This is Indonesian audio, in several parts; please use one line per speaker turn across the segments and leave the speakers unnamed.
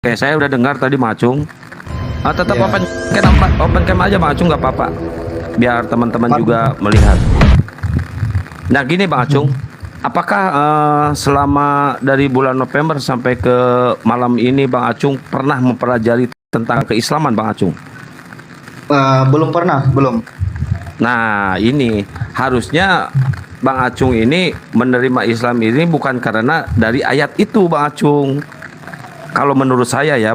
Oke, saya udah dengar tadi Bang Acung. Tetap
Iya.
open cam aja Bang Acung, nggak apa-apa. Biar teman-teman juga melihat. Nah gini Bang Acung, apakah selama dari bulan November sampai ke malam ini Bang Acung pernah mempelajari tentang keislaman Bang Acung?
Belum pernah, belum.
Nah ini harusnya Bang Acung ini menerima Islam ini bukan karena dari ayat itu Bang Acung. Kalau menurut saya ya,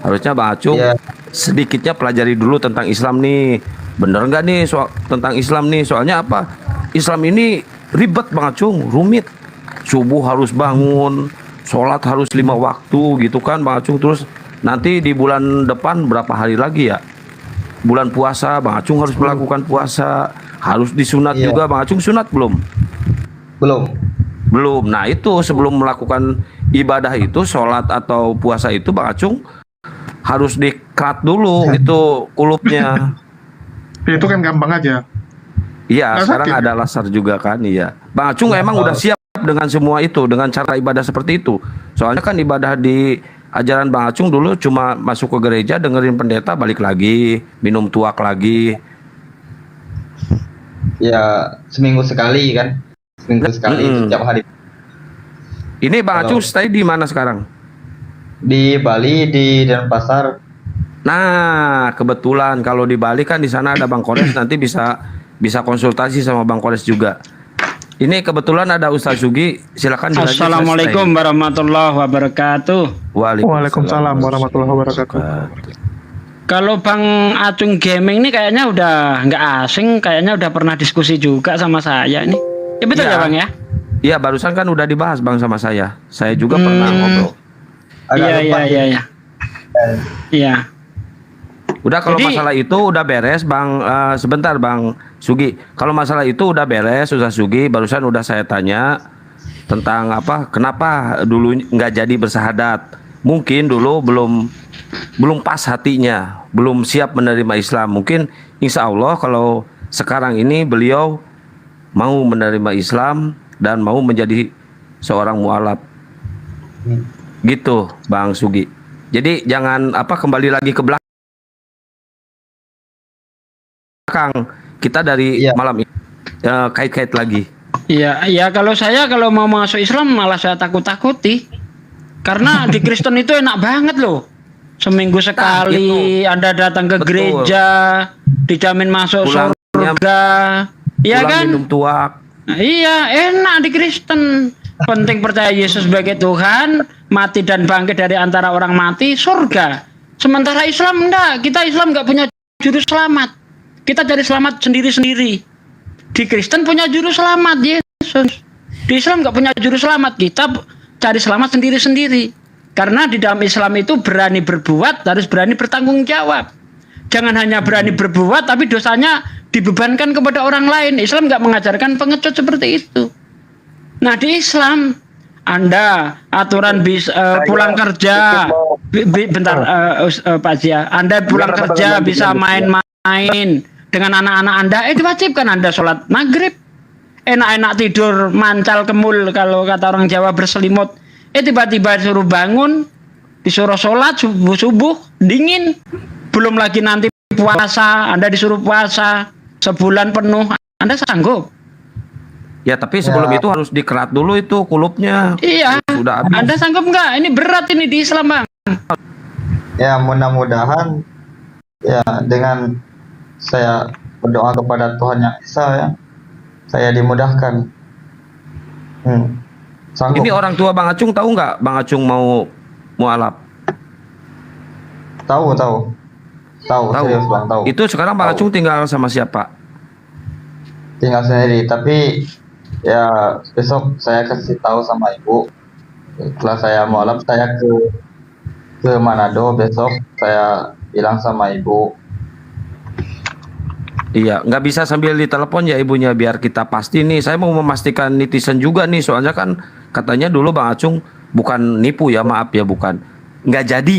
harusnya Bang Acung
Iya.
sedikitnya pelajari dulu tentang Islam nih. Bener nggak nih soal tentang Islam nih? Soalnya apa? Islam ini ribet Bang Acung, rumit. Subuh harus bangun, sholat harus 5 waktu gitu kan Bang Acung. Terus nanti di bulan depan berapa hari lagi ya? Bulan puasa, Bang Acung harus melakukan puasa. Harus disunat
Iya.
juga Bang Acung, sunat belum?
Belum.
Belum. Nah itu sebelum melakukan ibadah itu, sholat atau puasa itu Bang Acung harus dikerat dulu itu kulupnya.
Itu kan gampang aja.
Iya,
Nggak
sekarang
sakit,
ada laser juga kan, iya. Bang Acung emang udah siap dengan semua itu, dengan cara ibadah seperti itu. Soalnya kan ibadah di ajaran Bang Acung dulu cuma masuk ke gereja, dengerin pendeta, balik lagi, minum tuak lagi.
Ya, seminggu sekali kan. Seminggu sekali setiap hari.
Ini Bang
Kalau-
Acung stay di mana sekarang?
Di Bali, di Denpasar.
Nah, kebetulan kalau di Bali kan di sana ada Bang Kores, nanti bisa konsultasi sama Bang Kores juga. Ini kebetulan ada Ustaz Sugi, silakan dilanjut, Ustaz.
Assalamualaikum warahmatullahi wabarakatuh.
Waalaikumsalam warahmatullahi wabarakatuh.
Kalau Bang Acung Gaming ini kayaknya udah nggak asing, kayaknya udah pernah diskusi juga sama saya nih. Ya betul
Iya.
ya Bang ya?
Iya, barusan kan udah dibahas Bang sama saya. Saya juga pernah ngobrol.
Agak
Iya
lupa
iya
sih.
iya iya. Iya.
Udah kalau
Jadi-
masalah itu udah beres Bang. Sebentar Bang Sugi, kalau masalah itu udah beres Ustaz Sugi. Barusan udah saya tanya tentang apa, kenapa dulu nggak jadi bersahadat. Mungkin dulu belum pas hatinya, belum siap menerima Islam. Mungkin insya Allah kalau sekarang ini beliau mau menerima Islam dan mau menjadi seorang mualaf. Gitu Bang Sugi. Jadi jangan kembali lagi ke belakang. Kita dari
Iya.
malam ini kait-kait lagi.
Iya, iya kalau mau masuk Islam malah saya takut-takuti. Karena di Kristen itu enak banget loh. Seminggu sekali Anda datang ke
Betul.
gereja, dijamin masuk
Pulangnya-
surga. Iya
Pulang
kan?
minum tuak.
Nah, iya, enak di Kristen. Penting percaya Yesus sebagai Tuhan, mati dan bangkit dari antara orang mati, surga. Sementara Islam enggak, kita Islam enggak punya juru selamat. Kita cari selamat sendiri-sendiri. Di Kristen punya juru selamat Yesus. Di Islam enggak punya juru selamat, kita cari selamat sendiri-sendiri. Karena di dalam Islam itu berani berbuat, harus berani bertanggung jawab. Jangan hanya berani berbuat, tapi dosanya dibebankan kepada orang lain. Islam nggak mengajarkan pengecut seperti itu. Nah di Islam, Anda aturan pulang kerja, bentar Pak Zia, Anda pulang kerja bisa main-main dengan anak-anak Anda, diwajibkan Anda sholat maghrib. Enak-enak tidur mancal kemul kalau kata orang Jawa berselimut. Tiba-tiba disuruh bangun, disuruh sholat subuh dingin. Belum lagi nanti puasa, Anda disuruh puasa sebulan penuh, Anda sanggup?
Ya tapi sebelum itu harus dikerat dulu itu kulupnya.
Iya.
Sudah habis.
Anda sanggup nggak? Ini berat ini di Islam Bang.
Ya, mudah-mudahan ya dengan saya berdoa kepada Tuhan Yang Esa ya, saya dimudahkan. Sanggup.
Ini orang tua Bang Acung tahu nggak Bang Acung mau mualaf?
Tahu. Serius Bang, tahu.
Itu sekarang Bang
Tahu.
Acung tinggal sama siapa?
Tinggal sendiri, tapi ya besok saya kasih tahu sama ibu. Setelah saya mualaf, saya ke Manado, besok saya bilang sama ibu.
Iya, nggak bisa sambil ditelepon ya ibunya biar kita pasti nih. Saya mau memastikan netizen juga nih, soalnya kan katanya dulu Bang Acung bukan nipu ya, maaf ya, bukan nggak jadi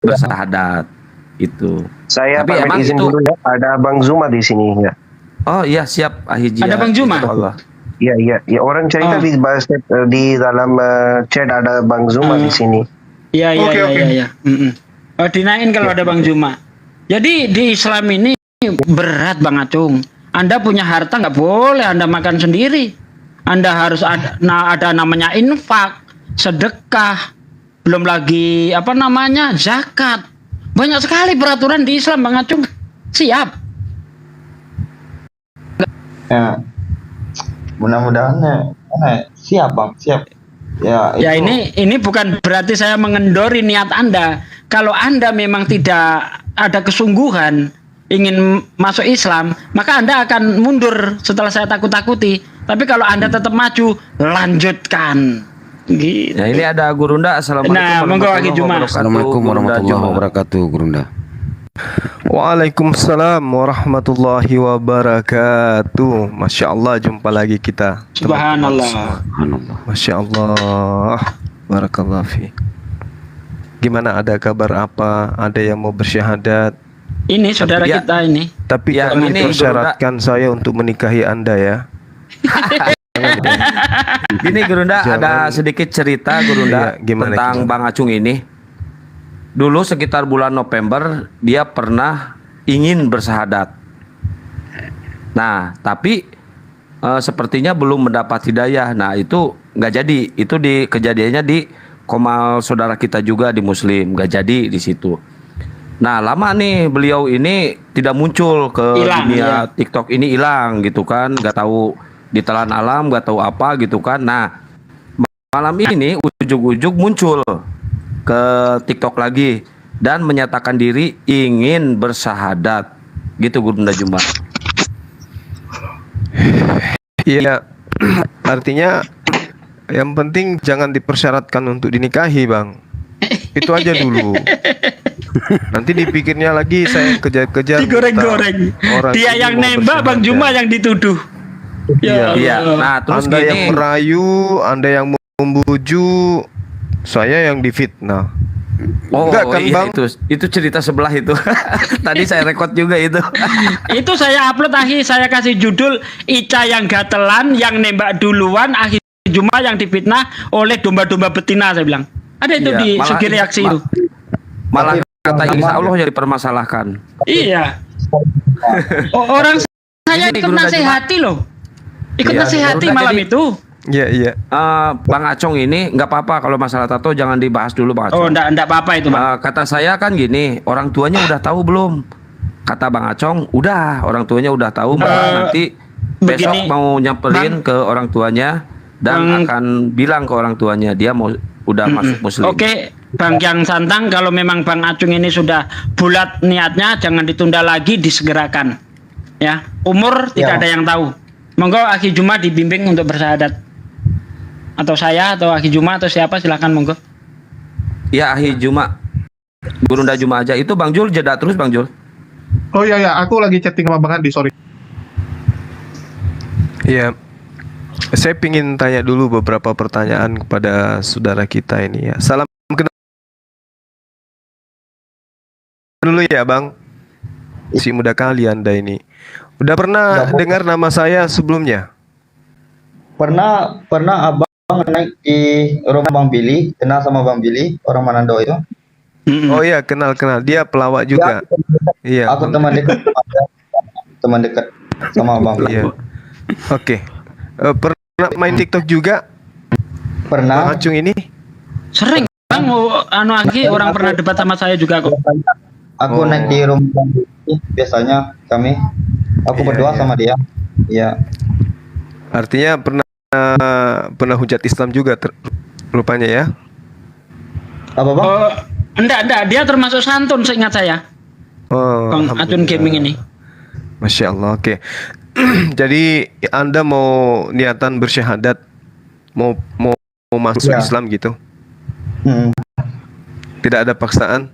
bersahadat itu.
Saya
Tapi
pamit
emang
izin
itu-
dulu ya. Ada Bang Zuma di sini ya.
Oh iya siap Ahiji.
Ada Bang Juma?
Allah.
Iya. Orang cerita di dalam chat ada Bang Zuma di sini.
Iya, iya,
Oke,
iya,
oke.
iya, iya. Oh, dinaikin kalau ada Bang Juma. Jadi di Islam ini berat Bang Acung. Anda punya harta nggak boleh Anda makan sendiri. Anda harus ada namanya infak, sedekah, belum lagi apa namanya zakat. Banyak sekali peraturan di Islam Bang Acung. Siap.
Ya, mudah-mudahan siap bang, siap. Ya,
Ya
itu.
ini bukan berarti saya mengendori niat Anda. Kalau Anda memang tidak ada kesungguhan ingin masuk Islam, maka Anda akan mundur setelah saya takut-takuti. Tapi kalau Anda tetap maju, lanjutkan. Gitu.
Ya, ini ada Gurunda. Assalamualaikum
Nah, monggo, Aki Juma.
Assalamualaikum warahmatullahi wabarakatuh, Gurunda.
Waalaikumsalam warahmatullahi wabarakatuh. Masya Allah, jumpa lagi kita.
Subhanallah.
Subhanallah.
Masya Allah. Barakallah fi. Gimana, ada kabar apa? Ada yang mau bersyahadat?
Ini saudara
ya-
kita ini.
Tapi
Ya,
jangan
ini
dipersyaratkan saya untuk menikahi Anda ya.
Gini Gurunda, ada sedikit cerita Gurunda
Iya, gimana,
tentang
gimana?
Bang Acung ini. Dulu sekitar bulan November dia pernah ingin bersahadat. Nah, tapi sepertinya belum mendapat hidayah. Nah, itu nggak jadi. Itu kejadiannya di Komal saudara kita juga di Muslim, nggak jadi di situ. Nah, lama nih beliau ini tidak muncul ke
Hilang,
dunia
iya.
TikTok ini, hilang gitu kan, nggak tahu ditelan alam, nggak tahu apa gitu kan. Nah, malam ini ujug-ujug muncul ke TikTok lagi dan menyatakan diri ingin bersahadat. Gitu Gurunda Juma.
Iya, artinya yang penting jangan dipersyaratkan untuk dinikahi, Bang. Itu aja dulu. Nanti dipikirnya lagi saya kejar-kejar
Digoreng-goreng.
minta orang
Dia
ini
yang
mau
nembak, Bang
bersyahadat.
Juma yang dituduh. Ya
Iya.
Allah.
Nah, terus
Anda yang
gini.
merayu, Anda yang membujuk, saya yang difitnah.
Oh,
Enggak kan,
iya,
Bang?
itu cerita sebelah itu. Tadi saya rekod juga itu.
Itu saya upload saya kasih judul Ica yang gatelan, yang nembak duluan, akhir Juma yang difitnah oleh domba-domba betina, saya bilang. Ada itu
Iya,
di
malah-
segi reaksi itu.
Malah kata
Tapi-
Insya Allah yang dipermasalahkan.
Iya. Orang saya
Ini
ikut
Guru
nasihati loh. Ikut
Iya,
nasihati
Guru,
malam
jadi-
itu.
Iya, iya.
Bang Acong ini nggak apa-apa kalau masalah tato jangan dibahas dulu Bang
Oh,
Acong.
enggak apa-apa itu, Bang.
Kata saya kan gini, orang tuanya udah tahu belum? Kata Bang Acong, udah, orang tuanya udah tahu, malah nanti besok
begini,
mau nyamperin
Bang.
ke orang tuanya dan
Bang.
akan bilang ke orang tuanya dia mau udah masuk Muslim.
Oke, Bang Yang Santang, kalau memang Bang Acung ini sudah bulat niatnya, jangan ditunda lagi, disegerakan. Ya, umur tidak
Ya.
ada yang tahu. Monggo Aki Juma dibimbing untuk bersahadat. Atau saya atau Aki Juma atau siapa, silakan monggo.
Ya Ahi Juma, Gurunda Juma aja. Itu Bang Jul jeda terus Bang Jul.
Oh iya ya, aku lagi chatting sama Bang Andi, sorry.
Iya. Saya ingin tanya dulu beberapa pertanyaan kepada saudara kita ini ya. Salam kenal dulu ya, Bang. Si muda kali Anda ini. Udah pernah
Udah,
dengar nama saya sebelumnya?
Pernah abang naik di rumah Bang Billy, kenal sama Bang Billy, orang Manado itu.
Oh iya, kenal. Dia pelawak juga. Iya.
Aku teman dekat, teman dekat sama Bang Billy.
Iya. Oke. Pernah main TikTok juga, Bang
Pernah.
Acung ini?
Sering, Bang. Anu Aki, orang pernah debat sama saya juga kok.
Aku
Oh.
naik di rumah Bang Billy, biasanya kami. Aku
Iya,
berdoa
iya.
sama dia. Iya.
Artinya pernah hujat Islam juga rupanya ya?
Apa Bang?
Oh, enggak, dia termasuk santun seingat saya.
Oh,
Bang Acun
alhamdulillah.
Gaming ini.
Masya Allah, oke. Jadi Anda mau niatan bersyahadat, mau masuk
Ya.
Islam gitu?
Hmm.
Tidak ada paksaan?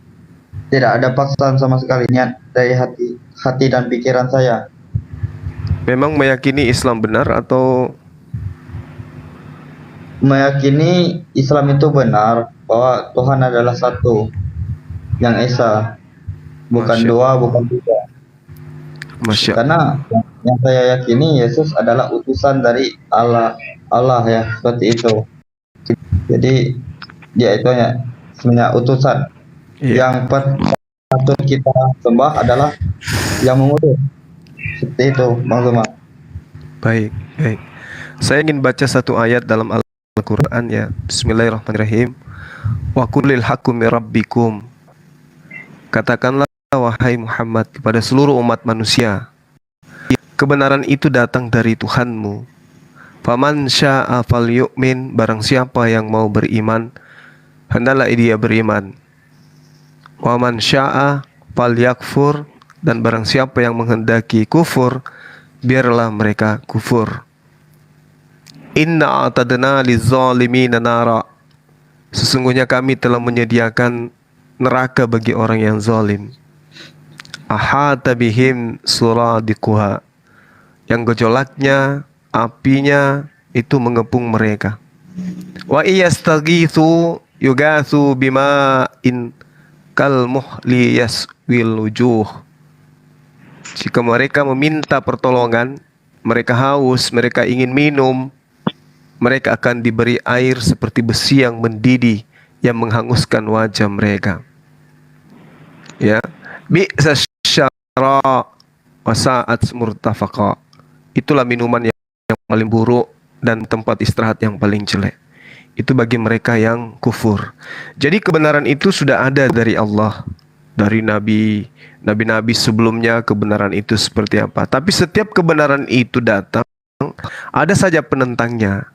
Tidak ada paksaan sama sekali, niat dari hati dan pikiran saya.
Memang meyakini Islam benar atau
Meyakini Islam itu benar, bahwa Tuhan adalah satu, yang esa, bukan
Masya
dua, bukan tiga.
Masya
Karena yang saya yakini Yesus adalah utusan dari Allah ya, seperti itu. Jadi dia itu ya, sebenarnya utusan.
Iya.
Yang patut kita sembah adalah yang mengutus. Seperti itu, Bang Zuma.
Baik, baik. Saya ingin baca satu ayat dalam Al-Quran ya. Bismillahirrahmanirrahim. Wa qulil haqqu mir rabbikum. Katakanlah wahai Muhammad kepada seluruh umat manusia, kebenaran itu datang dari Tuhanmu. Faman syaa falyu'min, barang siapa yang mau beriman, hendaklah dia beriman. Wa man syaa falyakfur, dan barang siapa yang menghendaki kufur, biarlah mereka kufur. Inna a'tadna lizzalimin nara, sesungguhnya kami telah menyediakan neraka bagi orang yang zalim. Ahata bihim suradiquha, yang gejolaknya, apinya itu mengepung mereka. Wa iyastaghitsu yugatsu bima'in kal muhli yaswil wujuh, jika mereka meminta pertolongan, mereka haus, mereka ingin minum, mereka akan diberi air seperti besi yang mendidih yang menghanguskan wajah mereka. Ya, bi'sa syara wa sa'at murtafaqa. Itulah minuman yang paling buruk dan tempat istirahat yang paling jelek. Itu bagi mereka yang kufur. Jadi kebenaran itu sudah ada dari Allah, dari nabi-nabi sebelumnya. Kebenaran itu seperti apa? Tapi setiap kebenaran itu datang, ada saja penentangnya.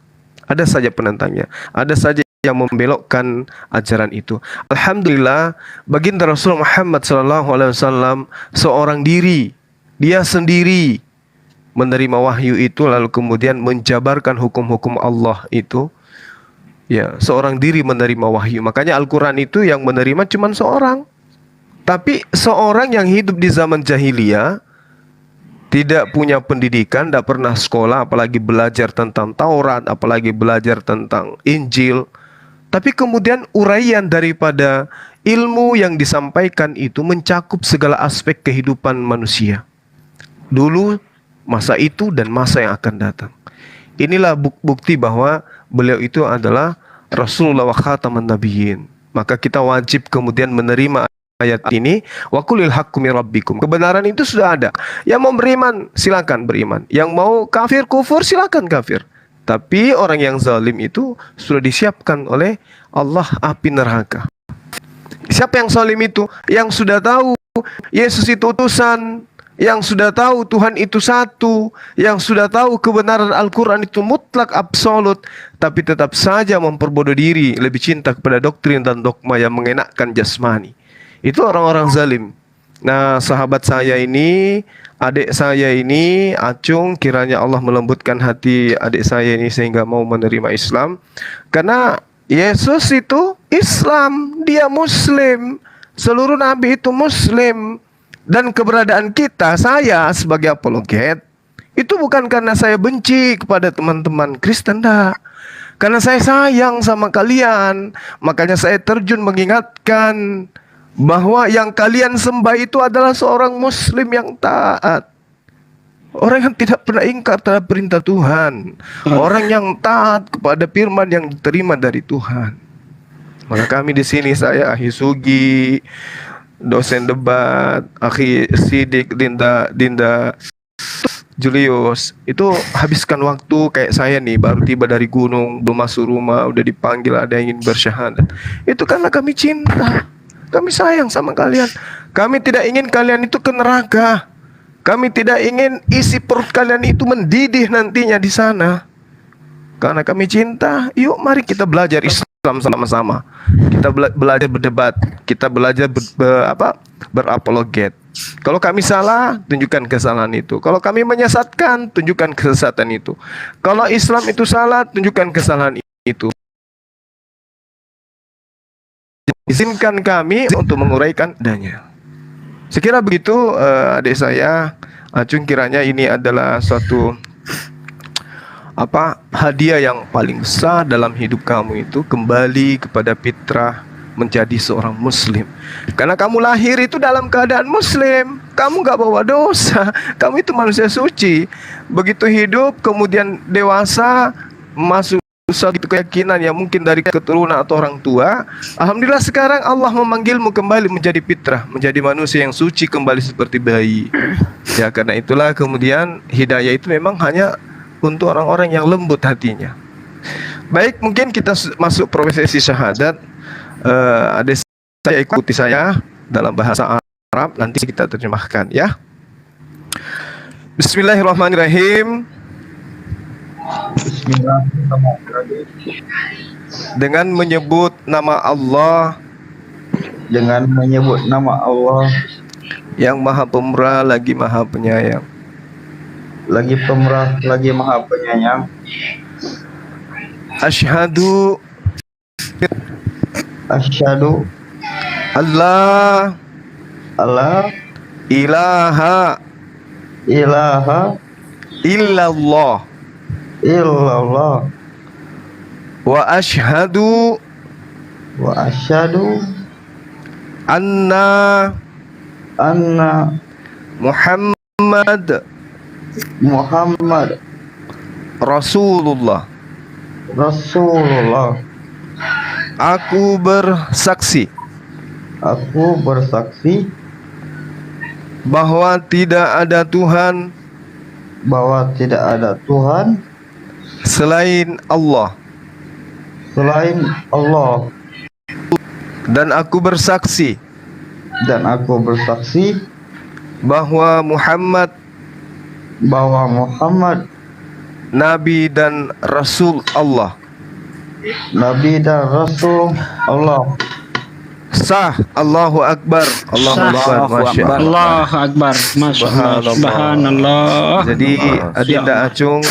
Ada saja penentangnya. Ada saja yang membelokkan ajaran itu. Alhamdulillah, baginda Rasul Muhammad SAW seorang diri, dia sendiri menerima wahyu itu, lalu kemudian menjabarkan hukum-hukum Allah itu. Ya, seorang diri menerima wahyu. Makanya Al-Quran itu yang menerima cuma seorang. Tapi seorang yang hidup di zaman jahiliyah, tidak punya pendidikan, tidak pernah sekolah, apalagi belajar tentang Taurat, apalagi belajar tentang Injil. Tapi kemudian uraian daripada ilmu yang disampaikan itu mencakup segala aspek kehidupan manusia. Dulu, masa itu, dan masa yang akan datang. Inilah bukti bahwa beliau itu adalah Rasulullah wa khataman nabiyyin. Maka kita wajib kemudian menerima ayat ini, wa qulil haqqu mir rabbikum. Kebenaran itu sudah ada. Yang mau beriman silakan beriman, yang mau kafir kufur silakan kafir. Tapi orang yang zalim itu sudah disiapkan oleh Allah api neraka. Siapa yang zalim itu? Yang sudah tahu Yesus itu utusan, yang sudah tahu Tuhan itu satu, yang sudah tahu kebenaran Al-Quran itu mutlak absolut, tapi tetap saja memperbodoh diri, lebih cinta kepada doktrin dan dogma yang mengenakkan jasmani. Itu orang-orang zalim. Nah, sahabat saya ini, adik saya ini, Acung, kiranya Allah melembutkan hati adik saya ini sehingga mau menerima Islam. Karena Yesus itu Islam, dia Muslim, seluruh nabi itu Muslim. Dan keberadaan kita, saya sebagai apologet, itu bukan karena saya benci kepada teman-teman Kristen, enggak. Karena saya sayang sama kalian, makanya saya terjun mengingatkan bahwa yang kalian sembah itu adalah seorang Muslim yang taat, orang yang tidak pernah ingkar terhadap perintah Tuhan, orang yang taat kepada firman yang diterima dari Tuhan. Maka kami di sini, saya Akhi Sugi, dosen debat, Akhi Sidik, Dinda Julius, itu habiskan waktu kayak saya nih, baru tiba dari gunung, belum masuk rumah, udah dipanggil ada yang ingin bersyahadat. Itu karena kami cinta, kami sayang sama kalian. Kami tidak ingin kalian itu ke neraka. Kami tidak ingin isi perut kalian itu mendidih nantinya di sana. Karena kami cinta, yuk mari kita belajar Islam sama-sama. Kita belajar berdebat, kita belajar berapologet. Kalau kami salah, tunjukkan kesalahan itu. Kalau kami menyesatkan, tunjukkan kesesatan itu. Kalau Islam itu salah, tunjukkan kesalahan itu. Izinkan kami untuk menguraikan adanya. Sekira begitu, adik saya Acung, kiranya ini adalah suatu hadiah yang paling besar dalam hidup kamu itu, kembali kepada fitrah menjadi seorang muslim. Karena kamu lahir itu dalam keadaan muslim, kamu gak bawa dosa, kamu itu manusia suci. Begitu hidup kemudian dewasa, masuk suatu keyakinan yang mungkin dari keturunan atau orang tua, alhamdulillah sekarang Allah memanggilmu kembali menjadi fitrah, menjadi manusia yang suci kembali seperti bayi. Ya, karena itulah kemudian hidayah itu memang hanya untuk orang-orang yang lembut hatinya. Baik, mungkin kita masuk prosesi syahadat. Adik saya ikuti saya dalam bahasa Arab, nanti kita terjemahkan ya. Bismillahirrahmanirrahim. Dengan menyebut nama Allah,
dengan menyebut nama Allah
yang Maha Pemurah lagi Maha Penyayang.
lagi pemurah lagi Maha Penyayang.
Asyhadu
Asyhadu
Allah
alla
ilaha
ilaha
illallah
illallah
wa asyhadu
wa asyhadu
anna
anna
Muhammad
Muhammad
Rasulullah.
Rasulullah.
Aku bersaksi
Aku bersaksi
bahwa tidak ada Tuhan
bahwa tidak ada Tuhan
selain Allah,
selain Allah,
dan aku bersaksi bahwa Muhammad Nabi dan Rasul Allah.
Nabi dan Rasul Allah.
Sah. Allahu Akbar. Allahu
Sah.
Akbar. Masya Allah.
Allahu Akbar. Masya Allah. Subhanallah.
Jadi Adinda Acung,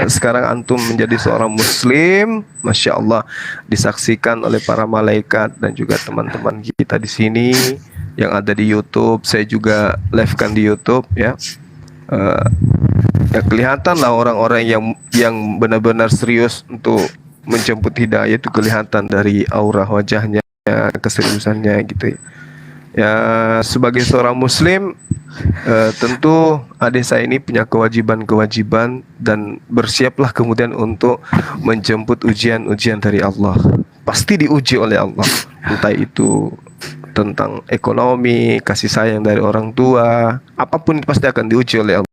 sekarang antum menjadi seorang muslim, Masya Allah, disaksikan oleh para malaikat dan juga teman-teman kita di sini yang ada di YouTube. Saya juga live-kan di YouTube ya. Ya kelihatan lah orang-orang yang benar-benar serius untuk menjemput hidayah itu kelihatan dari aura wajahnya, keseriusannya gitu ya. Ya sebagai seorang muslim, tentu adik saya ini punya kewajiban-kewajiban dan bersiaplah kemudian untuk menjemput ujian-ujian dari Allah. Pasti diuji oleh Allah, entah itu tentang ekonomi, kasih sayang dari orang tua, apapun pasti akan diuji oleh Allah.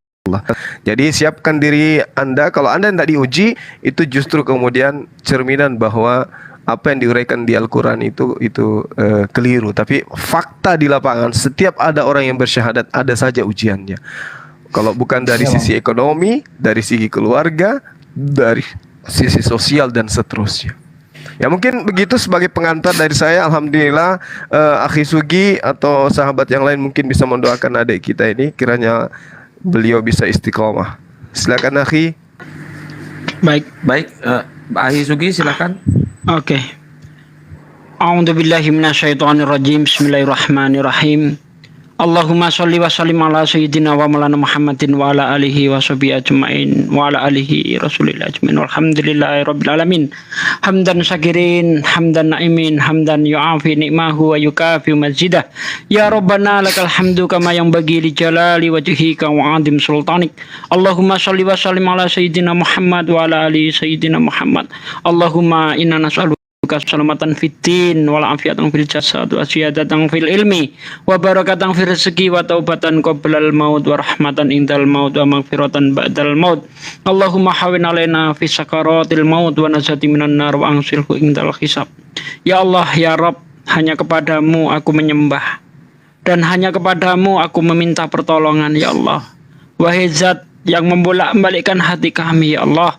Jadi siapkan diri Anda. Kalau Anda tidak diuji, itu justru kemudian cerminan bahwa apa yang diuraikan di Al-Quran itu keliru. Tapi fakta di lapangan, setiap ada orang yang bersyahadat, ada saja ujiannya. Kalau bukan dari sisi ekonomi, dari sisi keluarga, dari sisi sosial dan seterusnya. Ya mungkin begitu sebagai pengantar dari saya. Alhamdulillah, Akhi Sugi atau sahabat yang lain mungkin bisa mendoakan adik kita ini, kiranya beliau bisa istiqomah. Silakan Akhi.
Baik.
Akhi Sugi silakan.
Oke. A'udzubillahi minasyaitonirrajim. Bismillahirrahmanirrahim. Allahumma sholli wa sallim ala sayyidina wa maulana Muhammadin wa ala alihi wa sahbihi ajmain wa ala alihi rasulillah ajmain. Walhamdulillahi rabbil alamin. Hamdan syakirin, hamdan na'imin, hamdan yu'afi ni'mahu wa yukafi mazidah. Ya Rabbana lakal hamdu kama yang bagi li jalali wajhika wa adim sultanik. Allahumma sholli wa sallim ala sayyidina Muhammad wa ala alihi sayyidina Muhammad. Allahumma inna nas'aluka keselamatan fitin wal afiatan fil jasad wa ziyadatan fil ilmi wa barakatan fil rezeki wa taubatan qoblal maut wa rahmatan indal maut wa maghfiratan ba'dal maut. Allahumma hawin alaina fi sakaratil maut wa najati minan nar wa angsilhu indal hisab. Ya Allah ya Rabb, hanya kepadamu aku menyembah dan hanya kepadamu aku meminta pertolongan ya Allah. Wahai Zat yang membolak-balikkan hati kami ya Allah,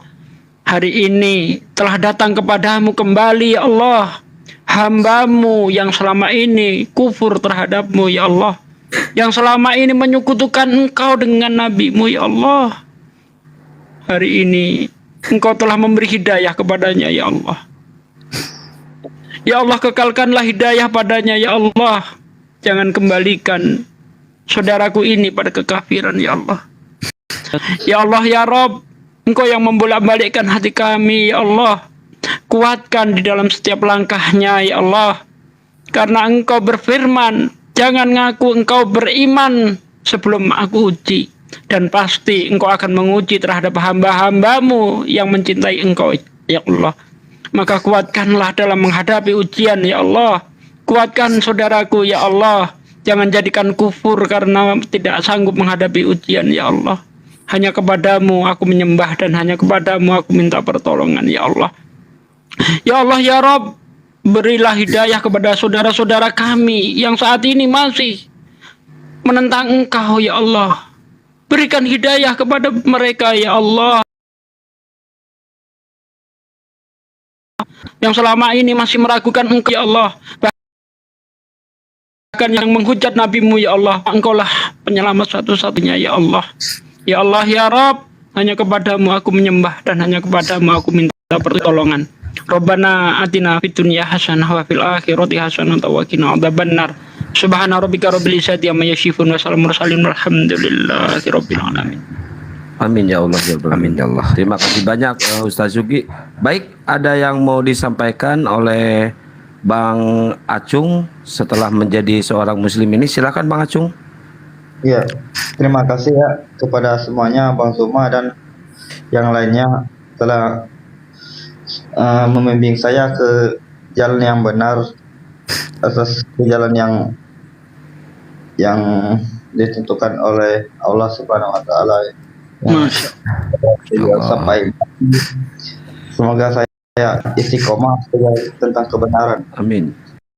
hari ini telah datang kepadamu kembali ya Allah, hambamu yang selama ini kufur terhadapmu ya Allah, yang selama ini menyekutukan engkau dengan nabimu ya Allah. Hari ini engkau telah memberi hidayah kepadanya ya Allah. Ya Allah, kekalkanlah hidayah padanya ya Allah. Jangan kembalikan saudaraku ini pada kekafiran ya Allah. Ya Allah ya Rabb, Engkau yang membolak-balikkan hati kami ya Allah. Kuatkan di dalam setiap langkahnya ya Allah. Karena Engkau berfirman, jangan ngaku Engkau beriman sebelum aku uji. Dan pasti Engkau akan menguji terhadap hamba-hambamu yang mencintai Engkau. ya Allah. Maka kuatkanlah dalam menghadapi ujian ya Allah. Kuatkan saudaraku ya Allah. Jangan jadikan kufur karena tidak sanggup menghadapi ujian ya Allah. Hanya kepadamu aku menyembah dan hanya kepadamu aku minta pertolongan ya Allah. Ya Allah ya Rabb, berilah hidayah kepada saudara-saudara kami yang saat ini masih menentang Engkau ya Allah. Berikan hidayah kepada mereka ya Allah. Yang selama ini masih meragukan Engkau ya Allah. Bahkan yang menghujat nabimu ya Allah. Engkaulah penyelamat satu-satunya ya Allah. Ya Allah ya Rabb, hanya kepadamu aku menyembah dan hanya kepadamu aku minta pertolongan. Rabbana atina fid dunya hasanah wa fil akhirati hasanah wa qina adzabannar. Subhana rabbika rabbil izzati amma yasifun wa salamun mursalin walhamdulillahi rabbil alamin.
Amin ya Allah ya Rabbal
Amin ya Allah.
Terima kasih banyak Ustaz Sugi. Baik, ada yang mau disampaikan oleh Bang Acung setelah menjadi seorang muslim ini? Silakan Bang Acung.
Iya, terima kasih ya kepada semuanya, Bang Suma dan yang lainnya telah membimbing saya ke jalan yang benar, atas ke jalan yang ditentukan oleh Allah Subhanahu wa taala.
Masya
Sampai semoga saya istiqomah tentang kebenaran.
Amin.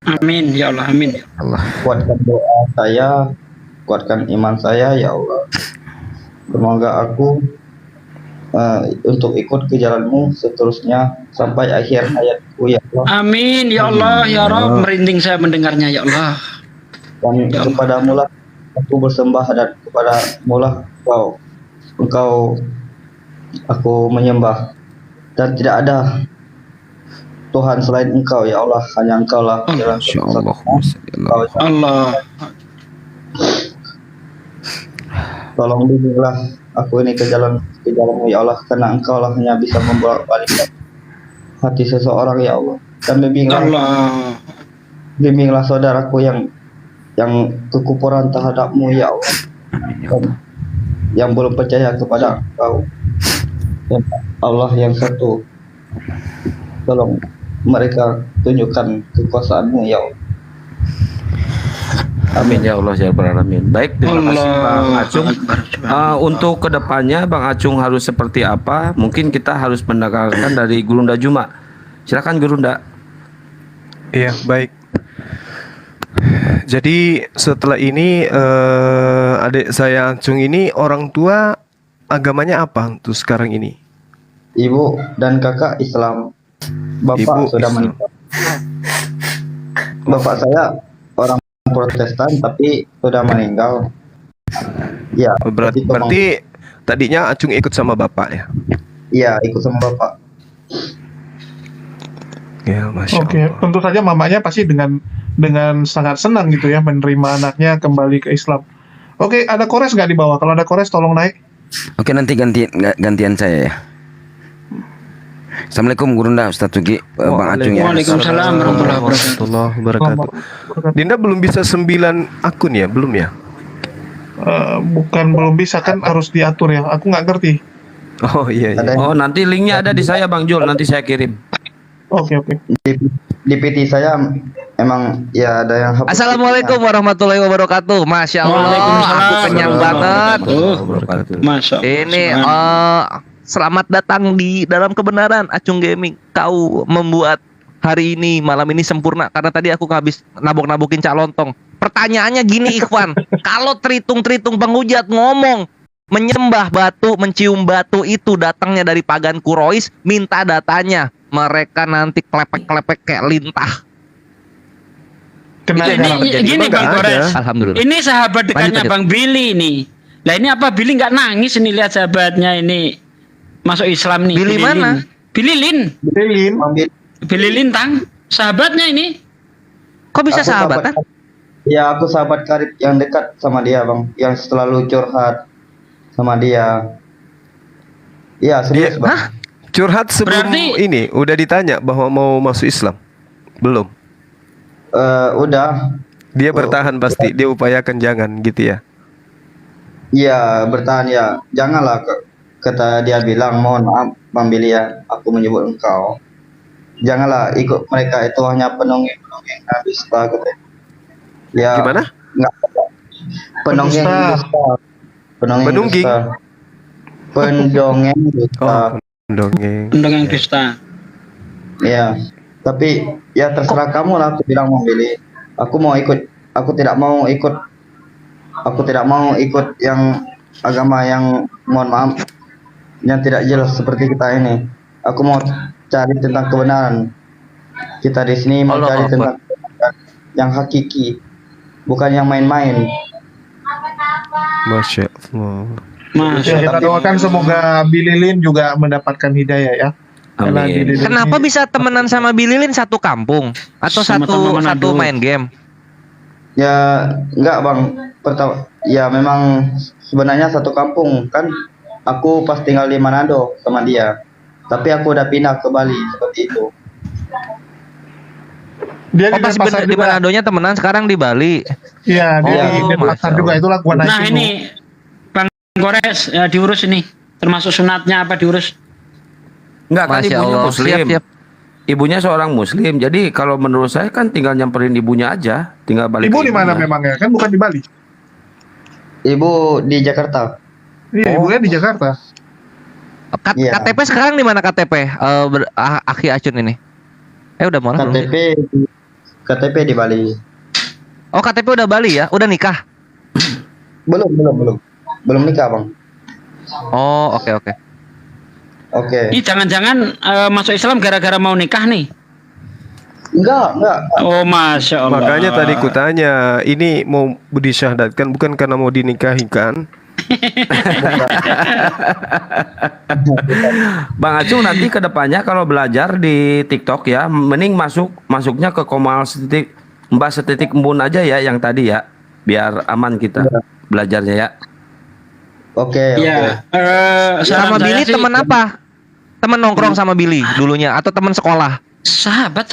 Amin ya Allah, amin.
Kuatkan doa saya, kuatkan iman saya ya Allah. Semoga aku untuk ikut ke jalanmu seterusnya sampai akhir hayatku ya Allah.
Amin ya Allah ya Rabb, merinding saya mendengarnya ya Allah.
Dan kepadamu lah aku bersembah dan kepadamu lah engkau aku menyembah dan tidak ada Tuhan selain engkau ya Allah, hanya engkau lah jalan
Insyaallah.
Allah.
tolong bimbinglah aku ini ke jalanmu ya Allah, karena engkau lah hanya bisa membolak-balik hati seseorang ya Allah. Dan bimbinglah saudaraku yang kekufuran terhadapmu ya Allah, yang belum percaya kepada engkau ya Allah yang satu. Tolong mereka tunjukkan kekuasaanmu ya Allah.
Amin ya Allah ya Rabbal alamin. Baik, terima kasih Bang Acung. Untuk kedepannya Bang Acung harus seperti apa? Mungkin kita harus mendengarkan dari Gurunda Juma. Silakan Gurunda.
Iya, baik. Jadi setelah ini adik saya Acung ini orang tua agamanya apa untuk sekarang ini?
Ibu dan kakak Islam. Bapak
Ibu
sudah
Islam.
meninggal. Bapak saya orang Protestan tapi sudah meninggal. Ya,
Berarti tadinya Acung ikut sama bapak ya?
iya ikut sama bapak.
Ya, masya
Oke,
Allah.
tentu saja mamanya pasti dengan sangat senang gitu ya menerima anaknya kembali ke Islam. Oke, ada kores nggak di bawah? Kalau ada kores tolong naik.
Oke, nanti gantian saya ya. Assalamualaikum Gurunda, Ustaz Sugi, Bang Acung ya.
Waalaikumsalam
warahmatullahi wabarakatuh. Dinda belum bisa 9 akun ya? Belum ya?
Bukan belum bisa, kan harus diatur ya. Aku nggak ngerti.
Oh iya, iya.
Ada
Oh, nanti linknya ada di saya Bang Jul, nanti saya kirim.
Oke.
di PT saya emang ya ada yang hapus.
Assalamualaikum warahmatullahi wabarakatuh. Masya Allah,
Waalaikumsalam
aku kenyang banget.
Masya Allah.
Ini selamat datang di dalam kebenaran Acung Gaming. Kau membuat hari ini, malam ini sempurna. Karena tadi aku habis nabok-nabokin calontong. Pertanyaannya gini Ikhwan, kalau tritung-tritung penghujat ngomong menyembah batu, mencium batu itu datangnya dari pagan Quraisy, minta datanya. Mereka nanti klepek-klepek kayak lintah.
Kena
Ini gini
Nggak
Bang
ada.
Kores.
Alhamdulillah.
Ini sahabat dekatnya
Lanjut.
Bang Billy ini. Lah ini apa Billy nggak nangis ini lihat sahabatnya ini masuk Islam nih.
Billy mana?
Billy Lin.
Lilin.
Billy Lintang. Sahabatnya ini.
Kok bisa
Aku
sahabatan?
Ya aku sahabat karib yang dekat sama dia bang, yang selalu curhat sama dia. Iya serius bang.
Hah?
Curhat sebelum
Berarti-
ini udah ditanya bahwa mau masuk Islam? Belum.
Udah.
Dia bertahan pasti, dia upayakan jangan gitu ya.
Iya bertahan ya. Janganlah kata dia bilang mohon maaf Bang Billy ya, aku menyebut engkau. Janganlah ikut mereka, itu hanya penongeng-penongeng dusta gitu. Ya.
Gimana?
Enggak. Penongeng
Pendusta.
dusta. Penongeng
Penungging.
dusta. Pendongeng dusta.
Oh, dongeng.
Pendongeng dusta.
Ya. Tapi ya terserah kamu lah, aku bilang Bang Billy. Aku tidak mau ikut yang agama yang mohon maaf yang tidak jelas seperti kita ini. Aku mau cari tentang kebenaran. Kita di sini mau
Allah
cari
Akbar.
tentang kebenaran yang hakiki, bukan yang main-main.
Masya Allah.
Mas,
Ya, kita doakan semoga Billy Lin juga mendapatkan hidayah ya. Karena
Amin.
Billy Lin
Kenapa
ini-
bisa temenan sama Billy Lin satu kampung atau
Sama-sama
satu
Manado.
main game?
Ya enggak Bang. Pertama, ya memang sebenarnya satu kampung kan. Aku pas tinggal di Manado sama dia. Tapi aku udah pindah ke Bali seperti itu.
Dia
Oh
di
pas
Denpasar
di
juga.
Manadonya temenan, sekarang di Bali.
Iya, dia
Oh,
di Denpasar
Masya
juga,
Allah.
itulah gua
nah
naikin
ini Bang Gores ya, diurus ini. Termasuk sunatnya apa diurus?
Enggak kan
Masya
ibunya
Allah.
muslim.
Siap, siap.
Ibunya seorang muslim. Jadi kalau menurut saya kan tinggal nyamperin ibunya aja, tinggal balik.
Ibu
ke
di mana
ibunya.
memangnya? Kan bukan di Bali.
Ibu di Jakarta.
Iya, ibunya di Jakarta.
Iya.
KTP sekarang di mana KTP? Aki Acun ini. Udah mau belum sih?
KTP di Bali.
Oh KTP udah Bali ya? Udah nikah?
Belum nikah Bang.
Oh oke.
Oke.
Ini jangan-jangan masuk Islam gara-gara mau nikah nih.
Enggak.
Oh, Masya Allah.
Makanya tadi kutanya, ini mau disyahadatkan bukan karena mau dinikahi kan?
Bang Acung nanti ke depannya kalau belajar di TikTok ya, mending masuknya ke Komal setitik Mbak setitik Embun aja ya yang tadi ya, biar aman kita belajarnya ya.
Oke.
Ya,
Sama Billy teman apa? Teman nongkrong sama Billy dulunya atau teman sekolah?
Sahabat.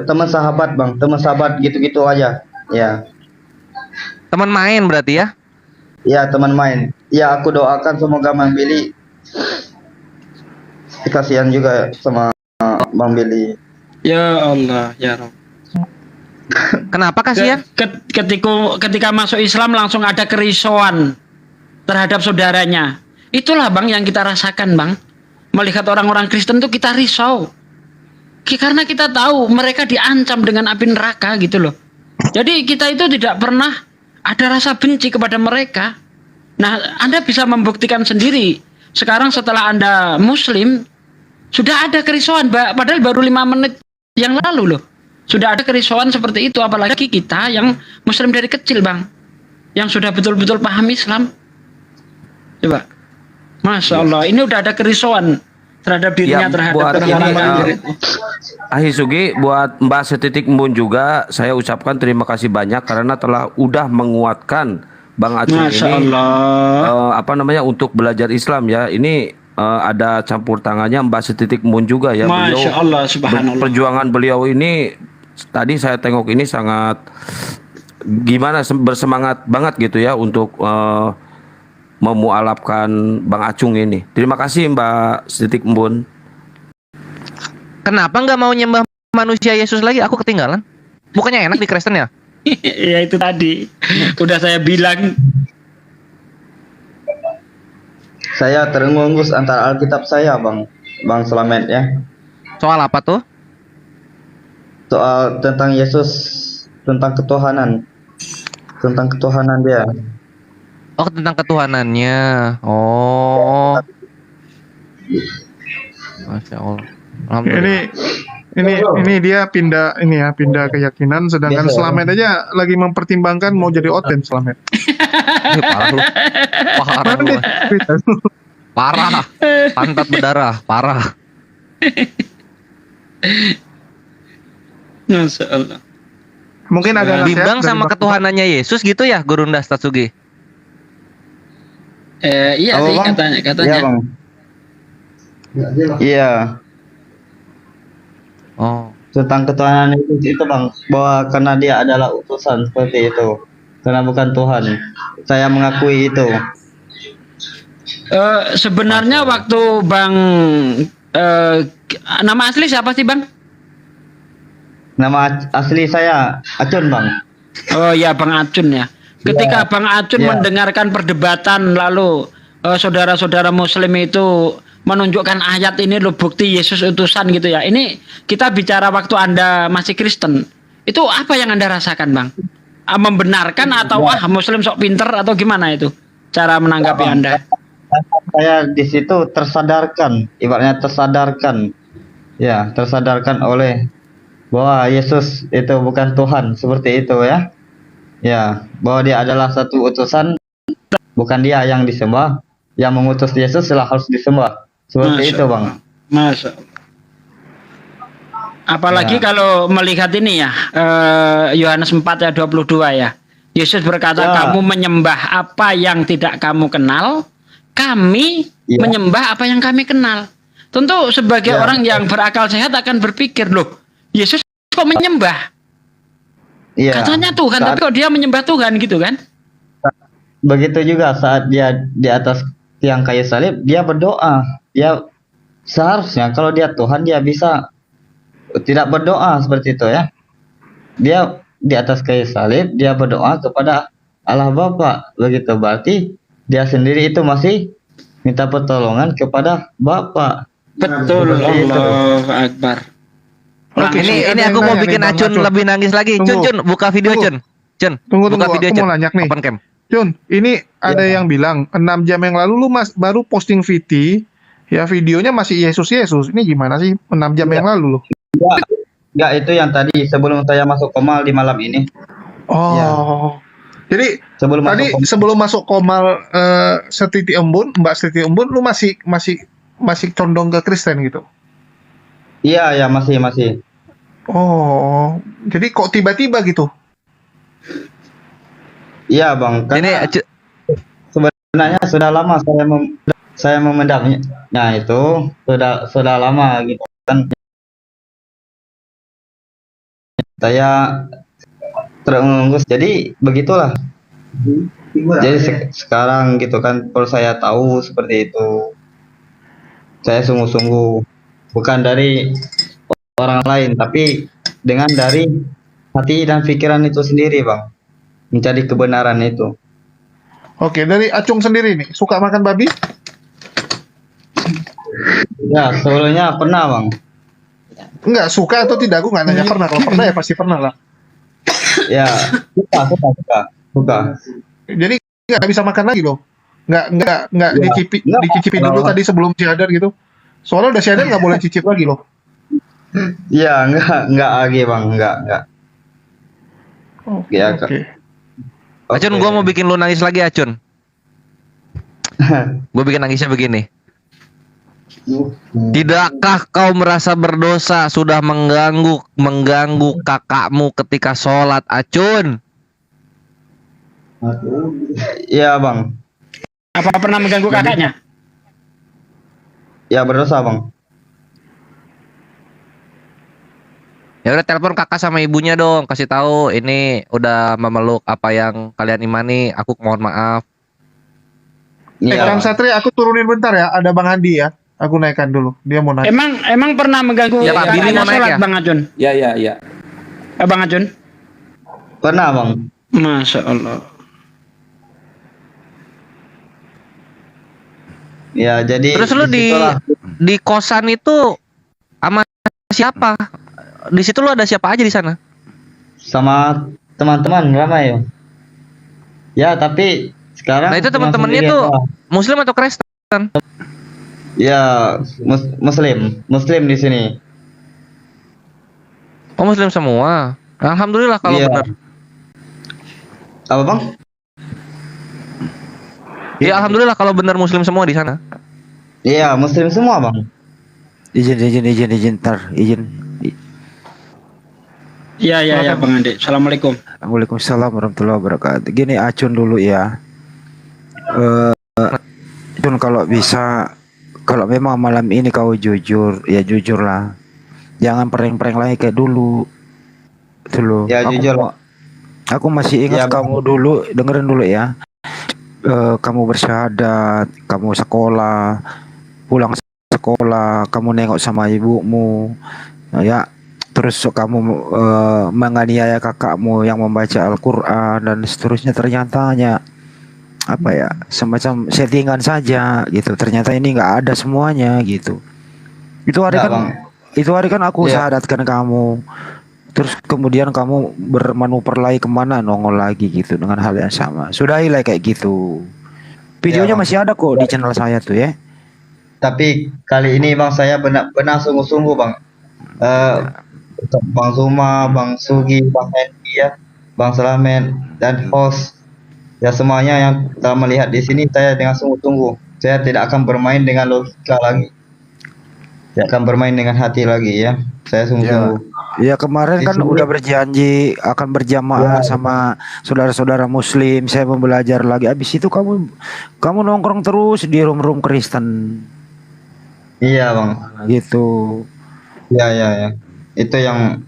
Teman sahabat Bang, teman sahabat gitu-gitu aja. Ya.
Teman main berarti ya?
Ya, teman main. Ya, aku doakan semoga Bang Billy kasihan juga sama Bang Billy.
Ya Allah, ya Rob.
Kenapa kasihan?
Ketika masuk Islam langsung ada kerisauan terhadap saudaranya. Itulah Bang yang kita rasakan Bang. Melihat orang-orang Kristen tuh kita risau. Karena kita tahu mereka diancam dengan api neraka gitu loh. Jadi kita itu tidak pernah ada rasa benci kepada mereka. Nah, Anda bisa membuktikan sendiri. Sekarang setelah Anda Muslim, sudah ada kerisauan, padahal baru 5 menit yang lalu loh. Sudah ada kerisauan seperti itu, apalagi kita yang Muslim dari kecil, Bang. Yang sudah betul-betul paham Islam. Coba. Masya Allah, ini udah ada kerisauan terhadap dirinya,
Ya,
terhadap
buat
orang-orang.
Ahi Sugi, buat Mbak Setitik Embun juga saya ucapkan terima kasih banyak karena udah menguatkan Bang Acung
Masya
ini
Allah.
untuk belajar Islam ya. Ini ada campur tangannya Mbak Setitik Embun juga ya.
Masya Allah, subhanallah.
Perjuangan beliau ini tadi saya tengok ini sangat bersemangat banget gitu ya untuk memualafkan Bang Acung ini. Terima kasih Mbak Setitik Embun.
Kenapa nggak mau nyembah manusia Yesus lagi? Aku ketinggalan. Bukannya enak di Kristen ya?
Ya itu tadi. Udah saya bilang.
Saya terengus antara Alkitab saya, Bang Slamet ya.
Soal apa tuh?
Soal tentang Yesus, tentang ketuhanan. Tentang ketuhanan dia.
Oh tentang ketuhanannya. Oh. Masya Allah. Alhamdulillah.
Ini dia pindah keyakinan, sedangkan
Biasa.
Slamet aja lagi mempertimbangkan mau jadi oten Slamet.
Parah lu. Parah lu. Parah. Pantat berdarah. Parah.
Masya Allah.
Mungkin agak
Bimbang
nasihat
sama
dari
ketuhanannya Yesus gitu ya, Gurunda Statsugi?
Iya
Apa,
sih
Bang?
katanya.
Iya, Bang. Iya,
Oh.
tentang ketuhanan itu Bang, bahwa karena dia adalah utusan seperti itu. Karena bukan Tuhan. Saya mengakui itu.
Sebenarnya waktu Bang eh, nama asli siapa sih Bang?
Nama asli saya Acun, Bang.
Oh ya Bang Acun ya. Ketika Bang Acun
Ya.
mendengarkan perdebatan lalu saudara-saudara Muslim itu menunjukkan ayat ini loh bukti Yesus utusan gitu ya. Ini kita bicara waktu Anda masih Kristen. Itu apa yang Anda rasakan Bang? Membenarkan atau Muslim sok pinter atau gimana itu? Cara menanggapi Anda?
Saya di situ tersadarkan, ibaratnya tersadarkan. Ya, tersadarkan oleh bahwa Yesus itu bukan Tuhan, seperti itu ya. Ya, bahwa dia adalah satu utusan, bukan dia yang disembah, yang mengutus Yesus lah harus disembah. Seperti
Masya
itu, Bang.
Masya Allah. Apalagi
Ya.
kalau melihat ini ya, Yohanes 4 ayat 22 ya. Yesus berkata,
Ya.
kamu menyembah apa yang tidak kamu kenal, kami
Ya.
menyembah apa yang kami kenal. Tentu sebagai
Ya.
orang yang berakal sehat akan berpikir, loh, Yesus kok menyembah?
Iya.
Katanya Tuhan,
Saat-
tapi kok dia menyembah Tuhan gitu kan?
begitu juga saat dia di atas tiang kayu salib, dia berdoa. Dia seharusnya kalau dia Tuhan, dia bisa tidak berdoa seperti itu ya. Dia di atas kayu salib, dia berdoa kepada Allah Bapa. Begitu berarti dia sendiri itu masih minta pertolongan kepada Bapa.
Betul,
Seperti itu.
Allah Akbar.
Oke,
Ini
ada
aku
yang
mau
nanya
bikin
nih, Bang
Acun lebih nangis lagi. Cun,
Tunggu.
Cun, buka video
Tunggu.
Cun. Cun,
Tunggu,
buka
aku
video
mau
Cun.
nanya nih.
Open cam.
Jun, ini ada yang bilang 6 jam yang lalu lu baru posting VT, ya videonya masih Yesus. Ini gimana sih 6 jam yang lalu lu?
Enggak, itu yang tadi sebelum saya masuk komal di malam ini.
Oh.
Ya.
Jadi
Sebelum
tadi
masuk komal.
sebelum masuk komal Setiti Embun, Mbak Setiti Embun, lu masih condong ke Kristen gitu.
Iya, ya masih.
Oh, jadi kok tiba-tiba gitu?
Iya, Bang.
Ini
Karena sebenarnya sudah lama saya memendamnya. Nah, itu sudah lama gitu kan. Saya terenggus. Jadi begitulah. Jadi sekarang gitu kan, kalau saya tahu seperti itu, saya sungguh-sungguh bukan dari orang lain, tapi dengan dari hati dan pikiran itu sendiri, Bang, mencari kebenaran itu.
Oke, dari Acung sendiri nih, suka makan babi?
Ya, sebelumnya pernah, Bang.
Enggak, suka atau tidak? Aku nggak nanya pernah. Kalau pernah ya pasti pernah lah.
Ya, suka.
Jadi nggak bisa makan lagi loh. Nggak
Ya.
dicicipi dulu
Nggak.
tadi sebelum syahadar gitu. Soalnya udah syahadar nggak boleh cicip lagi loh.
Ya, enggak lagi, Bang, enggak.
Oke,
Ya, Kak.
oke.
Acun, gua mau bikin lu nangis lagi, Acun. Gue bikin nangisnya begini. Tidakkah kau merasa berdosa sudah mengganggu kakakmu ketika sholat, Acun?
Iya, Bang.
Apa pernah mengganggu kakaknya?
Ya, berdosa, Bang.
Ya udah, telepon kakak sama ibunya dong, kasih tahu ini udah memeluk apa yang kalian imani. Aku mohon maaf.
Iya,
Kang
Bang.
Satria, aku turunin bentar ya. Ada Bang Andi ya. Aku naikkan dulu. Dia mau naik.
Emang pernah mengganggu
Ya, Pak, Billy mau naik
sholat,
ya?
Bang Acun?
Ya.
Bang Acun?
Pernah, Bang.
Masya Allah.
Ya, jadi
Terus lu
disitulah.
di kosan itu sama siapa? Di situ lu ada siapa aja di sana?
Sama teman-teman ramai, Bang. Ya, tapi sekarang
Nah, itu
cuma
teman-temannya
sendiri
tuh
aja.
Muslim atau Kristen?
Ya, Muslim di sini.
Oh, Muslim semua. Alhamdulillah kalau
Iya.
benar.
Apa, Bang?
Ya alhamdulillah kalau benar Muslim semua di sana.
Iya, Muslim semua, Bang.
Izin, ntar, izin.
Iya, Bang Andi. Assalamualaikum.
Waalaikumsalam warahmatullahi wabarakatuh. Gini Acun dulu ya. Acun kalau bisa, kalau memang malam ini kau jujur, ya jujurlah. Jangan prank-prank lagi kayak dulu. Itu loh.
Ya, jujur.
Aku masih ingat
Ya, Bang.
kamu dulu, dengerin dulu ya. kamu bersyahadat, kamu sekolah, pulang sekolah, kamu nengok sama ibumu, ya, terus kamu menganiaya kakakmu yang membaca Al-Quran dan seterusnya, ternyatanya apa ya, semacam settingan saja gitu. Ternyata ini nggak ada semuanya gitu. Itu hari
Enggak,
kan,
Bang.
itu hari kan aku
Iya.
syahadatkan kamu. Terus kemudian kamu bermanuver lagi kemana, nongol lagi gitu dengan hal yang sama. Sudahilah kayak gitu. Videonya
Bang.
masih ada kok di channel saya tuh ya.
Tapi kali ini Bang saya benar sungguh-sungguh Bang. Untuk Bang Zuma, Bang Sugi, Bang Hendy ya, Bang Selamet dan host ya, semuanya yang telah melihat di sini, saya dengan sungguh-sungguh. Saya tidak akan bermain dengan logika lagi. Tidak akan bermain dengan hati lagi ya. Saya sungguh-sungguh.
Ya kemarin
Di
kan
sini-
udah berjanji akan berjamaah sama saudara-saudara Muslim. Saya mau belajar lagi. Abis itu kamu nongkrong terus di room-room Kristen
Iya Bang.
gitu.
Ya. Itu yang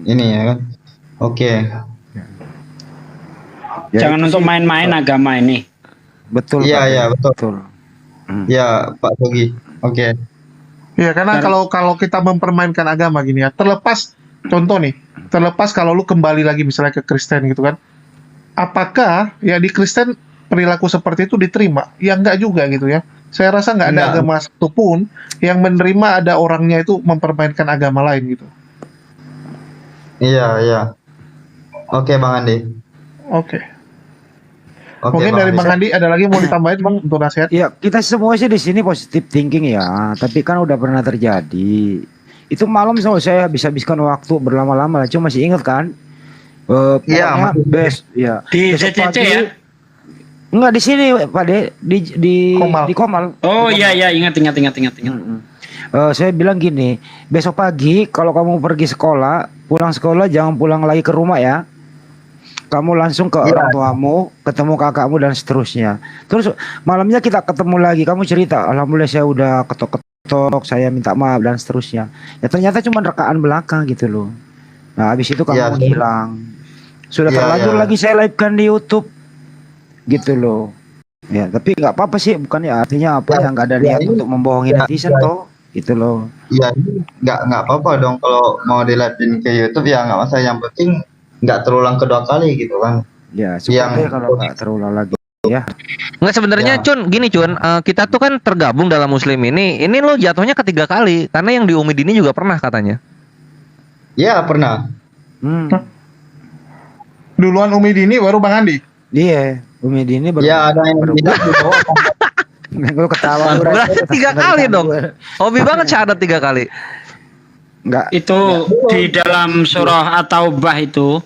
ini ya kan. Oke.
Ya,
Jangan untuk main-main agama ini.
betul.
Iya,
Pak.
iya, betul.
Betul.
Ya Pak Sugi. Oke.
Ya karena kalau kita mempermainkan agama gini ya, terlepas contoh nih, terlepas kalau lu kembali lagi misalnya ke Kristen gitu kan, apakah ya di Kristen perilaku seperti itu diterima? Ya enggak juga gitu ya. Saya rasa nggak ada
Enggak.
agama satupun yang menerima ada orangnya itu mempermainkan agama lain gitu.
Iya. Oke Bang Andi.
Oke.
Oke,
Mungkin dari Bang
Andi.
Andi ada lagi mau ditambahin Bang untuk nasihat?
Ya kita semua sih di sini positive thinking ya. Tapi kan udah pernah terjadi. Itu malam saya habiskan waktu berlama-lama lah. Cuma masih ingat kan?
Iya,
Pokoknya ya.
Di
Besok
CCC
pagi-
ya?
Enggak di sini Pak De,
Komal.
di Komal.
Oh iya ingat.
Saya bilang gini, besok pagi kalau kamu pergi sekolah, pulang sekolah jangan pulang lagi ke rumah ya. Kamu langsung ke orang tuamu, ketemu kakakmu dan seterusnya. Terus malamnya kita ketemu lagi, kamu cerita, alhamdulillah saya udah ketok-ketok, saya minta maaf dan seterusnya. Ya ternyata cuma rekaan belakang gitu loh. Nah habis itu kamu
Iya,
menghilang. Sudah
Iya,
terlanjur
iya.
lagi saya live-kan di YouTube, gitu loh. Ya tapi nggak apa-apa sih, bukannya artinya apa
Ya,
yang nggak ada
ya,
niat
ini-
untuk membohongi
ya,
netizen
ya.
toh, gitu loh.
Iya, nggak apa-apa dong kalau mau dilihatin ke YouTube ya nggak masalah. Yang penting nggak terulang kedua kali gitu kan.
Ya supaya
Yang-
kalau nggak terulang lagi.
Nggak sebenarnya
Ya.
Cun, gini Cun, kita tuh kan tergabung dalam Muslim ini lo jatuhnya ketiga kali karena yang di Umi Dini juga pernah katanya.
Iya pernah.
Duluan Umi Dini baru Bang Andi.
Iya, Umi Dini
Ya ada yang tidak di bawah.
Lu ketawa lu,
Berarti
Ray.
3 kali dong. Hobi banget syahadat 3 kali.
Enggak.
Itu di dalam surah At-Taubah itu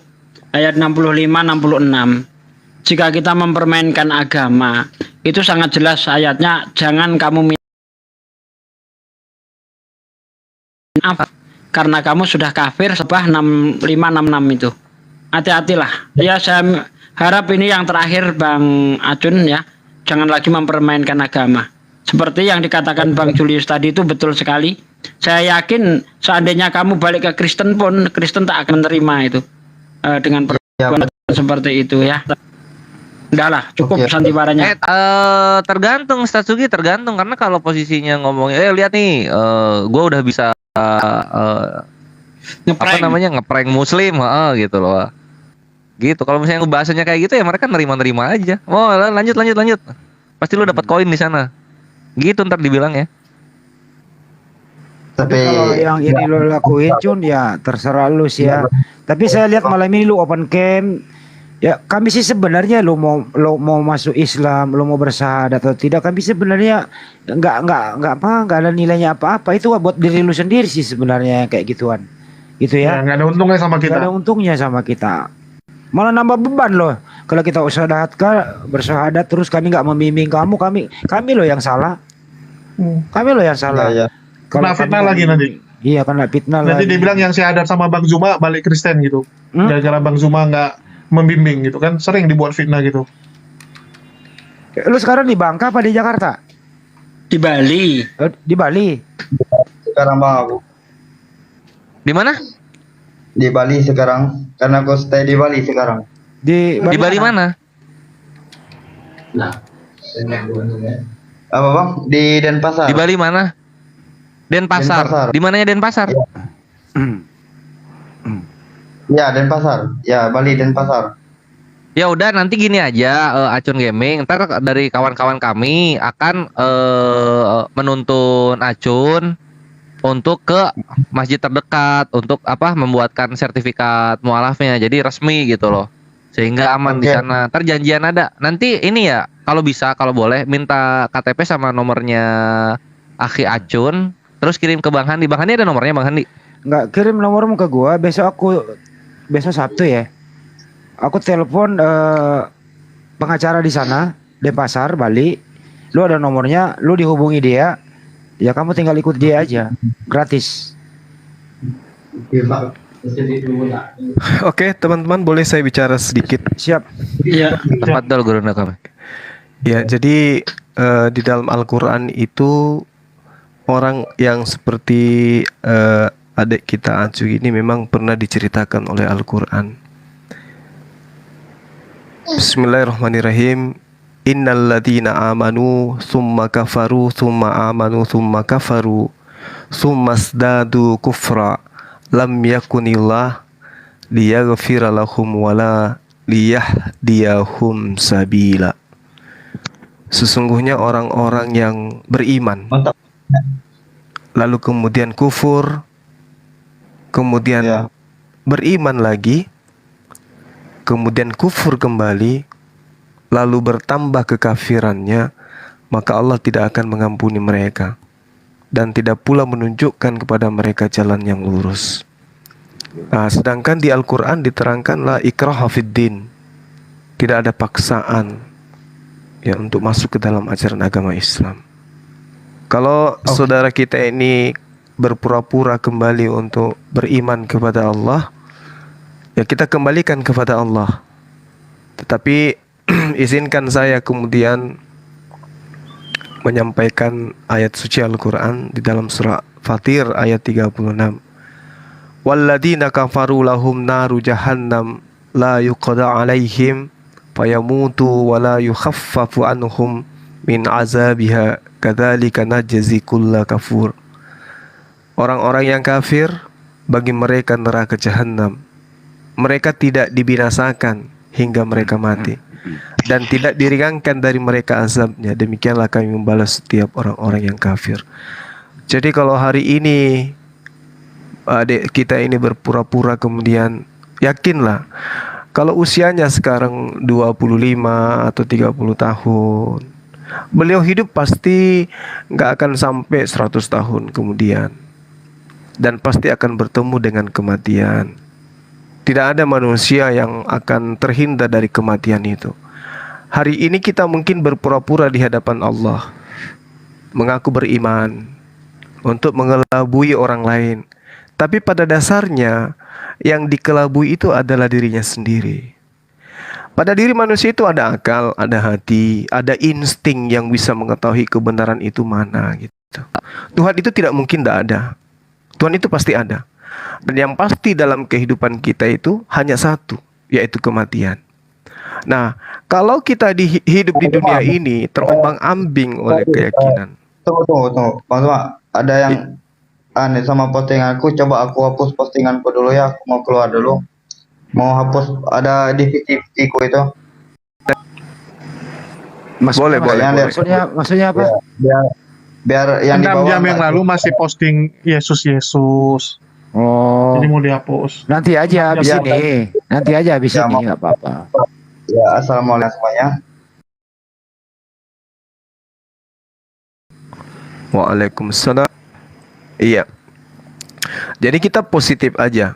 ayat 65-66. Jika kita mempermainkan agama, itu sangat jelas ayatnya, jangan kamu apa? Karena kamu sudah kafir sebah 6566 itu. Hati-hatilah. Ya saya harap ini yang terakhir Bang Acun ya. Jangan lagi mempermainkan agama. Seperti yang dikatakan Bang Julius tadi itu betul sekali. Saya yakin seandainya kamu balik ke Kristen pun Kristen tak akan menerima itu dengan perlakuan seperti itu ya. Udahlah, cukup
Oke.
sandiwaranya.
Tergantung Statsugi, tergantung karena kalau posisinya ngomongnya lihat nih, gue udah bisa apa
Ngeprank.
namanya ngeprank Muslim, gitu loh. Gitu. Kalau misalnya bahasanya kayak gitu ya mereka nerima-nerima aja. Oh, lanjut. Pasti lu dapat koin di sana. Gitu ntar dibilang ya.
Tapi
Tapi
kalau yang ini lo lakuin Cun ya terserah lu sih ya. Tapi saya lihat malam ini lu open cam. Ya kami sih sebenarnya lo mau masuk Islam, lo mau bersyahadat atau tidak, kami sebenarnya nggak ada nilainya apa-apa, itu buat diri lu sendiri sih sebenarnya kayak gituan. Gitu
Ya,
ya.
nggak ada untungnya sama
Nggak ada
kita.
untungnya sama kita. Malah nambah beban loh. Kalau kita bersyahadat terus kami nggak membimbing kamu, kami loh yang salah. Kami loh yang salah.
ya.
Kena
kami
fitnah
nggak
lagi nanti.
membimbing. Iya, kena fitnah
Nanti
lagi.
dia bilang yang syahadat sama Bang Zuma balik Kristen gitu. Gara-gara Bang Zuma nggak membimbing gitu kan, sering dibuat fitnah gitu.
Lu sekarang di Bangka apa di Jakarta?
Di Bali.
Di Bali.
Sekarang Bang aku
Di mana?
di Bali sekarang karena aku stay di Bali sekarang.
Di
Di Bali mana?
Apa bang? Di Denpasar.
Di Bali mana? Denpasar.
Denpasar.
Di mananya Denpasar?
Ya Denpasar. Ya Bali Denpasar.
Ya udah nanti gini aja, Acun Gaming. Ntar dari kawan-kawan kami akan menuntun Acun untuk ke masjid terdekat untuk membuatkan sertifikat mualafnya. Jadi resmi gitu loh. Sehingga aman di
Oke.
sana. Ntar janjian ada. Nanti ini ya, kalau bisa, kalau boleh minta KTP sama nomornya Akhi Acun, terus kirim ke Bang Handi. Bang Handi ada nomornya, Bang Handi?
Nggak, kirim nomormu ke gua. Besok Sabtu ya. Aku telepon pengacara di sana, Denpasar, Bali. Lu ada nomornya, lu dihubungi dia. Ya kamu tinggal ikut dia aja, gratis.
Oke, teman-teman, boleh saya bicara sedikit?
Siap.
Iya.
Tafadhol guru kami.
Ya, jadi di dalam Al-Quran itu orang yang seperti adik kita Acu ini memang pernah diceritakan oleh Al-Quran. Bismillahirrahmanirrahim. Innal ladzina amanu thumma kafaru thumma amanu thumma kafaru thumma zdadu kufra lam yakunillah liyaghfira lahum wala liyahdiyahum sabila. Sesungguhnya orang-orang yang beriman
Mantap.
lalu kemudian kufur, kemudian
Ya.
beriman lagi, kemudian kufur kembali, lalu bertambah kekafirannya, maka Allah tidak akan mengampuni mereka dan tidak pula menunjukkan kepada mereka jalan yang lurus. Nah, sedangkan di Al-Quran diterangkan la ikraha fid din, tidak ada paksaan ya untuk masuk ke dalam ajaran agama Islam. Kalau saudara kita ini berpura-pura kembali untuk beriman kepada Allah, ya kita kembalikan kepada Allah. Tetapi izinkan saya kemudian menyampaikan ayat suci Al-Quran di dalam surah Fatir ayat 36. Walladzina kafaru lahum naru jahannam la yuqda alaihim fayamutu wa la yukhaffafu anhum min azabiha kadzalika najzi kulla kafur. Orang-orang yang kafir, bagi mereka neraka jahanam. Mereka tidak dibinasakan hingga mereka mati, dan tidak diringankan dari mereka azabnya. Demikianlah kami membalas setiap orang-orang yang kafir. Jadi kalau hari ini adik kita ini berpura-pura, kemudian yakinlah kalau usianya sekarang 25 atau 30 tahun, beliau hidup pasti nggak akan sampai 100 tahun kemudian, dan pasti akan bertemu dengan kematian. Tidak ada manusia yang akan terhindar dari kematian itu. Hari ini kita mungkin berpura-pura di hadapan Allah, mengaku beriman untuk mengelabui orang lain. Tapi pada dasarnya yang dikelabui itu adalah dirinya sendiri. Pada diri manusia itu ada akal, ada hati, ada insting yang bisa mengetahui kebenaran itu mana gitu. Tuhan itu tidak mungkin tidak ada. Tuhan itu pasti ada. Dan yang pasti dalam kehidupan kita itu hanya satu, yaitu kematian. Nah, kalau kita hidup di dunia ini terombang-ambing oleh keyakinan.
Tunggu. Bang Zuma, ada yang aneh sama postinganku. Coba aku hapus postinganku dulu ya. Aku mau keluar dulu. Mau hapus, ada di VCV-ku itu.
Boleh.
Maksudnya apa?
Biar yang di bawah
Jam yang
nggak-
lalu masih posting Yesus.
Oh,
Jadi mau dihapus.
nanti aja habis
Ya,
ini. Nanti aja habis
Ya,
ini, nggak apa-apa.
Ya, assalamualaikum semuanya.
Waalaikumsalam. Iya. Jadi kita positif aja.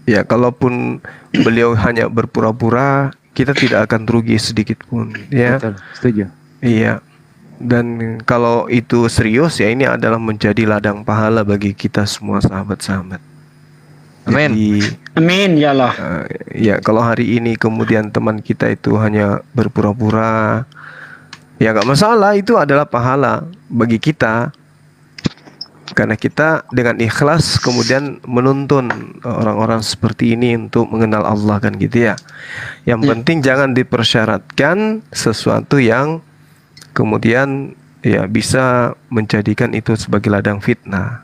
Ya, kalaupun beliau hanya berpura-pura, kita tidak akan rugi sedikit pun, ya.
Betul, setuju.
Iya. Dan kalau itu serius, ya ini adalah menjadi ladang pahala bagi kita semua sahabat-sahabat.
Amin.
Jadi,
Amin ya Allah.
ya kalau hari ini kemudian teman kita itu hanya berpura-pura, ya nggak masalah, itu adalah pahala bagi kita. Karena kita dengan ikhlas kemudian menuntun orang-orang seperti ini untuk mengenal Allah kan gitu ya. Yang penting jangan dipersyaratkan sesuatu yang kemudian ya bisa menjadikan itu sebagai ladang fitnah.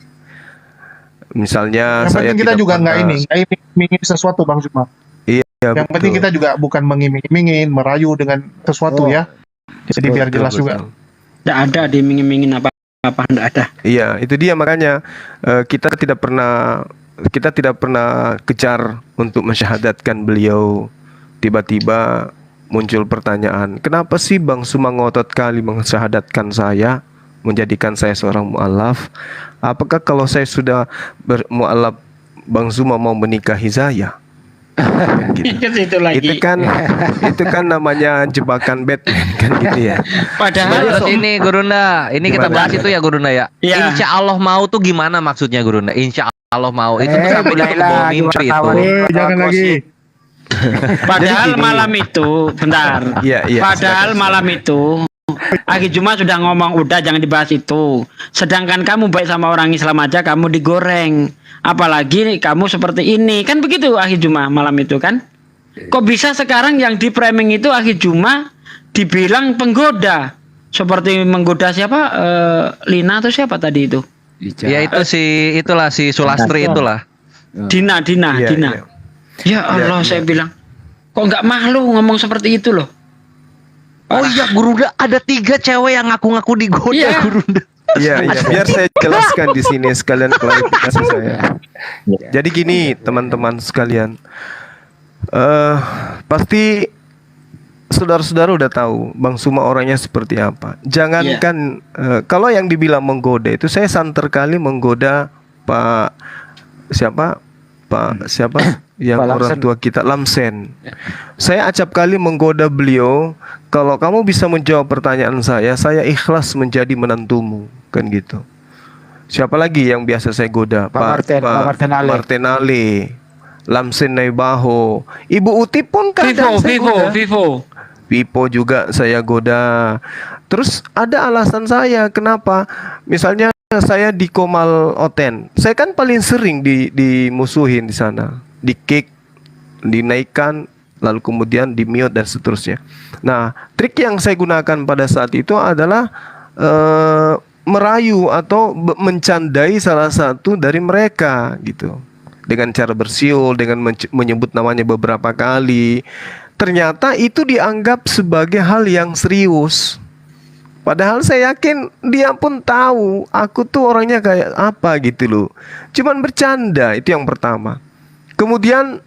Misalnya
Yang
saya
penting kita
tidak
juga nggak
pernah-
iming-iming sesuatu Bang Zuma.
Iya,
Yang
betul.
penting kita juga bukan mengiming-imingin, merayu dengan sesuatu ya. Jadi biar
Betul,
jelas juga.
betul.
Tidak ada dimingin-mingin apa tidak ada.
Iya, itu dia makanya kita tidak pernah kejar untuk mensyahadatkan beliau. Tiba-tiba muncul pertanyaan, kenapa sih Bang Suma ngotot kali mensyahadatkan saya, menjadikan saya seorang mu'alaf? Apakah kalau saya sudah bermu'alaf, Bang Suma mau menikahi saya? Gitu.
Ke situ lagi.
Itu kan namanya jebakan Batman kan gitu ya.
Padahal
Terus ini Gurunda, ini kita
Gimana?
bahas itu ya Gurunda ya.
Iya.
Insya Allah mau tuh gimana maksudnya Gurunda? Insya Allah mau itu tuh sampai
mulai
ditutup bawa
lagi
mimpi itu.
wartawan.
Jangan lagi.
Padahal
Jadi gini.
malam itu, bentar.
Iya, iya,
Padahal
silakan,
malam itu Aki Juma sudah ngomong udah jangan dibahas itu. Sedangkan kamu baik sama orang Islam aja kamu digoreng. Apalagi kamu seperti ini. Kan begitu Aki Juma malam itu kan? Kok bisa sekarang yang di framing itu Aki Juma dibilang penggoda. Seperti menggoda siapa? Lina atau siapa tadi itu?
Ya itu itulah si Sulastri itulah.
Dina.
Iya,
Dina.
iya.
Ya Allah, saya bilang, kok nggak malu ngomong seperti itu loh?
Oh iya Gurunda, ada 3 cewek yang ngaku-ngaku digoda
Iya.
Gurunda.
Iya, biar saya jelaskan di sini sekalian klarifikasi saya. Jadi gini, teman-teman sekalian, pasti saudara-saudara udah tahu Bang Suma orangnya seperti apa. Jangankan kalau yang dibilang menggoda itu, saya santer kali menggoda Pak siapa yang
Pak
orang
Lamsen.
tua kita Lamsen. Saya acap kali menggoda beliau, kalau kamu bisa menjawab pertanyaan saya ikhlas menjadi menantumu, kan gitu. Siapa lagi yang biasa saya goda?
Pak Martenale.
Martenale, Lamsen Naibaho, Ibu Uti pun kadang saya goda. Vivo juga saya goda. Terus ada alasan saya kenapa? Misalnya saya di Komal Oten, saya kan paling sering dimusuhin di sana, di kick, dinaikkan, lalu kemudian di mute dan seterusnya. Nah, trik yang saya gunakan pada saat itu adalah merayu atau mencandai salah satu dari mereka gitu, dengan cara bersiul, dengan menyebut namanya beberapa kali. Ternyata itu dianggap sebagai hal yang serius. Padahal saya yakin dia pun tahu aku tuh orangnya kayak apa gitu loh. Cuman bercanda, itu yang pertama. Kemudian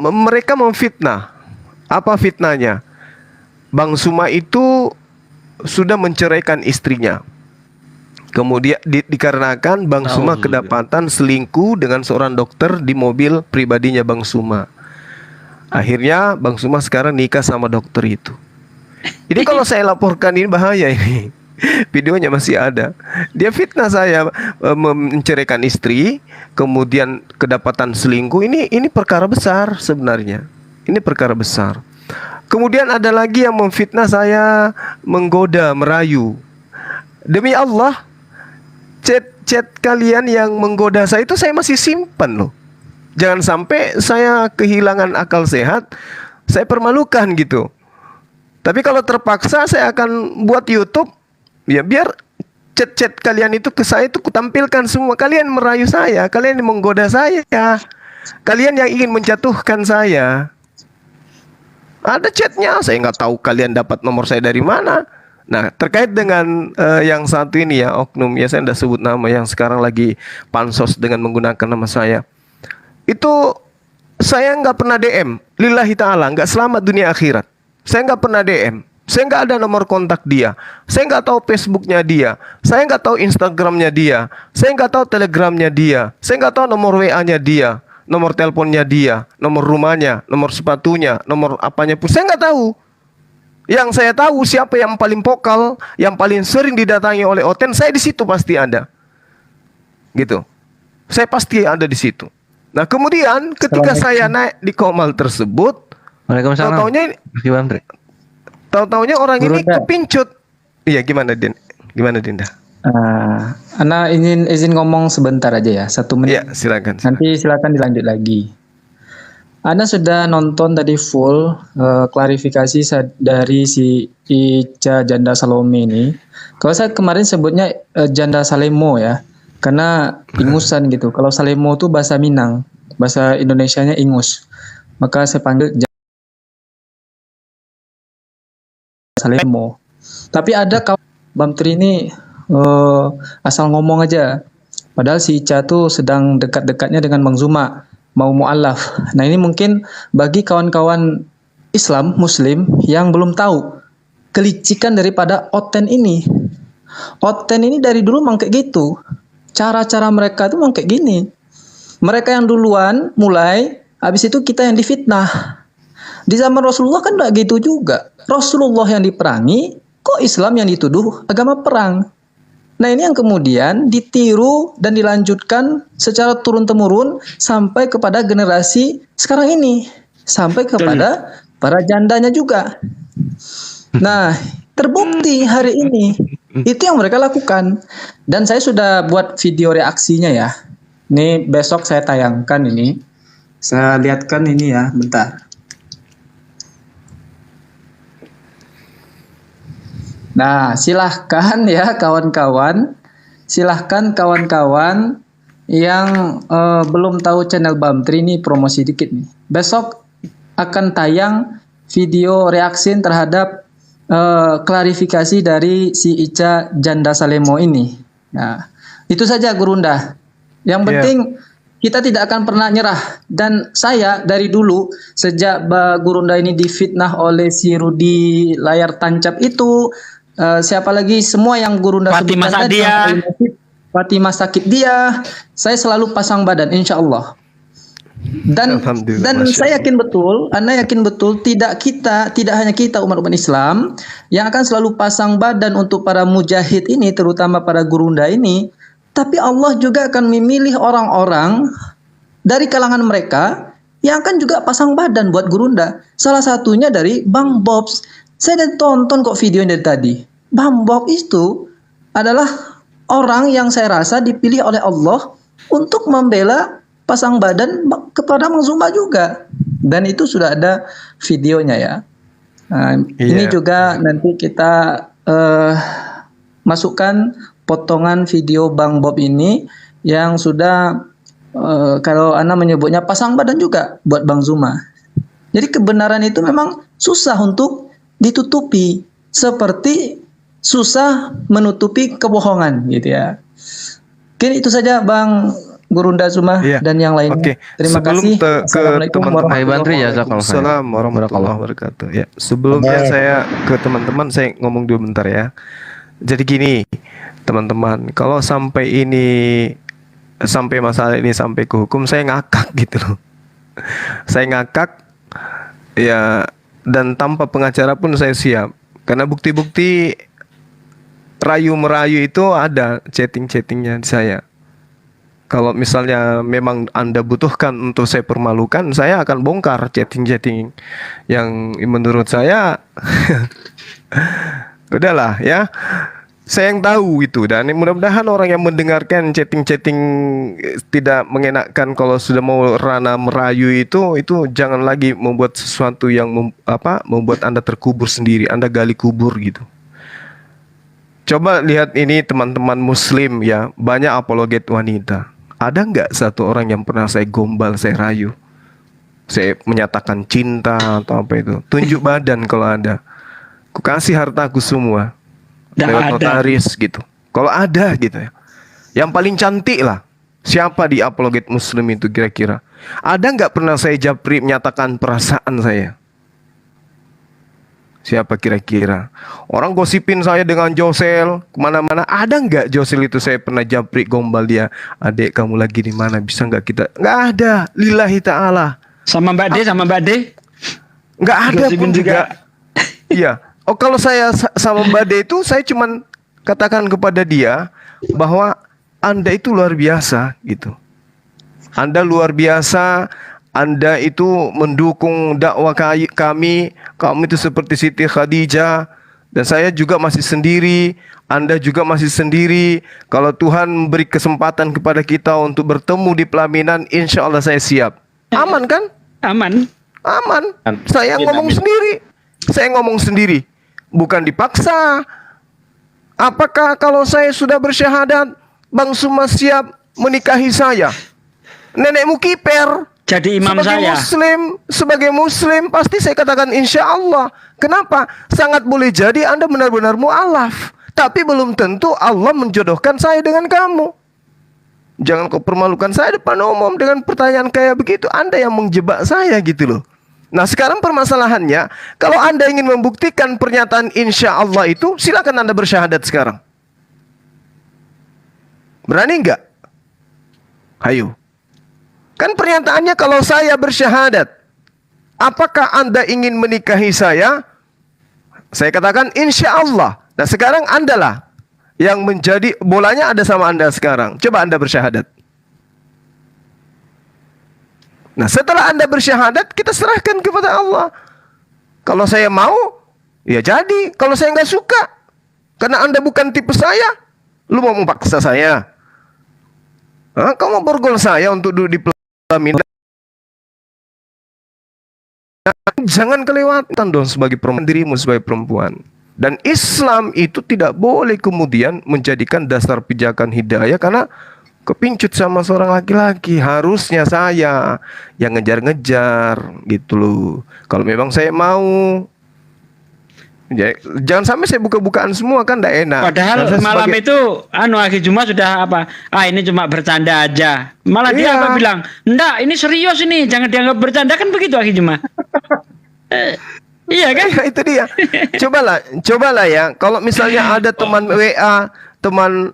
mereka memfitnah. Apa fitnahnya? Bang Suma itu sudah menceraikan istrinya. Kemudian dikarenakan Bang Suma kedapatan selingkuh dengan seorang dokter di mobil pribadinya Bang Suma. Akhirnya Bang Suma sekarang nikah sama dokter itu. Jadi kalau saya laporkan ini bahaya ini. Videonya masih ada. Dia fitnah saya menceraikan istri, kemudian kedapatan selingkuh. Ini perkara besar sebenarnya. Ini perkara besar. Kemudian ada lagi yang memfitnah saya, menggoda, merayu. Demi Allah, chat kalian yang menggoda saya itu saya masih simpan loh. Jangan sampai saya kehilangan akal sehat, saya permalukan gitu. Tapi kalau terpaksa saya akan buat YouTube, ya biar chat-chat kalian itu ke saya itu kutampilkan semua. Kalian merayu saya, kalian menggoda saya, kalian yang ingin menjatuhkan saya. Ada chatnya, saya nggak tahu kalian dapat nomor saya dari mana. Nah, terkait dengan yang satu ini ya, oknum ya, saya tidak sebut nama, yang sekarang lagi pansos dengan menggunakan nama saya. Itu saya nggak pernah DM, lillahi ta'ala, nggak selamat dunia akhirat. Saya nggak pernah DM, saya nggak ada nomor kontak dia, saya nggak tahu Facebooknya dia, saya nggak tahu Instagramnya dia, saya nggak tahu Telegramnya dia, saya nggak tahu nomor WA-nya dia, nomor teleponnya dia, nomor rumahnya, nomor sepatunya, nomor apanya pun saya nggak tahu. Yang saya tahu siapa yang paling vokal, yang paling sering didatangi oleh Oten, saya di situ pasti ada, gitu. Saya pasti ada di situ. Nah kemudian ketika saya naik di Komal tersebut,
Waalaikumsalam.
tahu-taunya orang ini kepincut. Iya, gimana Dinda?
Ana izin ngomong sebentar aja ya, 1 menit.
Ya, silakan.
Nanti silakan dilanjut lagi. Ana sudah nonton tadi full klarifikasi dari si Ica Janda Salome ini. Kalau saya kemarin sebutnya Janda Salemo ya, karena ingusan gitu. Kalau Salemo itu bahasa Minang, bahasa Indonesianya ingus. Maka saya panggil Janda Salemo. Tapi ada kawan Bang Tri ini asal ngomong aja. Padahal si Ica tuh sedang dekat-dekatnya dengan Bang Zuma, mau mu'alaf. Nah ini mungkin bagi kawan-kawan Islam, Muslim yang belum tahu kelicikan daripada Oten ini. Oten ini dari dulu memang kayak gitu. Cara-cara mereka tuh memang kayak gini. Mereka yang duluan mulai, habis itu kita yang difitnah. Di zaman Rasulullah kan enggak gitu juga. Rasulullah yang diperangi, kok Islam yang dituduh agama perang. Nah ini yang kemudian ditiru dan dilanjutkan secara turun-temurun sampai kepada generasi sekarang ini. Sampai kepada para jandanya juga. Nah terbukti hari ini. Itu yang mereka lakukan. Dan saya sudah buat video reaksinya ya. Ini besok saya tayangkan ini. Saya lihatkan ini ya, bentar. Nah, silahkan ya kawan-kawan, silahkan kawan-kawan yang belum tahu channel Bang Tri ini promosi dikit nih. Besok akan tayang video reaksi terhadap klarifikasi dari si Ica Janda Salemo ini. Nah, itu saja Gurunda. Yang penting kita tidak akan pernah nyerah. Dan saya dari dulu sejak Gurunda ini difitnah oleh si Rudi layar tancap itu. Siapa lagi semua yang Gurunda
Fatimah
sebutkan tadi,
Sadia.
Fatimah sakit dia, saya selalu pasang badan insya Allah. Dan saya yakin betul, Anda yakin betul tidak hanya kita umat Islam yang akan selalu pasang badan untuk para mujahid ini, terutama para Gurunda ini, tapi Allah juga akan memilih orang-orang dari kalangan mereka yang akan juga pasang badan buat Gurunda. Salah satunya dari Bang Bobs. Saya udah tonton kok videonya dari tadi. Bang Bob itu adalah orang yang saya rasa dipilih oleh Allah untuk membela pasang badan kepada Bang Zuma juga. Dan itu sudah ada videonya ya. Nah, ini juga nanti kita masukkan potongan video Bang Bob ini yang sudah kalau Ana menyebutnya pasang badan juga buat Bang Zuma. Jadi kebenaran itu memang susah untuk ditutupi, seperti susah menutupi kebohongan gitu ya. Mungkin itu saja Bang Gurunda Zuma dan yang lainnya.
Oke.
Terima kasih. Assalamualaikum
warahmatullahi wabarakatuh. Ya, sebelumnya saya ke teman-teman saya ngomong dulu bentar ya. Jadi gini, teman-teman, kalau sampai masalah ini sampai ke hukum, saya ngakak gitu loh. Saya ngakak ya. Dan tanpa pengacara pun saya siap. Karena bukti-bukti rayu-merayu itu ada chatting-chattingnya di saya. Kalau misalnya memang Anda butuhkan untuk saya permalukan, saya akan bongkar chatting-chatting yang menurut saya udahlah ya. Saya yang tahu itu, dan mudah-mudahan orang yang mendengarkan chatting-chatting tidak mengenakkan kalau sudah mau ranah merayu itu jangan lagi membuat sesuatu yang membuat Anda terkubur sendiri, Anda gali kubur gitu. Coba lihat ini teman-teman Muslim ya, banyak apologet wanita. Ada nggak satu orang yang pernah saya gombal, saya rayu, saya menyatakan cinta atau apa itu? Tunjuk badan kalau ada. Ku kasih hartaku semua. Lewat notaris gitu. Kalau ada gitu ya. Yang paling cantik lah. Siapa di apologet Muslim itu kira-kira? Ada nggak pernah saya japri menyatakan perasaan saya? Siapa kira-kira? Orang gosipin saya dengan Josel kemana-mana. Ada nggak Josel itu saya pernah japri gombal dia? Adek kamu lagi di mana? Bisa nggak kita? Nggak ada. Lillahi ta'ala.
Sama Mbak D,
Nggak ada pun juga. Iya. Oh, kalau saya sama Mbak De itu saya cuman katakan kepada dia bahwa Anda itu luar biasa gitu. Anda luar biasa, Anda itu mendukung dakwah kami itu seperti Siti Khadijah Dan saya juga masih sendiri, Anda juga masih sendiri. Kalau Tuhan memberi kesempatan kepada kita untuk bertemu di pelaminan, insya Allah saya siap. Aman kan?
Aman.
Aman. Saya ngomong sendiri. Saya ngomong sendiri. Bukan dipaksa. Apakah kalau saya sudah bersyahadat, Bang Suma siap menikahi saya? Nenekmu kiper.
Jadi imam saya.
Sebagai muslim pasti saya katakan insya Allah. Kenapa? Sangat boleh jadi Anda benar-benar mu'alaf. Tapi belum tentu Allah menjodohkan saya dengan kamu. Jangan kau permalukan saya depan umum dengan pertanyaan kayak begitu. Anda yang menjebak saya gitu loh. Nah sekarang permasalahannya, kalau Anda ingin membuktikan pernyataan insya Allah itu, silakan Anda bersyahadat sekarang. Berani nggak? Hayo. Kan pernyataannya kalau saya bersyahadat, apakah Anda ingin menikahi saya? Saya katakan insya Allah. Nah sekarang Anda lah yang menjadi, bolanya ada sama Anda sekarang. Coba Anda bersyahadat. Nah setelah Anda bersyahadat, kita serahkan kepada Allah. Kalau saya mau, ya jadi. Kalau saya nggak suka, karena Anda bukan tipe saya, lu mau memaksa saya. Kamu borgol saya untuk duduk di pelaminan. Jangan kelewatan dong sebagai perempuan, dirimu sebagai perempuan. Dan Islam itu tidak boleh kemudian menjadikan dasar pijakan hidayah karena kepincut sama seorang laki-laki. Harusnya saya yang ngejar-ngejar gitu loh. Kalau memang saya mau, jangan sampai saya buka-bukaan semua kan tidak enak.
Padahal malam itu Akhi Juma sudah apa? Ini cuma bercanda aja. Malah dia apa bilang? Enggak, ini serius ini. Jangan dianggap bercanda kan begitu Akhi Juma. Iya kan?
Itu dia. Cobalah ya. Kalau misalnya ada teman WA,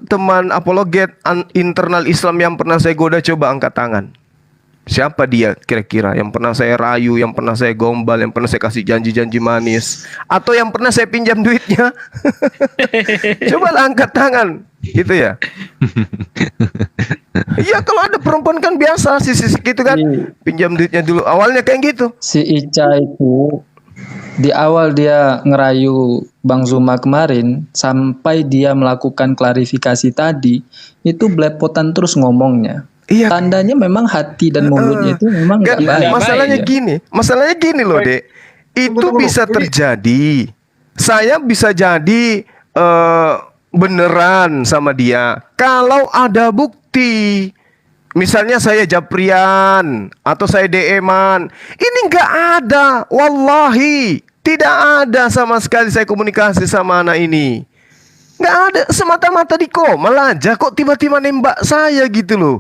teman apologet internal Islam yang pernah saya goda, coba angkat tangan. Siapa dia kira-kira yang pernah saya rayu, yang pernah saya gombal, yang pernah saya kasih janji-janji manis, atau yang pernah saya pinjam duitnya? Cobalah angkat tangan, gitu ya. Iya, kalau ada perempuan kan biasa sisi gitu kan, pinjam duitnya dulu. Awalnya kayak gitu.
Si Ica itu di awal dia ngerayu Bang Zuma kemarin sampai dia melakukan klarifikasi tadi, itu belepotan terus ngomongnya.
Iya.
Tandanya memang hati dan mulutnya itu memang nggak baik.
Masalahnya gini loh, Dek. Itu bisa terjadi. Saya bisa jadi beneran sama dia kalau ada bukti. Misalnya saya japrian atau saya DM-an. Ini nggak ada, wallahi. Tidak ada sama sekali saya komunikasi sama anak ini. Nggak ada, semata-mata di komal aja. Kok tiba-tiba nembak saya gitu loh.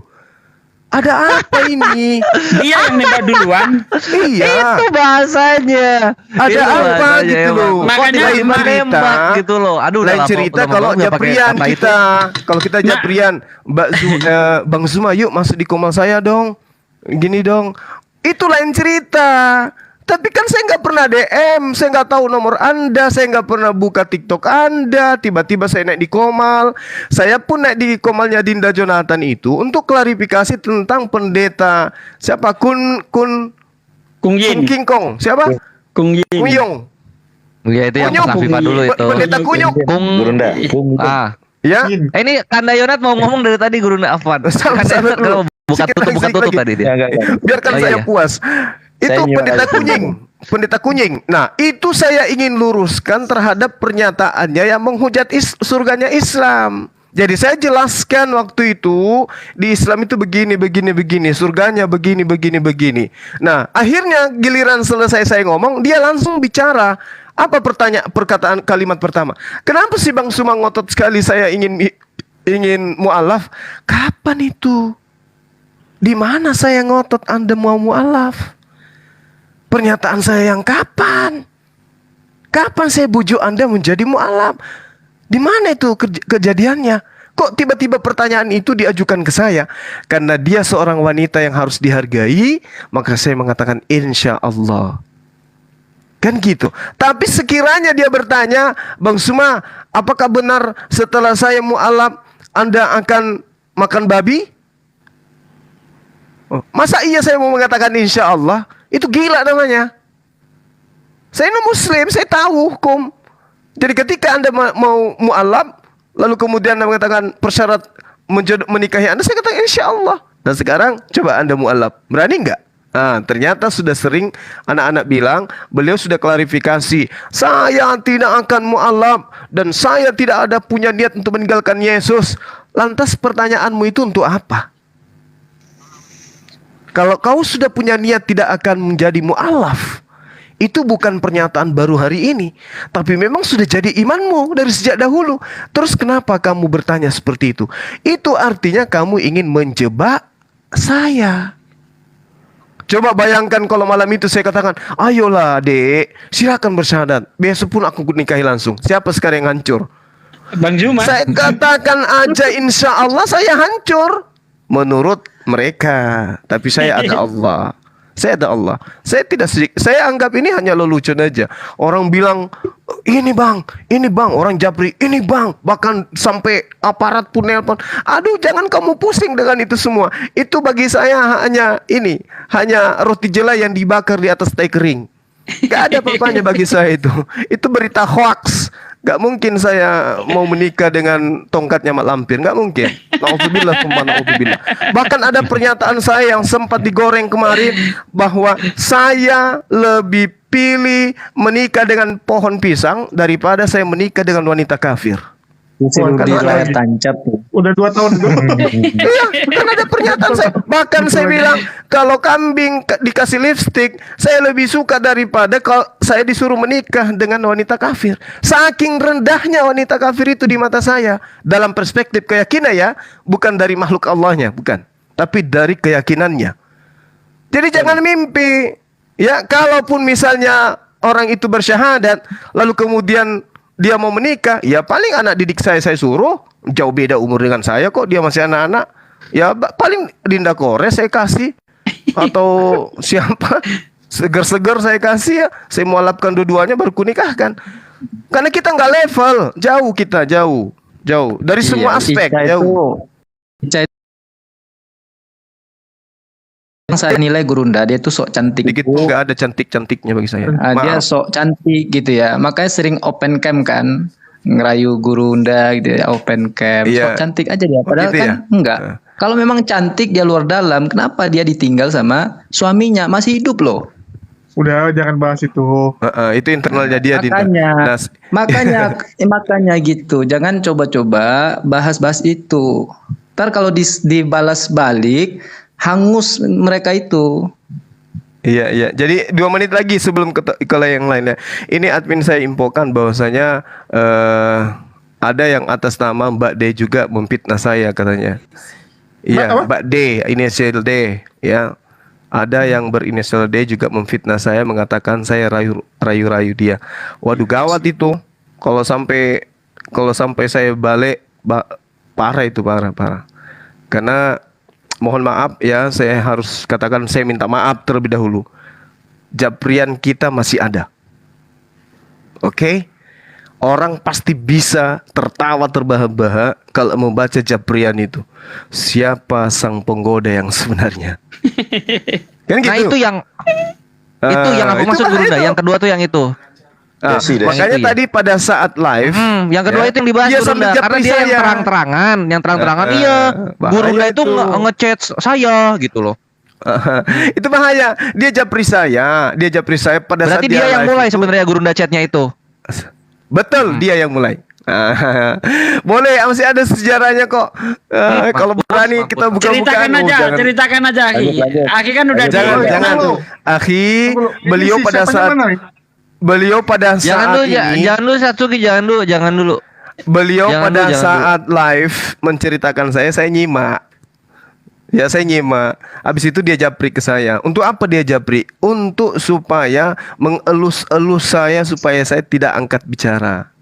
Ada apa ini?
Dia yang nembak duluan.
Iya.
Itu bahasanya.
Ada
Itu
apa
bahasanya
gitu
emang.
loh.
Makanya
Lain
nembak gitu loh. Aduh,
lain
udah lah,
cerita
Pak.
kalau
Nggak pakai
japrian
kata itu.
kita. Kalau kita japrian, Bang Zuma, yuk masuk di komal saya dong. Gini dong. Itu lain cerita. Tapi kan saya nggak pernah DM, saya nggak tahu nomor Anda, saya nggak pernah buka TikTok Anda. Tiba-tiba saya naik di komal. Saya pun naik di komalnya Dinda Jonathan itu untuk klarifikasi tentang pendeta siapa Kun
Kungyin.
King Kong siapa?
Kungyin.
Kuyong.
Iya itu yang
Kunyuk.
pas FIFA dulu itu.
Pendeta Kunyuk.
Gurunda.
Ya.
Ini Kanda Yonat mau ngomong dari tadi Gurunda Afwan.
Sabar
Kanda Yonat
dulu.
kalau buka tutup tadi dia.
Biarkan
Oh,
saya
iya.
puas. Itu pendeta kunying. Nah, itu saya ingin luruskan terhadap pernyataannya yang menghujat surganya Islam. Jadi saya jelaskan waktu itu di Islam itu begini, surganya begini. Nah, akhirnya giliran selesai saya ngomong, dia langsung bicara. Apa perkataan kalimat pertama? Kenapa sih Bang Suma ngotot sekali saya ingin mu'alaf? Kapan itu? Di mana saya ngotot Anda mau mu'alaf? Pernyataan saya yang kapan? Kapan saya bujuk Anda menjadi mu'alaf? Di mana itu kejadiannya? Kok tiba-tiba pertanyaan itu diajukan ke saya? Karena dia seorang wanita yang harus dihargai, maka saya mengatakan insya Allah. Kan gitu. Tapi sekiranya dia bertanya, Bang Suma, apakah benar setelah saya mu'alaf Anda akan makan babi? Masa iya saya mau mengatakan insya Allah? Itu gila namanya. Saya non muslim, saya tahu hukum. Jadi ketika Anda mau mu'alaf, lalu kemudian Anda mengatakan persyarat menikahi Anda, saya katakan insya Allah. Dan sekarang coba Anda mu'alaf, berani nggak? Ternyata sudah sering anak-anak bilang, beliau sudah klarifikasi, saya tidak akan mu'alaf dan saya tidak ada punya niat untuk meninggalkan Yesus. Lantas pertanyaanmu itu untuk apa? Kalau kau sudah punya niat tidak akan menjadi mu'alaf, itu bukan pernyataan baru hari ini, tapi memang sudah jadi imanmu dari sejak dahulu. Terus kenapa kamu bertanya seperti itu? Itu artinya kamu ingin menjebak saya. Coba bayangkan kalau malam itu saya katakan, ayolah dek, silakan bersyahadat, besok pun aku nikahi langsung. Siapa sekarang yang hancur?
Bang Zuma.
Saya katakan aja insya Allah saya hancur menurut mereka, tapi saya ada Allah. Saya ada Allah. Saya anggap ini hanya lelucon aja. Orang bilang ini bang, orang Japri, ini bang, bahkan sampai aparat pun nelpon. Aduh, jangan kamu pusing dengan itu semua. Itu bagi saya hanya roti jelai yang dibakar di atas teh kering. Gak ada apa-apanya bagi saya itu. Itu berita hoax. Gak mungkin saya mau menikah dengan tongkatnya Mak Lampir. Gak mungkin. Na'udzubillah, sumpah na'udzubillah. Bahkan ada pernyataan saya yang sempat digoreng kemarin, bahwa saya lebih pilih menikah dengan pohon pisang daripada saya menikah dengan wanita kafir.
Di layar tancap tuh.
Udah 2 tahun dulu.
Iya, kan ada pernyataan saya. Bahkan saya bilang, kalau kambing dikasih lipstick, saya lebih suka daripada kalau saya disuruh menikah dengan wanita kafir. Saking rendahnya wanita kafir itu di mata saya. Dalam perspektif keyakinan ya, bukan dari makhluk Allahnya, bukan, tapi dari keyakinannya. Jadi jangan mimpi. Ya, kalaupun misalnya orang itu bersyahadat, lalu kemudian dia mau menikah, ya paling anak didik saya suruh, jauh beda umur dengan saya kok, dia masih anak-anak. Ya paling Dinda Kore saya kasih, atau siapa, seger-seger saya kasih ya. Saya mau lapkan dua-duanya baru kunikahkan. Karena kita nggak level, jauh kita, jauh dari semua aspek, jauh.
Ica itu yang saya nilai Gurunda, dia tuh sok cantik.
Dikit pun nggak ada cantik-cantiknya bagi saya.
Dia
Maaf.
sok cantik gitu ya, makanya sering open cam kan, ngerayu Gurunda gitu ya, open cam.
Iya.
Sok cantik aja dia, padahal
gitu
kan
ya?
enggak. Kalau memang cantik dia luar dalam, kenapa dia ditinggal sama suaminya, masih hidup loh.
Udah, jangan bahas itu.
Itu internalnya dia, Dinda.
Makanya makanya gitu, jangan coba-coba bahas-bahas itu. Ntar kalau dibalas balik, hangus mereka itu.
Iya. Jadi 2 menit lagi sebelum ke yang lain ya. Ini admin saya infokan bahwasanya ada yang atas nama Mbak D juga memfitnah saya katanya. Iya, Mbak D, inisial D, ya. Ada yang berinisial D juga memfitnah saya, mengatakan saya rayu-rayu dia. Waduh, gawat itu. Kalau sampai saya balik, parah itu, parah. Karena mohon maaf ya, saya harus katakan, saya minta maaf terlebih dahulu. Japrian kita masih ada. Oke? Orang pasti bisa tertawa terbahak-bahak kalau membaca Japrian itu. Siapa sang penggoda yang sebenarnya? Kan gitu.
Nah itu yang aku maksud Gurunda. Yang kedua tuh yang itu.
Makanya
itu,
tadi pada saat live,
yang kedua itu yang dibahas Gurunda, karena dia yang terang-terangan, iya. Gurunda itu ngechat saya gitu loh.
Itu bahaya. Dia japri saya pada
berarti
saat
dia yang
live
mulai
itu.
sebenarnya Gurunda chatnya itu.
Betul, dia yang mulai. Boleh, masih ada sejarahnya kok. Kalau berani kita buka-bukaan.
Ceritakan aja Aki. Aki kan udah
Jangan. Aki, beliau pada saat ini.
Jangan dulu Satsuki, jangan dulu.
Beliau
Jangan
pada
dulu, jangan
saat live menceritakan saya nyimak. Ya, saya nyimak. Habis itu dia japri ke saya. Untuk apa dia japri? Untuk supaya mengelus-elus saya supaya saya tidak angkat bicara.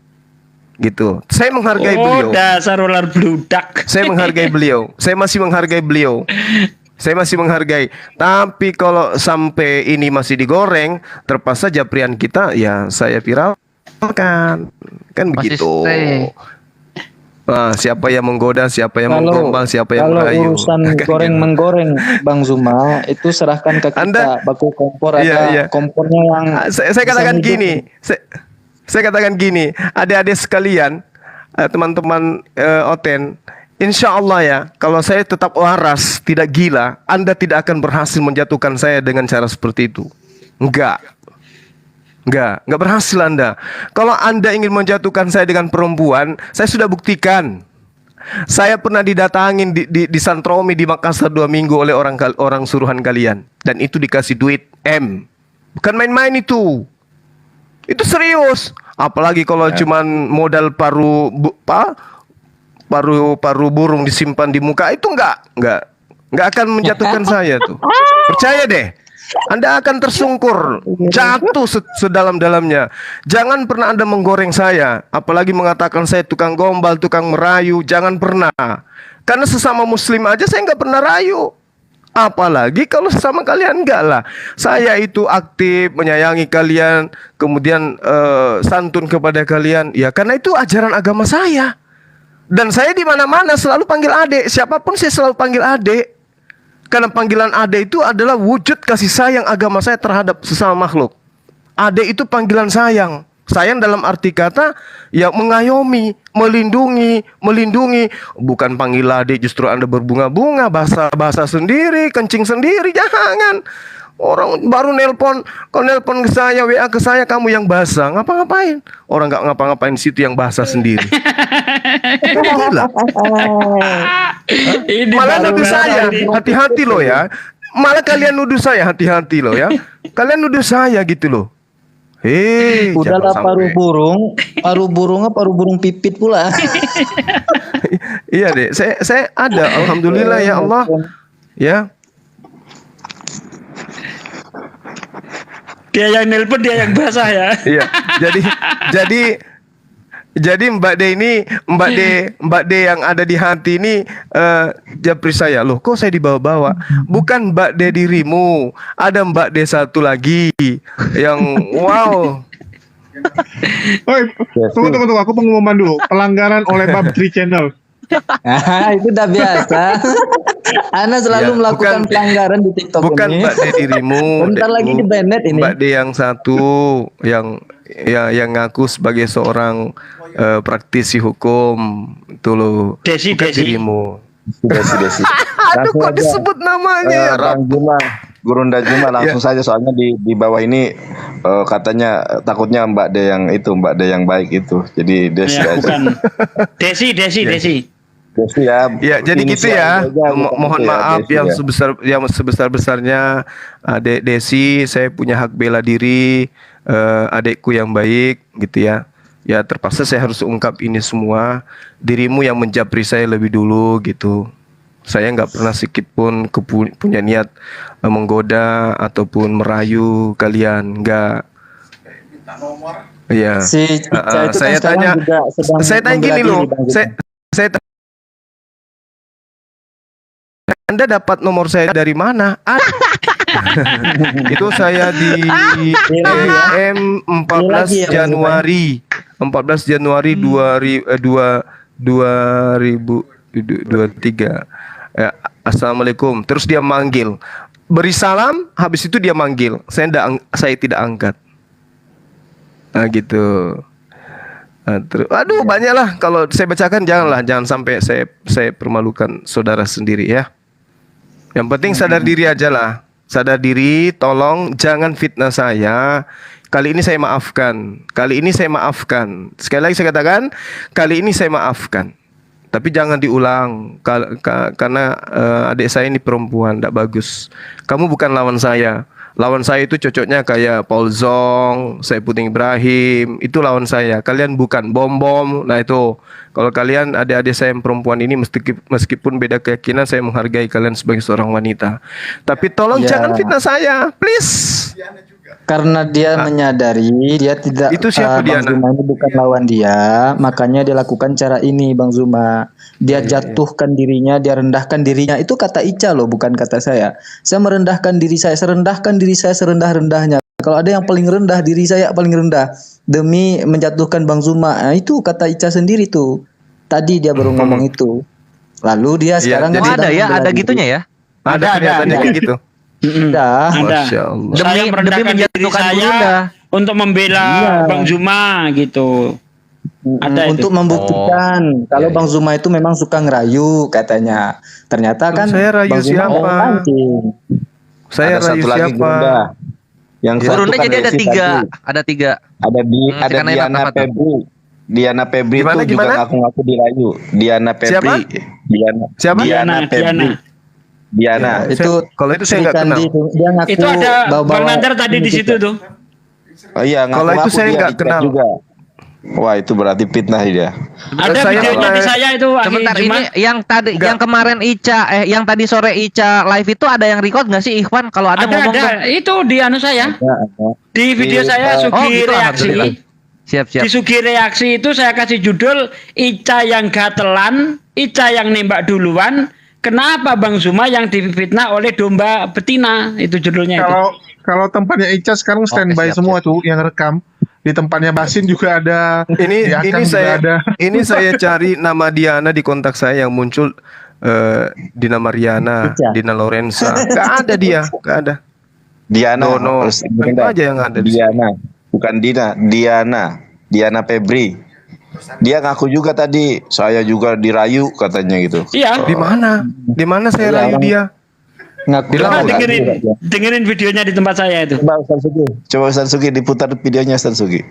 Gitu. Saya menghargai beliau.
Dasar ular bludak.
Saya menghargai beliau. Saya masih menghargai beliau. Tapi kalau sampai ini masih digoreng, terpaksa japrian kita ya saya viralkan. Kan begitu. Siapa yang menggoda, siapa yang menggombal, siapa yang merayu.
Kalau urusan goreng-menggoreng Bang Zuma, itu serahkan ke kita. Baku kompor ada kompornya yang
saya katakan gini. Saya katakan gini, adik-adik sekalian, teman-teman Oten, insya Allah ya, kalau saya tetap waras, tidak gila, Anda tidak akan berhasil menjatuhkan saya dengan cara seperti itu. Enggak berhasil Anda. Kalau Anda ingin menjatuhkan saya dengan perempuan, saya sudah buktikan. Saya pernah didatangin di Santromi di Makassar 2 minggu oleh orang suruhan kalian, dan itu dikasih duit M. Bukan main-main itu. Itu serius. Apalagi kalau cuman modal paru burung disimpan di muka, itu enggak akan menjatuhkan saya tuh. Percaya deh. Anda akan tersungkur, jatuh sedalam-dalamnya. Jangan pernah Anda menggoreng saya, apalagi mengatakan saya tukang gombal, tukang merayu. Jangan pernah. Karena sesama muslim aja saya nggak pernah rayu. Apalagi kalau sesama kalian, enggak lah. Saya itu aktif menyayangi kalian, kemudian santun kepada kalian. Ya karena itu ajaran agama saya. Dan saya di mana-mana selalu panggil adik. Siapapun saya selalu panggil adik. Karena panggilan ade itu adalah wujud kasih sayang agama saya terhadap sesama makhluk. Ade itu panggilan sayang. Sayang dalam arti kata ya mengayomi, melindungi. Bukan panggil ade justru Anda berbunga-bunga, bahasa sendiri, kencing sendiri. Jangan. Orang baru nelpon, kau nelpon ke saya, WA ke saya, kamu yang basah. Ngapa-ngapain? Orang nggak ngapa-ngapain situ yang basah sendiri. Gila. Malah nuduh saya, hati-hati loh ya. Malah kalian nuduh saya, hati-hati loh ya. Kalian nuduh saya gitu loh. Hei,
Udahlah paru burung pipit pula.
Iya deh, saya ada, alhamdulillah ya Allah. Ya.
Dia yang nelpon, dia yang basah ya.
Iya. Jadi Mbak D yang ada di hati ini japri saya. Loh, kok saya dibawa-bawa? Bukan Mbak D dirimu, ada Mbak D satu lagi yang wow.
Oi, tunggu, aku pengumuman dulu. Pelanggaran oleh Bab 3 Channel.
Itu udah biasa. Ana selalu melakukan pelanggaran di TikTok
bukan
ini.
Mbak D dirimu.
Bentar lagi di banned ini.
Mbak D yang satu yang ngaku sebagai seorang praktisi hukum itu loh.
Desi.
Dirimu.
Desi.
Aduh, kok disebut namanya?
Gurunda Juma langsung saja, soalnya di bawah ini katanya takutnya Mbak D yang baik itu. Jadi Desi
Ya,
aja.
bukan. Desi.
Desi ya.
Ya, jadi gitu ya. Mohon maaf
Desi,
yang
ya.
sebesar-besarnya Adek Desi, saya punya hak bela diri, adekku yang baik gitu ya. Ya terpaksa saya harus ungkap ini semua. Dirimu yang menjapri saya lebih dulu gitu. Saya nggak pernah sedikit pun punya niat menggoda ataupun merayu kalian, nggak. Iya.
Si Cica itu
saya
kan
tanya,
juga sedang
saya tanya gini
membela
loh.
diri, Bang Zuma.
Anda dapat nomor saya dari mana? Itu saya di DM 14 Januari 2023. Ya, assalamualaikum. Terus dia manggil, beri salam. Habis itu dia manggil. Saya tidak angkat. Nah gitu. Aduh banyak lah. Kalau saya bacakan jangan sampai saya permalukan saudara sendiri ya. Yang penting sadar diri aja lah. Sadar diri, tolong jangan fitnah saya. Kali ini saya maafkan. Sekali lagi saya katakan, kali ini saya maafkan. Tapi jangan diulang karena adik saya ini perempuan, tidak bagus. Kamu bukan lawan saya. Lawan saya itu cocoknya kayak Paul Zong, Saifuddin Ibrahim, itu lawan saya. Kalian bukan bom-bom. Nah itu, kalau kalian adik-adik saya yang perempuan ini meskipun beda keyakinan, saya menghargai kalian sebagai seorang wanita. Tapi tolong jangan fitnah saya, please.
Karena dia menyadari dia tidak
Itu siapa
Bang
dia,
Zuma ini bukan lawan dia, makanya dia lakukan cara ini, Bang Zuma. Dia jatuhkan dirinya, dia rendahkan dirinya. Itu kata Ica loh, bukan kata saya. Saya merendahkan diri saya, serendahkan diri saya serendah-rendahnya. Kalau ada yang paling rendah, diri saya paling rendah demi menjatuhkan Bang Zuma. Nah, itu kata Ica sendiri tuh. Tadi dia baru ngomong itu. Lalu dia sekarang
Oh, ada ya, ada gitunya ya.
Ada kayak gitu.
Udah.
Masya Allah.
Demi menjatuhkan
diri
Gurunda.
untuk membela
Iya.
Bang Zuma gitu. Ada itu.
Untuk membuktikan kalau Bang Zuma itu memang suka ngerayu katanya. Ternyata kan
Saya rayu
Bang Zuma
siapa?
mau pancing.
Saya
Ada
rayu
satu lagi
siapa?
Gurunda. Yang satu
Gurunda
kan
jadi ada
Resi
tiga,
tadi.
ada tiga.
Ada
si Kanaibat
Diana
apa tuh?
Febri. Diana Febri
Gimana,
itu juga
gimana?
ngaku-ngaku dirayu. Diana Febri.
Siapa? Siapa?
Diana Febri. Diana.
Ya, itu
Kalau itu saya
Sri
nggak kenal.
Kandi dia ngaku
Itu ada
bawa-bawa
Bang Nadar tadi di situ tuh.
Oh iya,
Kalau itu
ngaku-ngaku
saya
dia
nggak
di chat
kenal.
juga. Wah, itu berarti fitnah dia.
Ada
Saya
videonya di
pernah-
saya itu akhir
Sebentar
Jumat.
ini yang tadi
Enggak.
yang kemarin yang tadi sore Ica live itu ada yang record nggak sih Ikhwan? Kalau ada, ngomong dong.
Itu di anu saya. Di video saya
Oh,
Sugi
gitu,
reaksi.
alhamdulillah. Siap.
Di Sugi reaksi itu saya kasih judul Ica yang gatelan, Ica yang nembak duluan. Kenapa Bang Zuma yang difitnah oleh domba betina? Itu judulnya itu.
Kalau tempatnya Ica sekarang standby
siap,
semua tuh yang rekam. Di tempatnya Basin juga ada. di Akang juga ada.
Ini saya cari nama Diana di kontak saya yang muncul Dina Mariana,
Ica.
Dina Lorenza. Gak ada dia, gak ada.
Diana.
No.
Terus
Itu aja yang ada di
Diana. Bukan Dina, Diana Febri. Dia ngaku juga tadi, saya juga dirayu katanya gitu.
Iya.
Di mana? Di mana saya rayu dia?
ngaku
Coba
Bilang,
dengerin videonya di tempat saya itu.
Coba Ustaz Sugi diputar videonya Ustaz Sugi.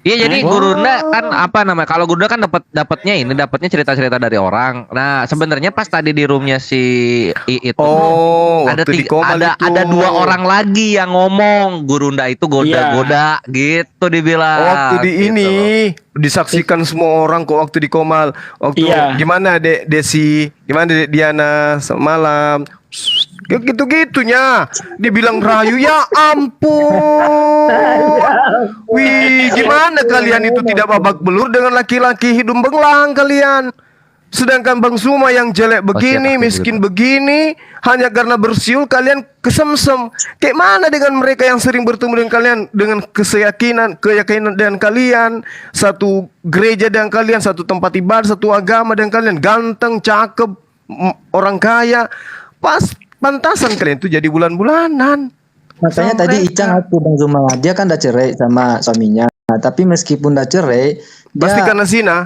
Iya jadi Gurunda kan apa namanya? Kalau Gurunda kan dapatnya cerita-cerita dari orang. Nah sebenarnya pas tadi di roomnya si I itu ada
waktu di Komal itu.
ada dua orang lagi yang ngomong Gurunda itu goda-goda gitu dibilang.
Waktu di
gitu
ini
loh.
disaksikan semua orang kok waktu di Komal. Waktu
Iya.
gimana Desi, gimana Diana semalam. Gitu-gitunya dibilang rayu, ya ampun. Wih, gimana kalian itu tidak babak belur dengan laki-laki hidung belang kalian. Sedangkan Bang Zuma yang jelek begini, miskin begini, hanya karena bersiul kalian kesemsem. Kayak mana dengan mereka yang sering bertemu dengan kalian dengan keyakinan dengan kalian, satu gereja dengan kalian, satu tempat ibadah, satu agama dengan kalian, ganteng, cakep, orang kaya, pantasan kalian itu jadi bulan-bulanan.
Makanya
Sama
tadi
mereka.
Ica ngaku Bang Zuma, dia kan udah cerai sama suaminya. Nah, tapi meskipun udah cerai,
Pasti
dia
karena zina.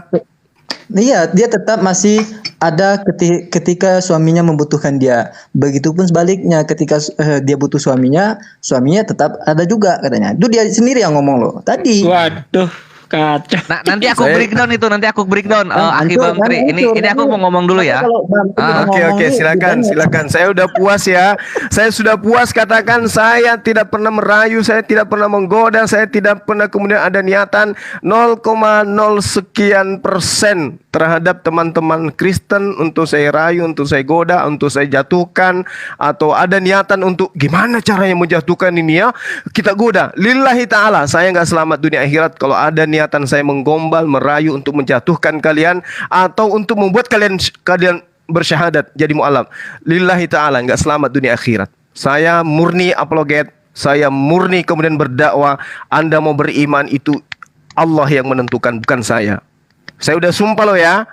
iya, dia tetap masih ada ketika suaminya membutuhkan dia. Begitupun sebaliknya ketika dia butuh suaminya tetap ada juga katanya. Itu dia sendiri yang ngomong loh. Tadi.
Waduh, kacau.
Nah, nanti aku breakdown itu, Aki
hancur,
Bang Tri.
kan,
Ini aku mau ngomong dulu ya.
Kalau Bang Tri
Ah,
ngomong
Oke,
nih,
silakan. Saya udah puas ya. Saya sudah puas, katakan saya tidak pernah merayu, saya tidak pernah menggoda, saya tidak pernah kemudian ada niatan 0,0 sekian persen terhadap teman-teman Kristen untuk saya rayu, untuk saya goda, untuk saya jatuhkan, atau ada niatan untuk gimana caranya menjatuhkan ini ya, kita goda. Lillahi ta'ala, saya nggak selamat dunia akhirat kalau ada niatan saya menggombal, merayu untuk menjatuhkan kalian atau untuk membuat kalian bersyahadat jadi mu'alaf. Lillahi ta'ala, nggak selamat dunia akhirat. Saya murni apologet, saya murni kemudian berdakwah. Anda mau beriman itu Allah yang menentukan, bukan saya. Saya udah sumpah loh ya.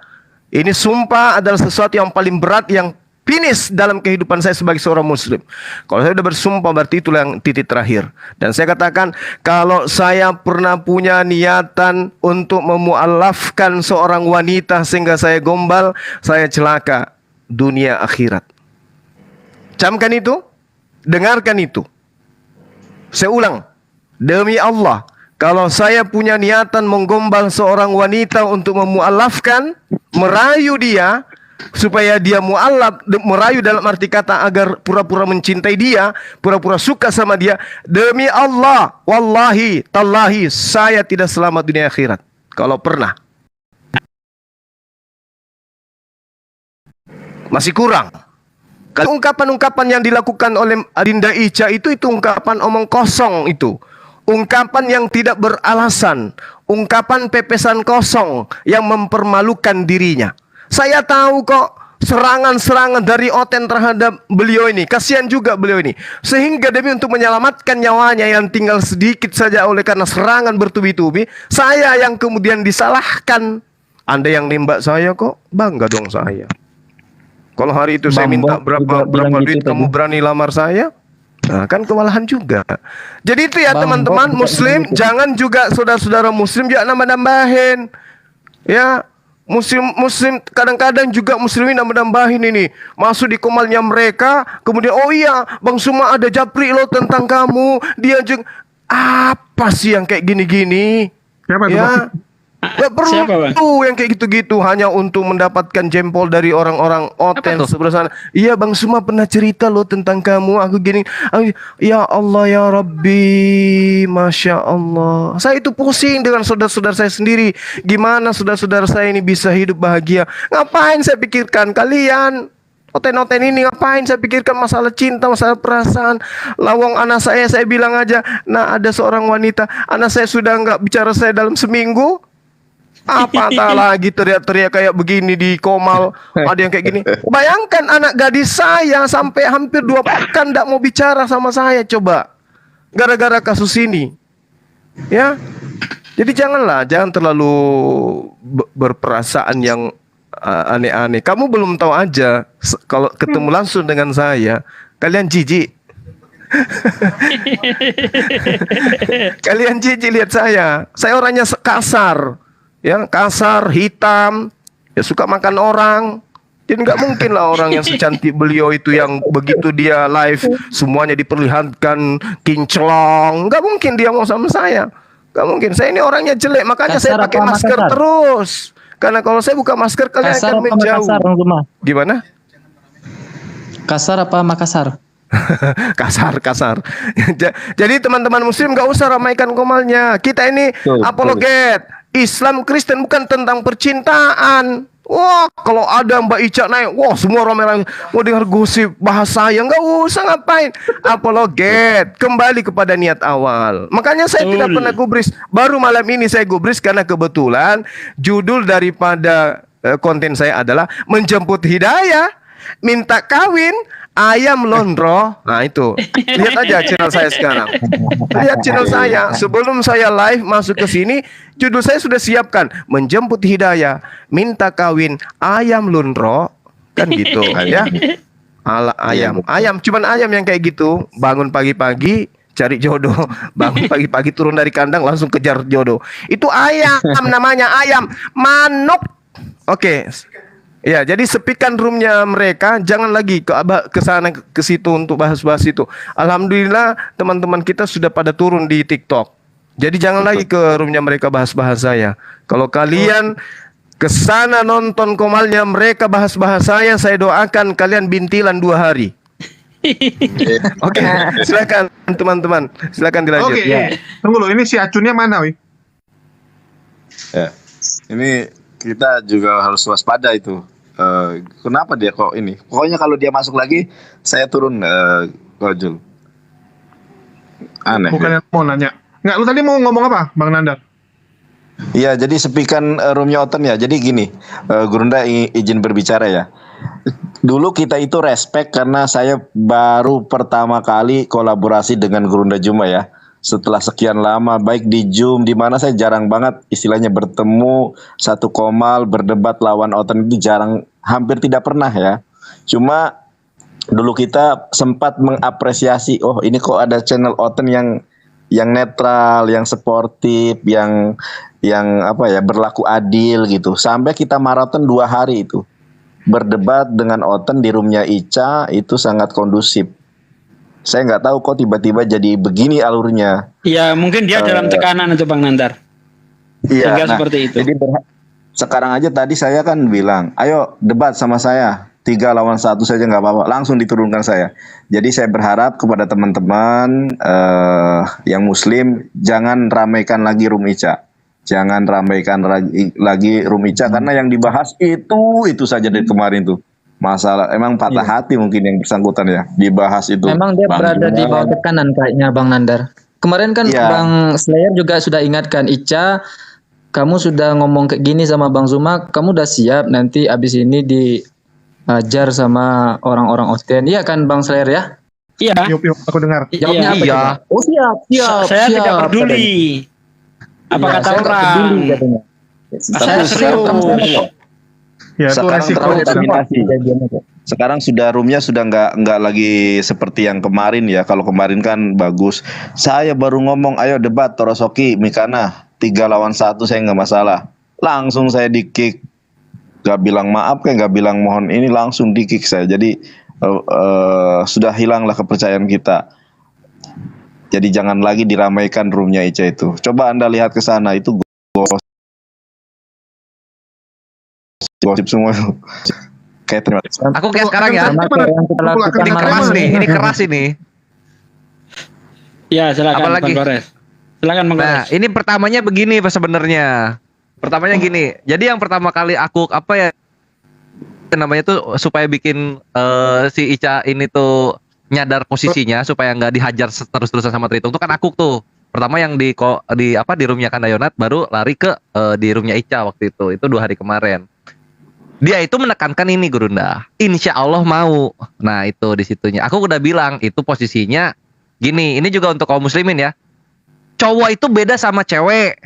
Ini sumpah adalah sesuatu yang paling berat, yang finish dalam kehidupan saya sebagai seorang muslim. Kalau saya udah bersumpah berarti itulah yang titik terakhir. Dan saya katakan kalau saya pernah punya niatan untuk memualafkan seorang wanita sehingga saya gombal, saya celaka dunia akhirat. Camkan itu, dengarkan itu. Saya ulang, demi Allah, kalau saya punya niatan menggombal seorang wanita untuk memualafkan, merayu dia supaya dia mu'alaf, merayu dalam arti kata agar pura-pura mencintai dia, pura-pura suka sama dia, demi Allah, wallahi, tallahi, saya tidak selamat dunia akhirat. Kalau pernah. Masih kurang. Kalau ungkapan-ungkapan yang dilakukan oleh Adinda Ica itu ungkapan omong kosong itu. Ungkapan yang tidak beralasan, ungkapan pepesan kosong yang mempermalukan dirinya. Saya tahu kok serangan-serangan dari Oten terhadap beliau ini. Kasihan juga beliau ini. Sehingga demi untuk menyelamatkan nyawanya yang tinggal sedikit saja oleh karena serangan bertubi-tubi, saya yang kemudian disalahkan. Anda yang nembak saya kok, bangga dong saya. Kalau hari itu saya minta berapa duit, kamu berani lamar saya? Nah, kan kewalahan juga. Jadi itu ya
Bang,
teman-teman
Bang,
muslim,
Bang,
jangan juga saudara-saudara muslim juga nambah-nambahin. Ya, muslim kadang-kadang juga muslimin nambah-nambahin ini. Masuk di komalnya mereka, kemudian oh iya, Bang Suma ada japri loh tentang kamu. Dia juga apa sih yang kayak gini-gini?
Siapa itu,
Ya.
Bang?
Gak perlu
Siapa, Bang?
tuh yang kayak gitu-gitu hanya untuk mendapatkan jempol dari orang-orang oten sebelah sana. Iya Bang Suma pernah cerita loh tentang kamu. Aku gini, ya Allah ya Rabbi, Masya Allah. Saya itu pusing dengan saudara-saudara saya sendiri. Gimana saudara-saudara saya ini bisa hidup bahagia? Ngapain saya pikirkan kalian? Oten-oten ini ngapain saya pikirkan masalah cinta, masalah perasaan. Lawang anak saya bilang aja, nah ada seorang wanita, anak saya sudah nggak bicara saya dalam seminggu. Apa tak lagi teriak-teriak kayak begini di komal. Ada yang kayak gini. Bayangkan anak gadis saya sampai hampir 2 pekan tidak mau bicara sama saya. Coba. Gara-gara kasus ini. Ya. Jadi jangan terlalu berperasaan yang aneh-aneh. Kamu belum tahu aja. Kalau ketemu langsung dengan saya, kalian jijik. Kalian jijik lihat saya. Saya orangnya kasar. Ya, kasar, hitam, ya suka makan orang. Jadi nggak mungkin lah orang yang secantik beliau itu yang begitu dia live semuanya diperlihatkan kinclong. Nggak mungkin dia mau sama saya. Nggak mungkin. Saya ini orangnya jelek, makanya saya
Kasar
pakai
apa
masker
Makassar?
terus. Karena kalau saya buka masker kalian
Kasar
akan
apa
menjauh.
Makassar, Bang Zuma?
Gimana?
Kasar apa Makassar?
kasar. Jadi teman-teman muslim nggak usah ramaikan komalnya. Kita ini apologet. Islam Kristen bukan tentang percintaan. Wah, kalau ada Mbak Ica naik, wah semua ramai-ramai mau dengar gosip bahasa yang nggak usah ngapain. Apologet, kembali kepada niat awal. Makanya saya tidak pernah gubris. Baru malam ini saya gubris karena kebetulan judul daripada konten saya adalah menjemput hidayah, minta kawin, ayam lonro. Nah itu, lihat aja channel saya sekarang. Lihat channel saya. Sebelum saya live masuk ke sini, judul saya sudah siapkan. Menjemput hidayah, minta kawin, ayam lonro. Kan gitu ya. Ala ayam. Cuman ayam yang kayak gitu. Bangun pagi-pagi, cari jodoh. Bangun pagi-pagi turun dari kandang langsung kejar jodoh. Itu ayam namanya, ayam. Manuk. Oke. Ya, jadi sepikan roomnya mereka, jangan lagi ke sana ke situ untuk bahas-bahas itu. Alhamdulillah teman-teman kita sudah pada turun di TikTok. Jadi jangan lagi ke roomnya mereka bahas-bahas saya. Kalau kalian ke sana nonton komalnya mereka bahas-bahas saya doakan kalian bintilan 2 hari. Oke, silakan teman-teman, silakan dilanjut.
Oke, tunggu loh, ini si acunnya mana, Wi?
Ya. Ini kita juga harus waspada itu. Kenapa dia kok ini? Pokoknya kalau dia masuk lagi, saya turun Gojul. Aneh.
Bukannya mau nanya. Nggak, lu tadi mau ngomong apa, Bang Nandar?
Iya, jadi sepikan roomnya Oten ya. Jadi gini, Gurunda izin berbicara ya. Dulu kita itu respect karena saya baru pertama kali kolaborasi dengan Gurunda Juma ya. Setelah sekian lama, baik di Zoom, di mana saya jarang banget istilahnya bertemu satu komal, berdebat lawan Oten itu jarang, hampir tidak pernah ya. Cuma dulu kita sempat mengapresiasi, oh ini kok ada channel Oten yang netral, yang sportif, yang apa ya, berlaku adil gitu. Sampai kita maraton 2 hari itu. Berdebat dengan Oten di roomnya Ica itu sangat kondusif. Saya nggak tahu kok tiba-tiba jadi begini alurnya.
Ya mungkin dia dalam tekanan itu Bang Nandar.
Iya,
Sehingga seperti itu.
Jadi sekarang aja tadi saya kan bilang, ayo debat sama saya, 3 lawan 1 saja nggak apa-apa, langsung diturunkan saya. Jadi saya berharap kepada teman-teman yang Muslim jangan ramaikan lagi room Ica, jangan ramaikan lagi room Ica karena yang dibahas itu saja dari kemarin tuh. Masalah emang patah hati mungkin yang bersangkutan ya dibahas itu.
Memang dia berada di bawah tekanan kayaknya Bang Nandar. Kemarin kan Bang Slayer juga sudah ingatkan, Ica, kamu sudah ngomong kayak gini sama Bang Zuma, kamu udah siap nanti abis ini diajar sama orang-orang Oten. Iya kan Bang Slayer ya?
Iya.
Yuk, aku dengar.
Jawabnya apa
Iya.
coba? Oh siap.
Saya tidak peduli. Apa
Ya,
kata
saya nggak
orang?
peduli katanya.
Saya serius.
Ya, itu
Sekarang
resiko.
terlalu
Bang.
dominasi. sekarang sudah roomnya sudah nggak lagi seperti yang kemarin ya. Kalau kemarin kan bagus. Saya baru ngomong, ayo debat Torosoki, Mikana, 3 lawan 1 saya nggak masalah. Langsung saya di kick. Gak bilang maaf kayak gak bilang mohon ini, langsung di kick saya. Jadi sudah hilanglah kepercayaan kita. Jadi jangan lagi diramaikan roomnya Ica itu. Coba Anda lihat ke sana, itu gosip semua. Kayak terima kasih.
Aku kayak sekarang ya.
Sama kayak yang kita lakukan
Ini
malam
keras
ini.
nih, ini keras ini.
Ya, silakan
Apalagi?
Bang Gores. Silakan Bang
Nah,
Gores.
ini pertamanya begini Pak sebenarnya. Pertamanya gini. Jadi yang pertama kali aku apa ya namanya tuh supaya bikin si Ica ini tuh nyadar posisinya supaya nggak dihajar terus-terusan sama Tritung tuh kan aku tuh. Pertama yang di roomnya Kandayonat, baru lari ke di roomnya Ica waktu itu. Itu 2 hari kemarin. Dia itu menekankan ini Gurunda, insya Allah mau. Nah itu di situnya. Aku udah bilang itu posisinya gini. Ini juga untuk kaum muslimin ya. Cowok itu beda sama cewek.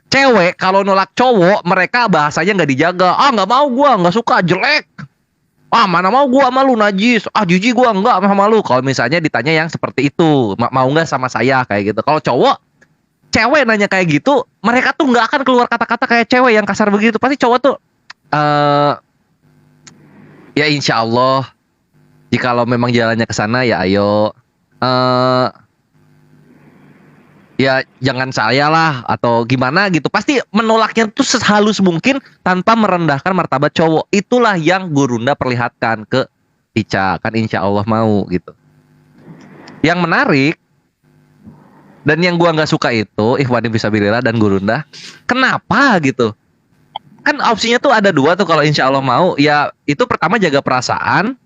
Cewek kalau nolak cowok mereka bahasanya nggak dijaga. Ah nggak mau gua, nggak suka, jelek. Ah mana mau gua sama lu najis. Ah jijik gua nggak sama lu. Kalau misalnya ditanya yang seperti itu, mau nggak sama saya kayak gitu. Kalau cowok, cewek nanya kayak gitu, mereka tuh nggak akan keluar kata-kata kayak cewek yang kasar begitu. Pasti cowok tuh ya insya Allah jikalau memang jalannya ke sana ya ayo ya jangan saya lah atau gimana gitu. Pasti menolaknya tuh sehalus mungkin tanpa merendahkan martabat cowok. Itulah yang Gurunda perlihatkan ke Ica, kan insya Allah mau gitu. Yang menarik dan yang gua nggak suka itu Ikhwani Fisabilillah dan Gurunda, kenapa gitu? Kan opsinya tuh ada 2 tuh kalau insya Allah mau. Ya itu pertama jaga perasaan.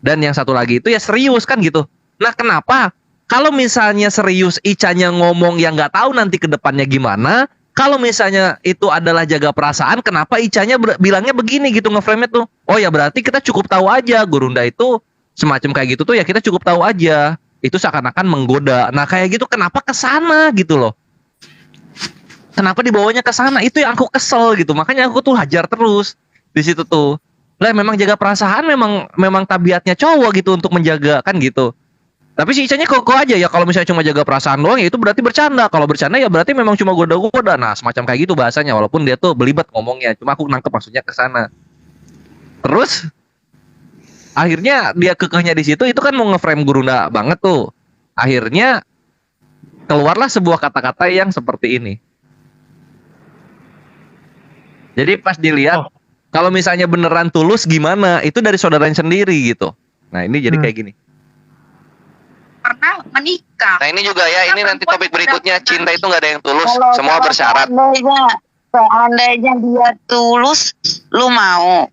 Dan yang satu lagi itu ya serius kan gitu. Nah kenapa? Kalau misalnya serius Icanya ngomong yang nggak tahu nanti ke depannya gimana. Kalau misalnya itu adalah jaga perasaan, kenapa Icanya bilangnya begini gitu ngeframe-nya tuh. Oh ya berarti kita cukup tahu aja Gurunda itu semacam kayak gitu tuh ya kita cukup tahu aja. Itu seakan-akan menggoda. Nah kayak gitu kenapa kesana gitu loh. Kenapa dibawanya ke sana? Itu yang aku kesel gitu. Makanya aku tuh hajar terus di situ tuh. Lah memang jaga perasaan memang tabiatnya cowok gitu untuk menjaga kan gitu. Tapi si Icanya kok aja ya kalau misalnya cuma jaga perasaan doang ya itu berarti bercanda. Kalau bercanda ya berarti memang cuma goda-goda. Nah, semacam kayak gitu bahasanya walaupun dia tuh belibet ngomongnya. Cuma aku nangkep maksudnya ke sana. Terus akhirnya dia kekehnya di situ itu kan mau ngeframe Gurunda banget tuh. Akhirnya keluarlah sebuah kata-kata yang seperti ini. Jadi pas dilihat kalau misalnya beneran tulus gimana? Itu dari saudaranya sendiri gitu. Nah, ini jadi kayak gini.
Pernah menikah.
Nah, ini juga ya, ini nanti topik berikutnya, cinta itu nggak ada yang tulus,
Kalau-
semua
kalau
bersyarat.
Seandainya dia tulus, lu mau.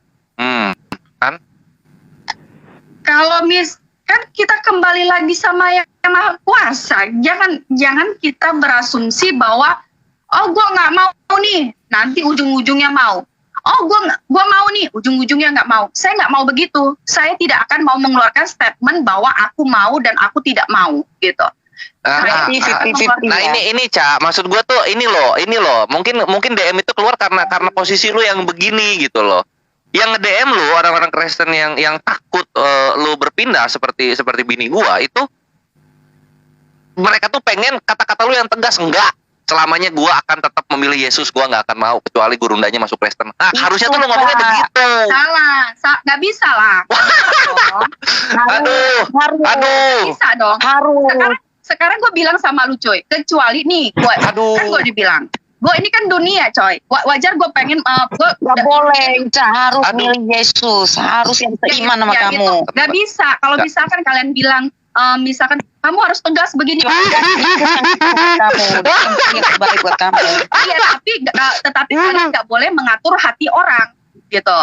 Kan?
Kalau kan kita kembali lagi sama yang Maha Kuasa. Jangan kita berasumsi bahwa oh gua nggak mau nih, nanti ujung-ujungnya mau. Oh gua mau nih, ujung-ujungnya nggak mau. Saya nggak mau begitu. Saya tidak akan mau mengeluarkan statement bahwa aku mau dan aku tidak mau gitu.
Nah, ini Ca, maksud gua tuh ini loh. Mungkin DM itu keluar karena posisi lu yang begini gitu loh. Yang nge-DM lu orang-orang Kristen yang takut lu berpindah seperti bini gua itu mereka tuh pengen kata-kata lu yang tegas. Enggak, selamanya gua akan tetap memilih Yesus, gua nggak akan mau kecuali Gurundanya masuk Kristen. Nah, harusnya tuh lu ngomongnya begitu.
Salah, nggak bisa lah.
Aduh.
Nggak bisa dong. Sekarang gue bilang sama lu coy, kecuali nih kan gue dibilang gue ini kan dunia coy, wajar gue pengen gue
Gak boleh, harus milih Yesus, harus yang seiman sama kamu.
gitu. Gak bisa kalau misalkan kalian bilang misalkan kamu harus tegas begini.
Baik buat kamu.
Iya, tetapi kalian nggak boleh mengatur hati orang gitu.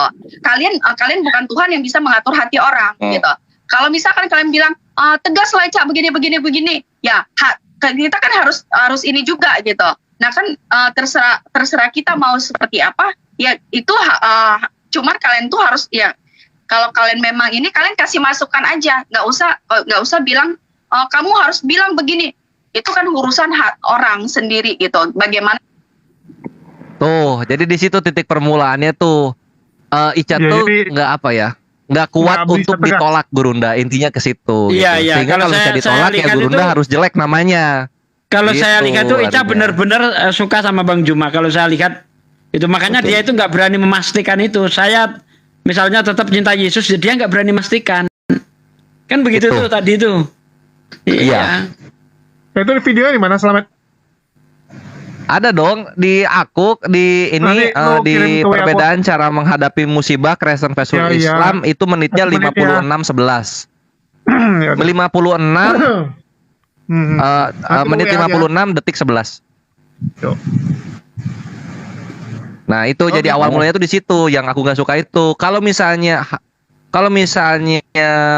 Kalian bukan Tuhan yang bisa mengatur hati orang gitu. Kalau misalkan kalian bilang tegas lah Cak begini, ya kita kan harus ini juga gitu. Nah kan terserah kita mau seperti apa. Ya itu cuman kalian tuh harus ya. Kalau kalian memang ini kalian kasih masukan aja, nggak usah bilang kamu harus bilang begini. Itu kan urusan orang sendiri gitu. Bagaimana?
Tuh, jadi di situ titik permulaannya tuh Ica
Ya,
tuh
jadi-
nggak kuat
Nggak bisa
untuk
tegas.
ditolak Gurunda, intinya ke situ.
Iya,
gitu.
iya.
Sehingga
Kalau
kalau bisa
saya
ditolak ya
lihat
Gurunda
itu-
harus jelek namanya.
Kalau saya
Gitu
lihat tuh Ica
artinya.
benar-benar suka sama Bang Juma. Kalau saya lihat itu makanya dia itu nggak berani memastikan itu. Saya misalnya tetap cinta Yesus, dia nggak berani memastikan. Kan begitu
Itu.
tuh tadi tuh.
Iya.
Itu di videonya di mana Selamat?
Ada dong di aku di ini
Nanti lu
di
kirim ke WA
perbedaan cara menghadapi musibah Kristen versus
Ya, iya.
Islam itu menitnya
1 menit ya.
56:11.
Ya udah.
56
Nanti
menit
WA aja.
56 detik 11.
Yuk.
Nah, itu jadi awal mulanya tuh di situ yang aku nggak suka itu. Kalau misalnya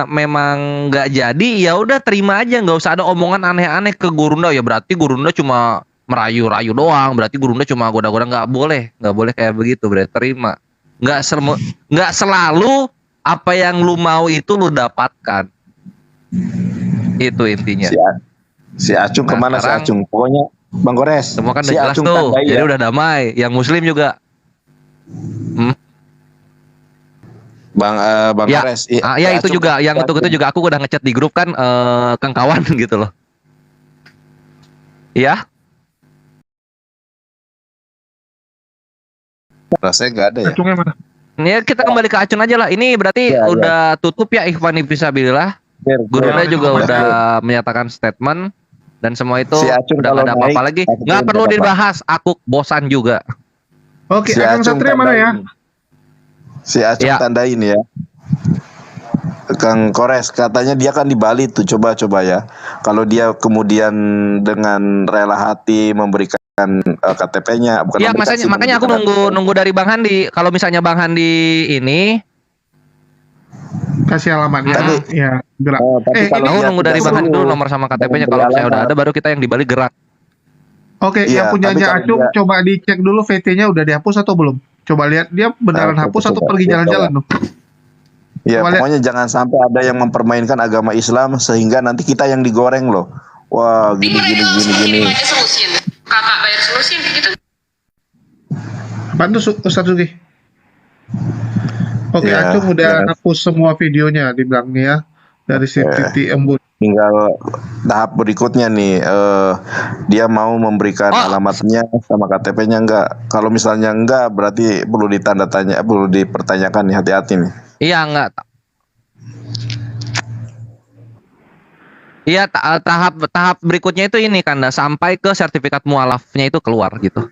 memang nggak jadi ya udah terima aja, nggak usah ada omongan aneh-aneh ke Gurunda. Ya berarti Gurunda cuma merayu-rayu doang, berarti Gurunda cuma goda-goda. Nggak boleh kayak begitu, berarti terima. Nggak selalu apa yang lu mau itu lu dapatkan. Itu intinya.
Si Acung
Nah,
kemana si
sekarang-
Acung? Pokoknya Bang Gores.
Semua kan
si
udah jelas
Acung
tuh,
tandai
jadi
ya.
udah damai. Yang Muslim juga.
Bang
Ya,
Gores.
ya itu juga, yang itu juga aku udah ngechat di grup kan, Kang kawan gitu loh. Iya.
Rasanya nggak ada ya.
Acungnya mana?
Ya kita kembali ke Acun aja lah. Ini berarti
Ya,
udah tutup ya Ikhwan Fisabilillah. Gurunda juga udah menyatakan statement dan semua itu
Si Acun
udah
kalau
nggak ada apa-apa
naik,
lagi.
Acun
Nggak
nggak
perlu
apa-apa.
dibahas. Aku bosan juga.
Oke,
Si
Akang
Acung
Satria mana ya?
Si Acung
Ya.
tandain ya. Kang Kores katanya dia kan di Bali tuh, coba ya. Kalau dia kemudian dengan rela hati memberikan KTP-nya, bukan
Iya,
memberikan sih,
makanya aku
memberikan
nunggu dari Bang Handi. Kalau misalnya Bang Handi ini,
Kasih alamatnya.
Tapi-
Ya, gerak.
tapi kalau
aku
dia
nunggu dari
tidak
Bang Handi dulu
suruh,
nomor sama KTP-nya.
memberi
Kalau misalnya udah
alamat.
ada, baru kita yang di Bali gerak.
Oke,
Iya,
yang punyanya
tapi kalau
Acung
dia-
coba dicek dulu VT-nya udah dihapus atau belum? Coba lihat dia beneran
Nah,
hapus atau
coba,
pergi
coba.
jalan-jalan dong.
Ya,
Coba lihat.
pokoknya jangan sampai ada yang mempermainkan agama Islam sehingga nanti kita yang digoreng loh. Wah, gini.
Kakak bayar selusin gitu.
Bantu Ustaz Sugi. Oke,
Ya,
Acung udah
ya.
hapus semua videonya dibilang nih ya dari si Titi Embun.
Tinggal tahap berikutnya nih, dia mau memberikan alamatnya sama KTP-nya enggak. Kalau misalnya enggak, berarti perlu perlu dipertanyakan nih, hati-hati nih.
Iya, enggak. Iya, tahap berikutnya itu ini Kanda, sampai ke sertifikat mualafnya itu keluar gitu.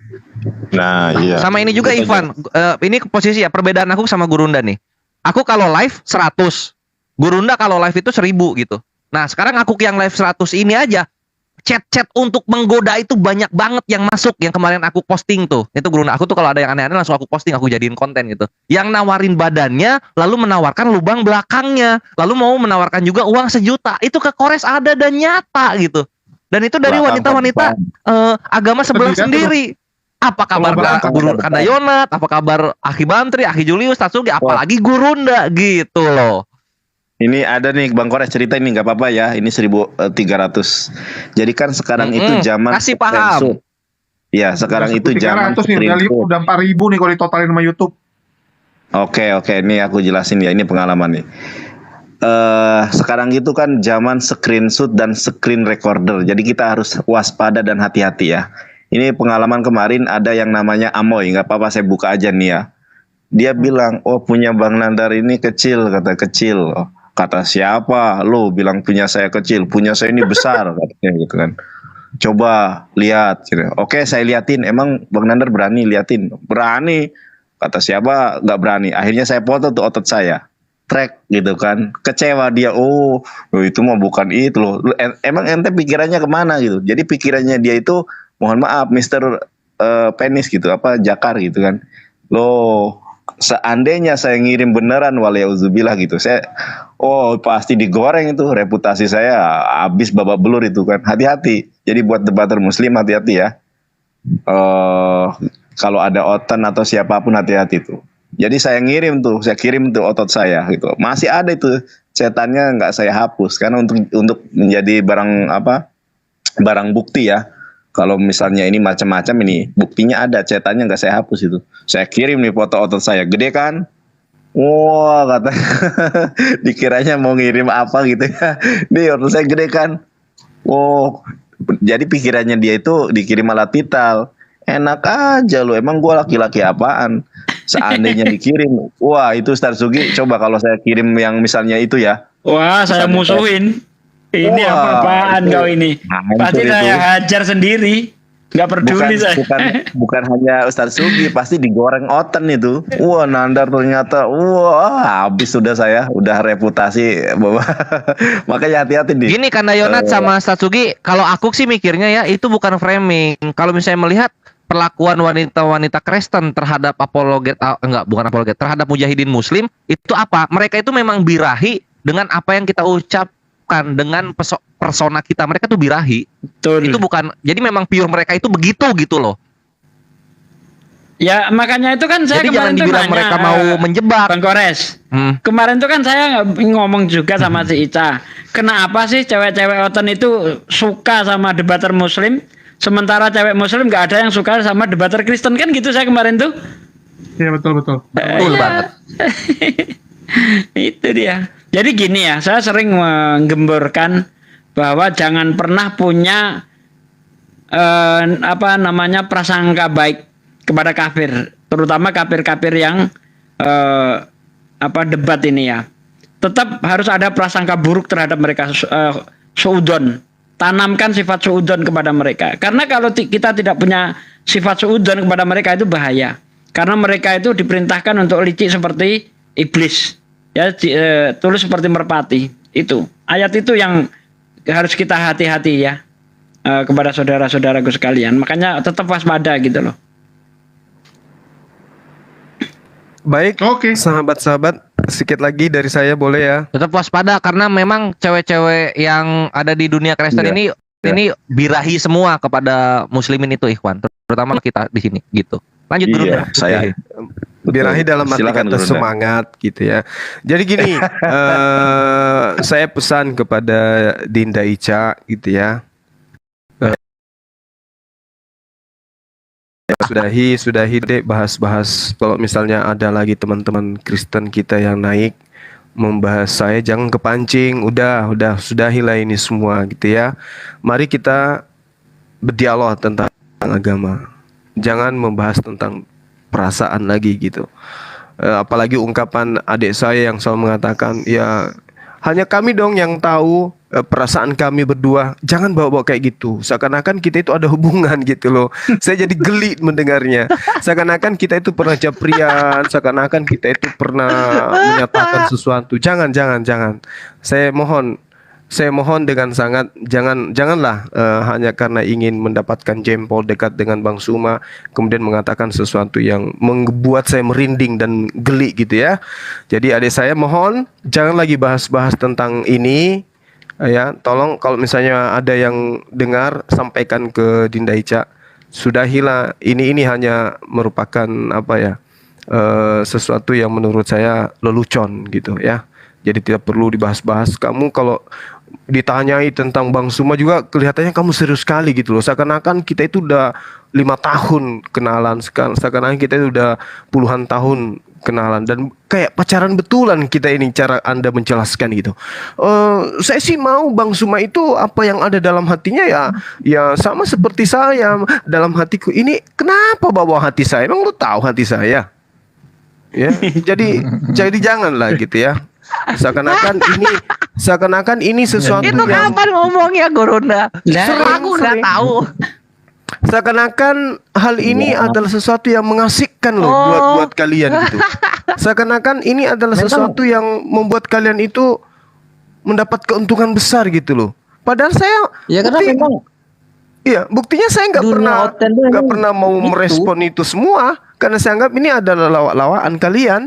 Nah, iya.
Sama ini juga
Gitu
Ivan, ini posisi ya perbedaan aku sama Gurunda nih. Aku kalau live 100, Gurunda kalau live itu 1000 gitu. Nah, sekarang aku yang live 100 ini aja, chat-chat untuk menggoda itu banyak banget yang masuk. Yang kemarin aku posting tuh, itu Gurunda. Aku tuh kalau ada yang aneh-aneh langsung aku posting, aku jadiin konten gitu. Yang nawarin badannya, lalu menawarkan lubang belakangnya, lalu mau menawarkan juga uang 1 juta. Itu ke Kores ada dan nyata gitu. Dan itu dari
Belakang
wanita-wanita agama sebelah sendiri. Apa kabar Guru Kanda Yonat? Apa kabar Aki Bantri, Aki Julius, Tatsugi, apalagi Gurunda gitu loh.
Ini ada nih Bang Kores cerita ini nggak apa-apa ya. Ini 1300. Jadi kan sekarang itu zaman
kasih paham.
Ya, sekarang itu zaman
300 nih, udah 4.000 nih kalau ditotalin sama YouTube.
Oke, ini aku jelasin ya, ini pengalaman nih. Sekarang itu kan zaman screenshot dan screen recorder. Jadi kita harus waspada dan hati-hati ya. Ini pengalaman kemarin ada yang namanya Amoy, nggak apa-apa saya buka aja nih ya. Dia bilang, oh punya Bang Nandar ini kecil, kata kecil. Oh, kata siapa? Lo bilang punya saya kecil, punya saya ini besar, katanya gitu kan. Coba lihat. Gitu. Oke, saya liatin. Emang Bang Nandar berani liatin? Berani. Kata siapa? Nggak berani. Akhirnya saya foto tuh otot saya. Track gitu kan. Kecewa dia. Oh itu mah bukan itu loh. Emang ente pikirannya kemana gitu. Jadi pikirannya dia itu, mohon maaf Mr. Penis gitu. Apa Jakar gitu kan. Loh. Seandainya saya ngirim beneran waliyauzubillah gitu, saya pasti digoreng itu, reputasi saya habis babak belur itu kan. Hati-hati. Jadi buat debater muslim hati-hati ya. Kalau ada otan atau siapapun hati-hati tuh. Jadi saya kirim tuh otot saya gitu. Masih ada itu cetannya nggak saya hapus karena untuk menjadi barang bukti ya. Kalau misalnya ini macam-macam ini buktinya ada, cetannya nggak saya hapus itu. Saya kirim nih foto otot saya, gede kan? Wah, kata dikiranya mau ngirim apa gitu ya. Nih order saya gede kan. Wow, jadi pikirannya dia itu dikirim alat vital. Enak aja lu, emang gua laki-laki apaan? Seandainya dikirim, wah itu Ustaz Sugi, coba kalau saya kirim yang misalnya itu ya.
Wah, saya
Misalnya
musuhin. Ini
Wah,
apa-apaan
itu
kau ini?
hancur
Pasti
itu.
saya hajar sendiri. Nggak peduli saya.
bukan hanya Ustaz Sugi, pasti digoreng oten itu. Wah, Nandar ternyata, wah habis sudah saya, udah reputasi bahwa makanya hati-hati nih.
Gini karena Yonat sama Satsugi, kalau aku sih mikirnya ya itu bukan framing. Kalau misalnya melihat perlakuan wanita-wanita Kristen terhadap bukan apologet, terhadap mujahidin Muslim itu apa? Mereka itu memang birahi dengan apa yang kita ucapkan, dengan persona kita. Mereka tuh birahi.
Betul.
Itu bukan. Jadi memang pure mereka itu begitu gitu loh.
Ya makanya itu kan saya
Jadi
kemarin
jangan
tuh
dibilang
nanya,
mereka mau menjebak.
Bang Kores. Kemarin tuh kan saya ngomong juga sama si Ica. Kenapa sih cewek-cewek oten itu suka sama debater Muslim, sementara cewek Muslim nggak ada yang suka sama debater Kristen, kan gitu saya kemarin tuh.
Iya betul.
Betul banget.
Itu dia. Jadi gini ya, saya sering menggemborkan bahwa jangan pernah punya prasangka baik kepada kafir, terutama kafir-kafir yang debat ini ya. Tetap harus ada prasangka buruk terhadap mereka, suudon. Tanamkan sifat suudon kepada mereka. Karena kalau kita tidak punya sifat suudon kepada mereka itu bahaya. Karena mereka itu diperintahkan untuk licik seperti iblis. Ya, tulus seperti merpati. Itu ayat itu yang harus kita hati-hati ya kepada saudara-saudaraku sekalian. Makanya tetap waspada gitu loh.
Baik, sahabat-sahabat, sedikit lagi dari saya boleh ya.
Tetap waspada karena memang cewek-cewek yang ada di dunia Kristen ini birahi semua kepada muslimin itu, Ikhwan. Terutama kita di sini gitu. Lanjut Guru.
Iya, saya
birahi dalam arti
Silakan,
kata
Guru.
semangat gitu ya. Jadi gini, saya pesan kepada Dinda Ica gitu ya. Sudahi deh bahas-bahas. Kalau misalnya ada lagi teman-teman Kristen kita yang naik membahas saya, jangan kepancing. Udah sudahilah ini semua gitu ya. Mari kita berdialog tentang agama. Jangan membahas tentang perasaan lagi gitu. Apalagi ungkapan adik saya yang selalu mengatakan, ya hanya kami dong yang tahu perasaan kami berdua. Jangan bawa-bawa kayak gitu. Seakan-akan kita itu ada hubungan gitu loh. Saya jadi geli mendengarnya. Seakan-akan kita itu pernah japrian, seakan-akan kita itu pernah menyatakan sesuatu. Jangan. Saya mohon dengan sangat, janganlah hanya karena ingin mendapatkan jempol dekat dengan Bang Suma kemudian mengatakan sesuatu yang membuat saya merinding dan geli gitu ya. Jadi adik saya mohon jangan lagi bahas-bahas tentang ini ya. Tolong kalau misalnya ada yang dengar, sampaikan ke Dinda Ica. Sudahilah, ini hanya merupakan sesuatu yang menurut saya lelucon gitu ya. Jadi tidak perlu dibahas-bahas. Kamu kalau ditanyai tentang Bang Suma juga kelihatannya kamu serius sekali gitu loh. Seakan-akan kita itu udah 5 tahun kenalan, seakan-akan kita itu udah puluhan tahun kenalan dan kayak pacaran betulan kita ini cara Anda menjelaskan gitu. Saya sih mau Bang Suma itu apa yang ada dalam hatinya ya sama seperti saya dalam hatiku. Ini kenapa bawa hati saya? Emang lu tahu hati saya? Ya, jadi janganlah gitu ya. Seakan-akan ini sesuatu
itu
yang
kapan ngomongnya Gorunda? Aku nggak tahu.
Seakan-akan hal ini adalah sesuatu yang mengasihkan loh buat kalian gitu. Seakan-akan ini adalah sesuatu yang membuat kalian itu mendapat keuntungan besar gitu loh. Padahal saya buktinya saya nggak pernah mau merespon itu semua karena saya anggap ini adalah lawak-lawakan kalian.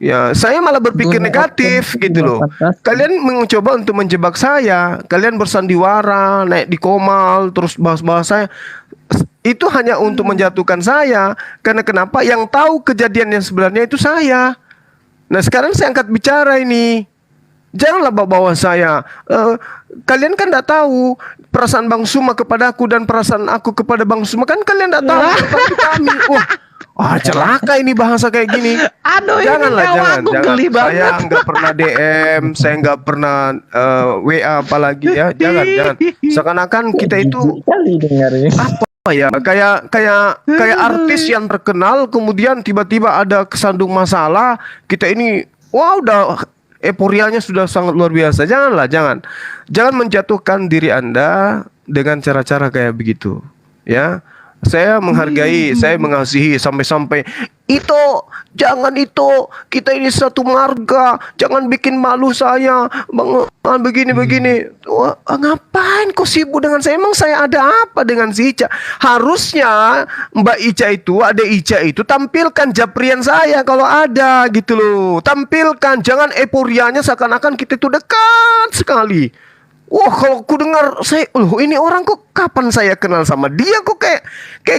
Ya, saya malah berpikir negatif gitu loh. Kalian mencoba untuk menjebak saya. Kalian bersandiwara, naik di komal, terus bahas-bahas saya. Itu hanya untuk menjatuhkan saya. Karena kenapa? Yang tahu kejadian yang sebenarnya itu saya. Nah, sekarang saya angkat bicara ini. Janganlah bawa-bawa saya. Kalian kan tidak tahu perasaan Bang Suma kepada aku dan perasaan aku kepada Bang Suma. Kan kalian tidak tahu seperti kami. Wah, celaka ini bahasa kayak gini.
Aduh,
Janganlah,
ini nyawa
jangan,
aku
jangan.
geli
Saya
banget.
nggak pernah DM, saya nggak pernah WA apalagi ya. Jangan, jangan. Seakan-akan kita itu
Kali dengarnya.
apa ya? Kayak artis yang terkenal, kemudian tiba-tiba ada kesandung masalah. Kita ini, wah udah euforianya sudah sangat luar biasa. Janganlah, jangan menjatuhkan diri Anda dengan cara-cara kayak begitu. Ya. Saya menghargai, saya mengasihi sampai-sampai itu, jangan itu, kita ini satu marga, jangan bikin malu saya, begini-begini. Wah, ngapain kau sibuk dengan saya? Emang saya ada apa dengan si Ica? Harusnya Mbak Ica itu, Ade Ica itu tampilkan japrian saya kalau ada gitu loh. Tampilkan, jangan euforianya seakan-akan kita itu dekat sekali. Wah, kalau ku dengar saya, loh ini orang kok kapan saya kenal sama dia, kok kayak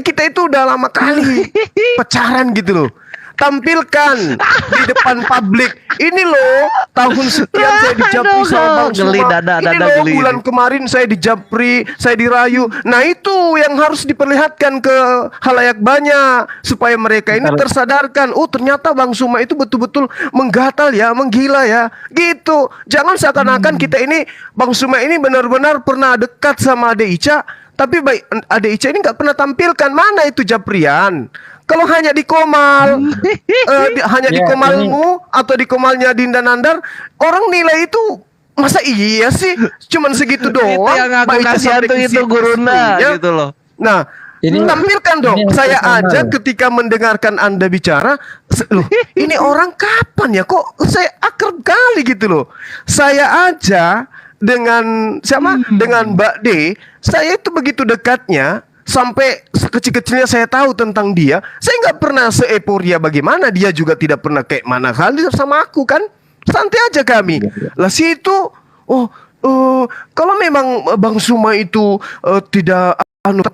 kita itu udah lama kali pacaran gitu loh. Tampilkan di depan publik. Ini loh, tahun sekian saya dijapri sama Bang
geli,
Suma.
dada
Ini loh,
geli.
bulan kemarin saya dijapri, saya dirayu. Nah itu yang harus diperlihatkan ke halayak banyak, supaya mereka ini tersadarkan. Oh ternyata Bang Suma itu betul-betul menggatal ya, menggila ya. Gitu. Jangan seakan-akan kita ini, Bang Suma ini benar-benar pernah dekat sama Ade Ica, tapi Ade Ica ini nggak pernah tampilkan. Mana itu japrian? Kalau hanya di Komal, hanya di Komalmu atau di Komalnya Dinda Nandar, orang nilai itu masa iya sih? Cuman segitu doang.
Itu yang aku
Mbak Ica
kasihan
sampai
tuh
ke
itu
situ,
Gurunda
ya.
gitu loh.
Nah, tampilkan dong.
ini yang
Saya
pertama.
aja ketika mendengarkan Anda bicara, loh, ini orang kapan ya? Kok saya akrab kali gitu loh. Saya aja dengan siapa? Dengan Mbak D, saya itu begitu dekatnya. Sampai sekecil-kecilnya saya tahu tentang dia. Saya nggak pernah se-euforia bagaimana. Dia juga tidak pernah kayak mana kali sama aku kan. Santai aja kami. Lah situ, kalau memang Bang Suma itu tidak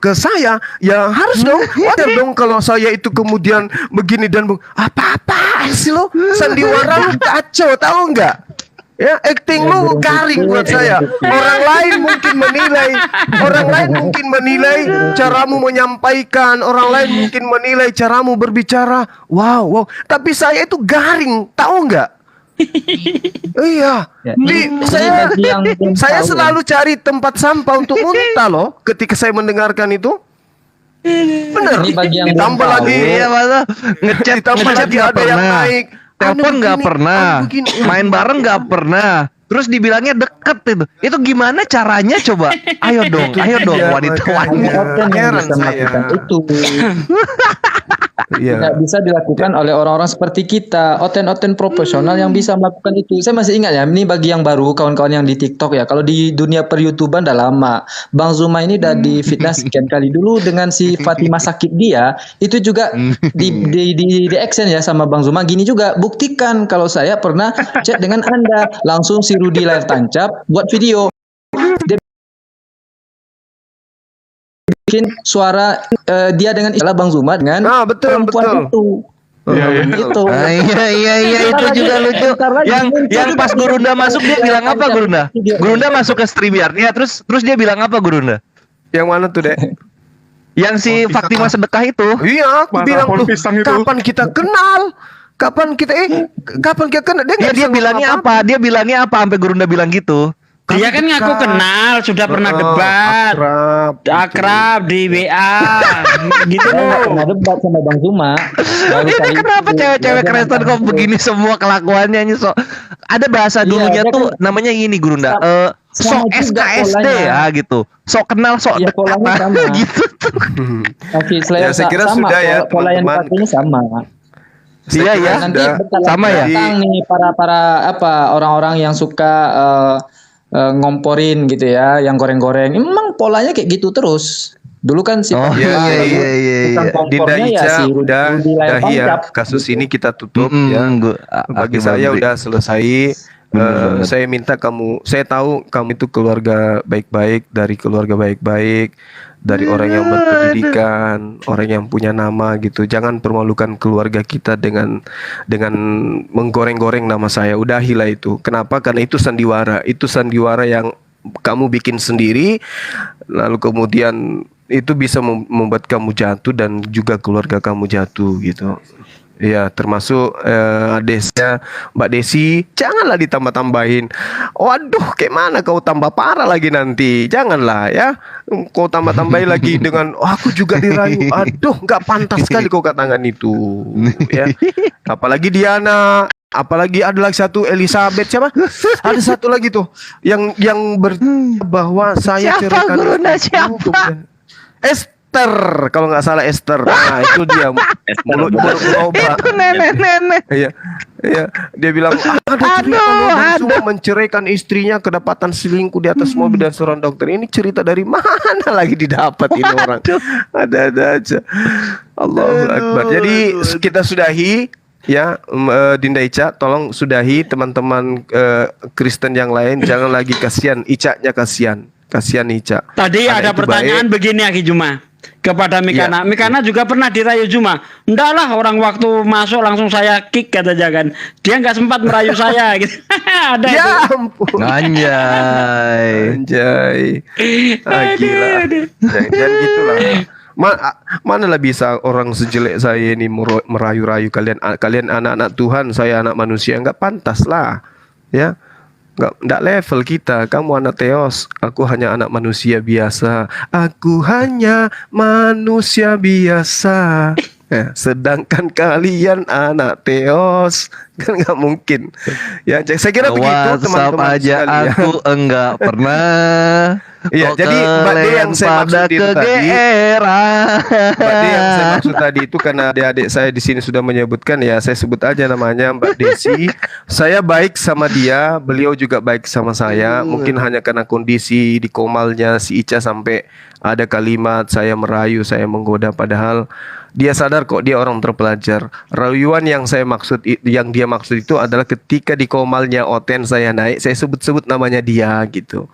ke saya, ya harus dong. Wajar dong kalau saya itu kemudian begini dan apa-apa sih lo. Sandiwara lu kacau, tahu nggak? Ya, acting lu garing buat saya. Orang lain mungkin menilai caramu menyampaikan, orang lain mungkin menilai caramu berbicara. Wow. Tapi saya itu garing, tahu nggak? Iya. Saya selalu cari tempat sampah untuk muntah loh ketika saya mendengarkan itu. Bener. Ditambah lagi,
ngechat
lagi
nggak
ada yang
pernah.
naik.
Telepon nggak pernah, main bareng nggak pernah, terus dibilangnya deket itu. Itu gimana caranya coba? Ayo dong, wanita-wanita.
Heran saya. Itu tidak bisa dilakukan oleh orang-orang seperti kita, oten-oten profesional yang bisa melakukan itu. Saya masih ingat ya, ini bagi yang baru, kawan-kawan yang di TikTok ya. Kalau di dunia per-YouTubean udah lama. Bang Zuma ini udah difitnah sekian kali dulu dengan si Fatimah Sakib dia, itu juga di action ya sama Bang Zuma. Gini juga, buktikan kalau saya pernah chat dengan Anda, langsung si Rudi live tancap buat video. Dia bikin suara dia dengan istilah Bang Zuma dengan perempuan itu. Gitu.
Iya itu juga lucu. Yang pas Gurunda masuk dia bilang apa Gurunda? Gurunda masuk ke StreamYard-nya terus dia bilang apa Gurunda?
Yang mana tuh, Dek?
Yang si Fatimah sedekah itu.
Iya, aku bilang tuh, kapan kita kenal? Kapan kita kenal?
Dia bilangnya apa? Dia bilangnya apa sampai Gurunda bilang gitu?
Dia kan ngaku kenal, sudah pernah debat, akrab di WA, gitu loh.
Pernah debat sama Bang Zuma.
Ini kenapa cewek-cewek Kristen kok begini semua kelakuannya nih ada bahasa dulunya tuh namanya ini Gurunda. Sok SKSD ya gitu. Sok kenal, sok dekat gitu tuh.
Oke, saya kira
sama,
sudah ya pola yang dipakainya sama.
Iya ya,
nanti
sama ya.
Datang nih para orang-orang yang suka ngomporin gitu ya, yang goreng-goreng. Emang polanya kayak gitu terus. Dulu kan si
iya. Dinda Ica udah ya, kasus ini kita tutup ya. Bagi saya udah selesai. Saya minta saya tahu kamu itu keluarga baik-baik, dari keluarga baik-baik, dari orang yang berpendidikan, orang yang punya nama gitu. Jangan permalukan keluarga kita dengan menggoreng-goreng nama saya. Udahilah itu. Kenapa? Karena itu sandiwara. Itu sandiwara yang kamu bikin sendiri, lalu kemudian itu bisa membuat kamu jatuh dan juga keluarga kamu jatuh gitu. Ya, termasuk adesnya Mbak Desi, janganlah ditambah-tambahin. Waduh, kayak mana kau tambah parah lagi nanti. Janganlah ya. Kau tambah-tambahin lagi dengan aku juga dirayu. Aduh, nggak pantas sekali kau katakan itu. Ya. Apalagi Diana, apalagi ada lagi satu Elizabeth, siapa? Ada satu lagi tuh yang bahwa saya
Siapa,
ceraikan
Gurunda,
istriku,
siapa?
kemudian Esther, kalau nggak salah Esther. Nah, itu dia mulut berubah.
Itu nenek-nenek.
Iya, iya. Dia bilang ada cerita loh, dan semua menceraikan istrinya, kedapatan selingkuh di atas mobil dan seorang dokter. Ini cerita dari mana lagi didapat ini orang? Ada aja. Allahu Akbar. Jadi kita sudahi. Ya, Dinda Ica, tolong sudahi teman-teman Kristen yang lain. Jangan lagi kasihan, Ica-nya kasihan Ica.
Tadi ada pertanyaan begini Aki Juma kepada Mikana. Mikana juga pernah dirayu Juma. Enggak lah, orang waktu masuk langsung saya kick katanya kan. Dia nggak sempat merayu saya gitu. Ada
Ya
itu.
ampun.
Anjay.
Gila. Dan gitulah. Manalah bisa orang sejelek saya ini merayu-rayu kalian anak-anak Tuhan, saya anak manusia, nggak pantas lah. Ya. Nggak level kita. Kamu anak Theos, aku hanya anak manusia biasa. Aku hanya manusia biasa. Ya, sedangkan kalian anak Theos, kan nggak mungkin. Ya, saya kira begitu teman-teman
aja
sekalian.
aku enggak pernah.
Iya, jadi Mbak D yang saya maksud itu tadi, Mbak D yang saya maksud tadi itu karena adik-adik saya di sini sudah menyebutkan, ya saya sebut aja namanya Mbak Desi. Saya baik sama dia, beliau juga baik sama saya. Mungkin hanya karena kondisi di komalnya si Ica sampai ada kalimat saya merayu, saya menggoda, padahal dia sadar kok dia orang terpelajar. Rayuan yang saya maksud, yang dia maksud itu adalah ketika di komalnya Oten saya naik, saya sebut-sebut namanya dia gitu.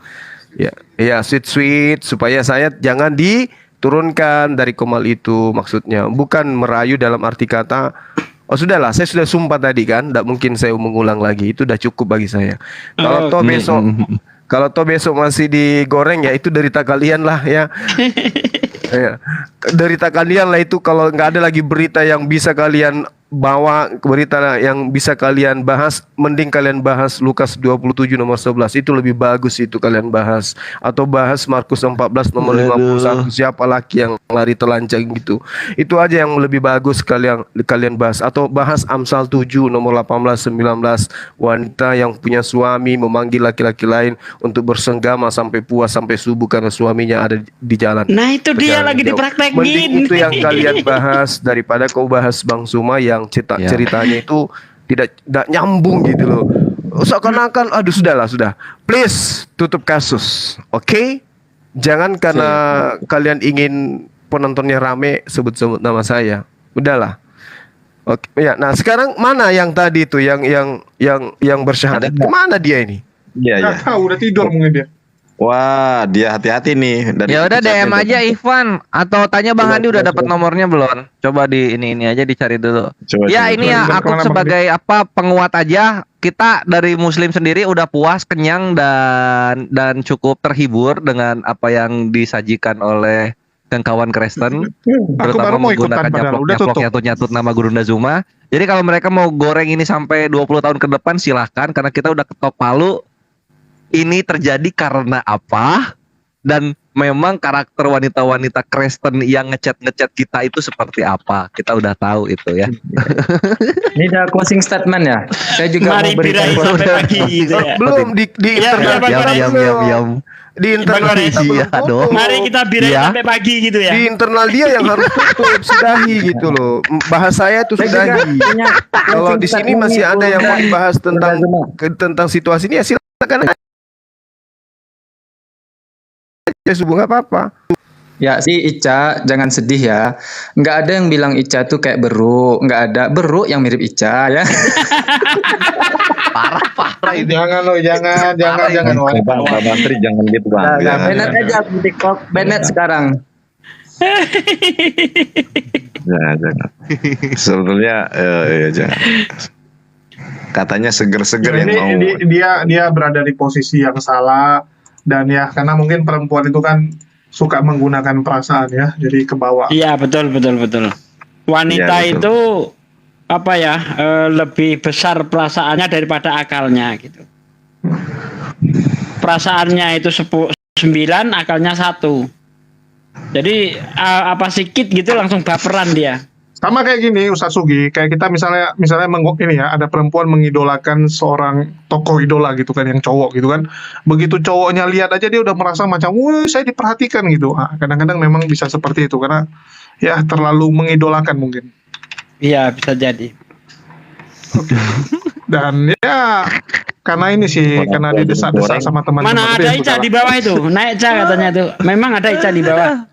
Ya sweet supaya saya jangan diturunkan dari komal itu, maksudnya bukan merayu dalam arti kata oh sudahlah, saya sudah sumpah tadi kan, tidak mungkin saya mengulang lagi, itu udah cukup bagi saya. Kalau toh besok masih digoreng, ya itu derita kalian lah ya. Ya, derita kalian lah itu. Kalau nggak ada lagi berita yang bisa kalian bawa, berita yang bisa kalian bahas, mending kalian bahas Lukas 27 nomor 11, itu lebih bagus itu kalian bahas. Atau bahas Markus 14 nomor 51, siapa laki yang lari telanjang gitu. Itu aja yang lebih bagus kalian bahas. Atau bahas Amsal 7 nomor 18 19, wanita yang punya suami memanggil laki-laki lain untuk bersenggama sampai puas sampai subuh karena suaminya ada di jalan.
Nah itu dia lagi dipraktekin.
Mending itu yang kalian bahas daripada kau bahas Bang Suma yang ceritanya itu tidak nyambung gitu loh. Seakan-akan aduh sudah. Please tutup kasus. Oke? Jangan karena kalian ingin penontonnya rame sebut-sebut nama saya. Udahlah. Oke, ya. Nah, sekarang mana yang tadi itu yang bersyahadat? Kemana dia ini?
Iya, iya.
Tahu udah tidur mungkin dia.
Wah, dia hati-hati nih.
Ya udah DM aja Ivan atau tanya Bang Handi udah dapat nomornya belum? Coba di ini aja dicari dulu. Ya ini ya aku sebagai penguat aja. Kita dari Muslim sendiri udah puas, kenyang dan cukup terhibur dengan apa yang disajikan oleh kawan Kristen, terutama menggunakan nyatut nama Gurunda Zuma. Jadi kalau mereka mau goreng ini sampai 20 tahun ke depan silahkan, karena kita udah ketok palu. Ini terjadi karena apa? Dan memang karakter wanita-wanita Kristen yang ngecat kita itu seperti apa? Kita udah tahu itu ya.
Ini udah closing statement ya. Saya juga mau berikan
sampai pagi gitu ya.
Belum di internal
Yam.
Di internal dia
dong.
Mari kita birai sampai pagi gitu ya.
Di internal dia yang harus tutup, sudahi gitu loh. Bahas saya itu sudahi. Kalau di sini masih ada yang mau dibahas tentang situasi ini, ya silakan. Ya subuh nggak apa-apa.
Ya si Ica jangan sedih ya. Nggak ada yang bilang Ica tuh kayak Beru. Nggak ada Beru yang mirip Ica ya.
Parah itu.
Jangan loh, jangan.
Bang Menteri jangan gitu bang.
Bennett aja di TikTok. Bennett sekarang.
Jangan. Sebetulnya jangan. Katanya seger-seger yang mau.
Dia berada di posisi yang salah. Dan ya karena mungkin perempuan itu kan suka menggunakan perasaan ya, jadi kebawa.
Iya, betul. Wanita
Iya, betul.
itu apa ya, lebih besar perasaannya daripada akalnya gitu. Perasaannya itu 9, akalnya 1. Jadi apa sikit gitu langsung baperan dia.
Sama kayak gini Ustaz Sugi, kayak kita misalnya ini ya, ada perempuan mengidolakan seorang tokoh idola gitu kan, yang cowok gitu kan. Begitu cowoknya lihat aja dia udah merasa macam, wah saya diperhatikan gitu. Nah, kadang-kadang memang bisa seperti itu karena ya terlalu mengidolakan mungkin.
Iya, bisa jadi.
Dan ya karena ini sih, karena didesak-desak sama teman-teman.
Mana ada Ica di bawah itu? Naik Ca katanya tuh. Memang ada Ica di bawah.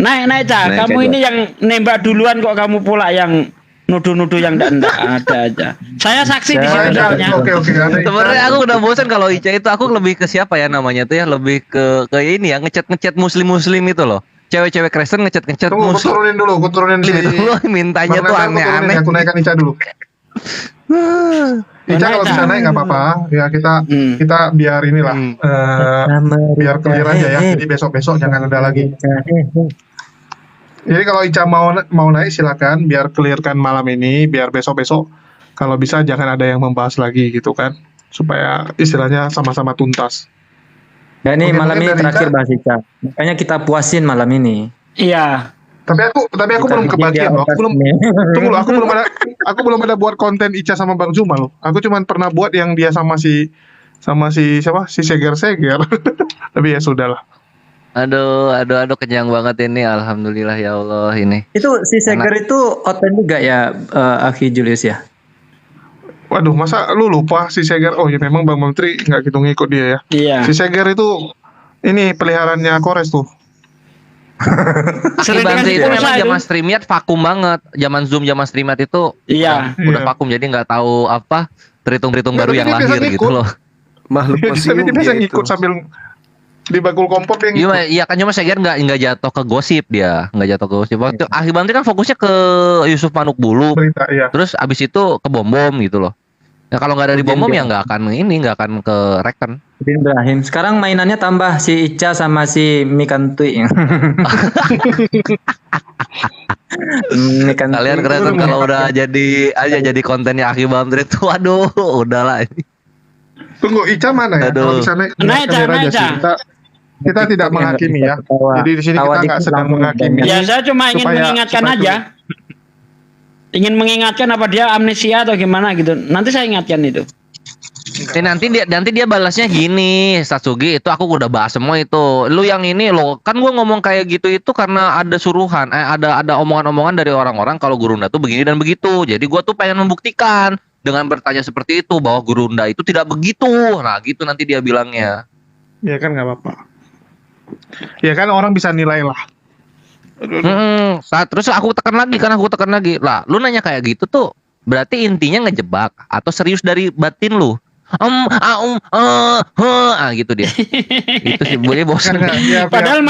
Naik Ca.
Naik,
Kamu
Ca,
ini yang nembak duluan kok kamu pula yang nuduh-nuduh yang enggak ada aja. Saya saksi di situ soalnya.
Oke.
Sebenarnya aku udah bosan kalau Ica itu, aku lebih ke siapa ya namanya tuh ya, lebih ke ini ya, ngechat muslim itu loh. Cewek-cewek Kristen ngechat
Tunggu,
muslim.
aku turunin
Dulu mintanya tuh aneh-aneh.
Aku naikkan Ica dulu. Ica kalau bisa naik nggak apa-apa. Ya kita biar inilah, biar clear aja ya. Jadi besok-besok jangan ada lagi. Jadi kalau Ica mau naik silakan, biar clearkan malam ini, biar besok-besok kalau bisa jangan ada yang membahas lagi gitu kan, supaya istilahnya sama-sama tuntas.
Dan ini
Oke,
malam
mungkin
ini
dari
terakhir
Ica.
Bahas Ica. Makanya kita puasin malam ini.
Iya.
Tapi aku belum kebagian loh. Aku belum ada buat konten Ica sama Bang Zuma loh. Aku cuma pernah buat yang dia sama si siapa? Si Seger. Tapi ya sudahlah.
Aduh, kenyang banget ini, alhamdulillah ya Allah ini.
Itu si Seger itu oten juga ya, Akhi Julius ya?
Waduh, masa lu lupa si Seger? Oh ya memang Bang Menteri nggak gitu ngikut dia ya.
Iya.
Si Seger itu ini peliharaannya Kores tuh.
Sering
dikasih
itu
pulsa
memang
itu.
zaman StreamYard vakum banget. Zaman Zoom, zaman StreamYard itu
Iya.
udah
Iya.
vakum, jadi nggak tahu apa terhitung baru
Tapi
yang
dia biasa
lahir gitu
ngikut.
loh.
Makhluk
Tapi
museum
dia bisa
dia
ngikut
itu.
sambil di bakul kompor dia ngikut.
Iya kan, cuma Seger nggak jatuh ke gosip dia, nggak jatuh ke gosip. Waktu Akhi Bantri kan fokusnya ke Yusuf Manuk Bulu,
Berita iya.
terus abis itu ke Bom gitu loh. Ya kalau nggak dari Bom ya nggak akan ke Reken.
Ibrahim. Sekarang mainannya tambah si Ica sama si Mikantui.
Kalian keren kalau udah jadi kontennya Akhi Bantri tuh, aduh, udahlah ini.
Tunggu, Ica mana ya?
Aduh.
Kalau bisa naik
Naik, Ca,
aja
naik,
sih.
Ca.
Kita tidak menghakimi ya. Jadi di sini kita nggak sedang menghakimi.
Ya, saya cuma ingin mengingatkan aja. Ingin mengingatkan apa dia amnesia atau gimana gitu. Nanti saya ingatkan itu.
Nanti dia balasnya gini, Satsugi, itu aku udah bahas semua itu. Lu yang ini lo, kan gua ngomong kayak gitu itu karena ada suruhan, ada omongan-omongan dari orang-orang kalau Gurunda tuh begini dan begitu. Jadi gua tuh pengen membuktikan dengan bertanya seperti itu bahwa Gurunda itu tidak begitu. Nah, gitu nanti dia bilangnya.
Ya kan nggak apa-apa. Ya kan orang bisa nilai lah.
Terus aku tekan lagi lah. Lu nanya kayak gitu tuh berarti intinya ngejebak atau serius dari batin lu? Gitu dia. Itu sih boleh bosan.
Padahal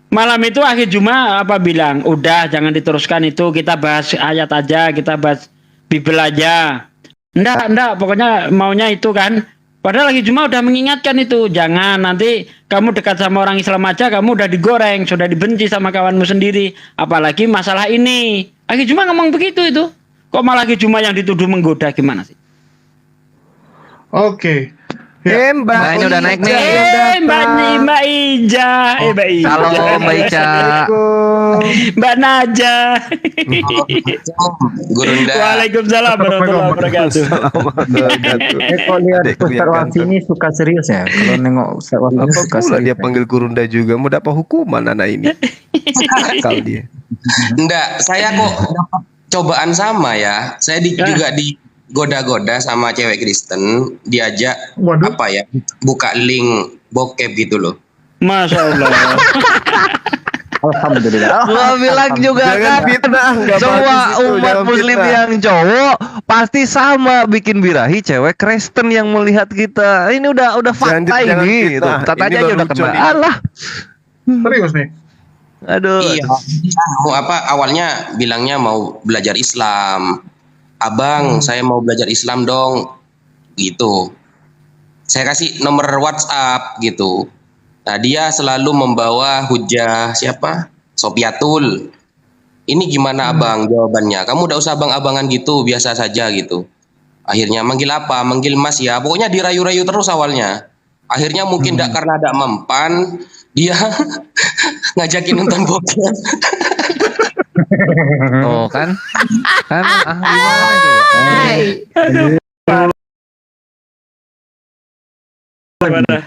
malam itu akhir Juma apa bilang, udah jangan diteruskan itu, kita bahas ayat aja, kita bahas Bible aja. Enggak, pokoknya maunya itu kan. Padahal lagi Juma udah mengingatkan itu, jangan nanti kamu dekat sama orang Islam aja kamu udah digoreng, sudah dibenci sama kawanmu sendiri, apalagi masalah ini. Lagi Juma ngomong begitu itu. Kok malah lagi Juma yang dituduh menggoda, gimana sih?
Oke.
Nah, ini udah naik nih.
Mbak Ija. Mbak Ija.
Halo Mbak Ica.
Mbak Naja.
Gurunda.
Waalaikumsalam warahmatullahi wabarakatuh.
Kok lihat Ustaz Wafi ini suka serius ya? Kalau nengok Ustaz Wafi ini suka
Pula
serius.
dia panggil Gurunda juga, mau dapat hukuman anak ini. Akal dia.
Enggak, saya kok dapat cobaan sama ya. Saya juga digoda-goda sama cewek Kristen, diajak apa ya? Buka link bokep gitu loh.
Masya Allah.
Alhamdulillah.
Gua bilang juga
Jangan
kan,
fitnah, nggak
semua
bagus itu,
umat
jangan
muslim
fitnah.
yang cowok pasti sama bikin birahi cewek Kristen yang melihat kita. Ini udah fakta
jangan
ini.
fitnah.
Tuh,
Ini
aja
baru
udah
lucu
kena.
nih.
Alah.
Serius nih.
Aduh.
Iya. Mau awalnya bilangnya mau belajar Islam. Abang, saya mau belajar Islam dong. Gitu. Saya kasih nomor WhatsApp gitu. Nah, dia selalu membawa hujah siapa? Sopiatul. Ini gimana abang jawabannya? Kamu udah usah abang-abangan gitu, biasa saja gitu. Akhirnya manggil apa? Manggil mas ya. Pokoknya dirayu-rayu terus awalnya. Akhirnya mungkin enggak karena ada mempan, dia ngajakin nonton bokep.
Oh kan? Gimana itu?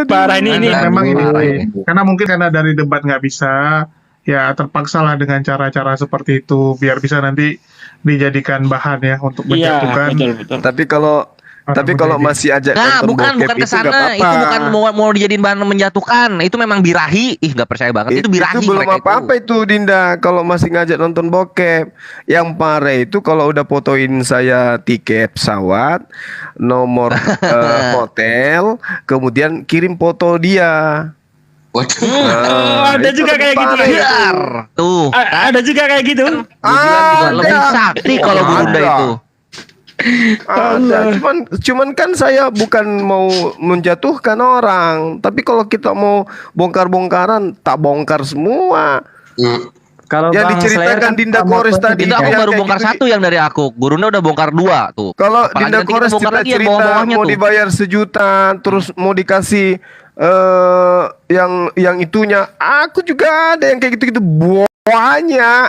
Parah ini.
Memang ini,
parah ini.
karena mungkin karena dari debat nggak bisa, ya terpaksa lah dengan cara-cara seperti itu biar bisa nanti dijadikan bahan ya untuk
Iya,
menjatuhkan.
betul.
Tapi kalau masih ajak
Nah,
nonton
bukan
bokep
ke
itu nggak
sana.
apa-apa.
Itu bukan mau dijadiin bahan menjatuhkan. Itu memang birahi. Ih, nggak percaya banget. Itu birahi
belum
mereka
apa-apa itu Dinda. Kalau masih ngajak nonton bokep, yang parah itu kalau udah fotoin saya tiket pesawat, nomor hotel, kemudian kirim foto dia.
Waduh.
Ada
itu
juga
lebih
kayak gitu.
parah
Lagi.
itu.
Tuh.
Ada juga kayak gitu.
Lebih sakti kalau Gurunda itu.
Ada. Cuman kan saya bukan mau menjatuhkan orang, tapi kalau kita mau bongkar-bongkaran, tak bongkar semua.
Kalau
Yang
Bang
diceritakan
Slayer kan
Dinda
sama
Kores
tuh
tadi
Itu aku
yang
baru
kayak
bongkar
gitu,
satu yang dari aku. Gurunda udah bongkar 2 tuh.
Kalau
Apalagi
Dinda
nanti kita
Kores
bongkar lagi yang
cerita
bawah-bawahnya
mau
tuh.
dibayar 1 juta, terus mau dikasih yang itunya, aku juga ada yang kayak gitu-gitu banyak.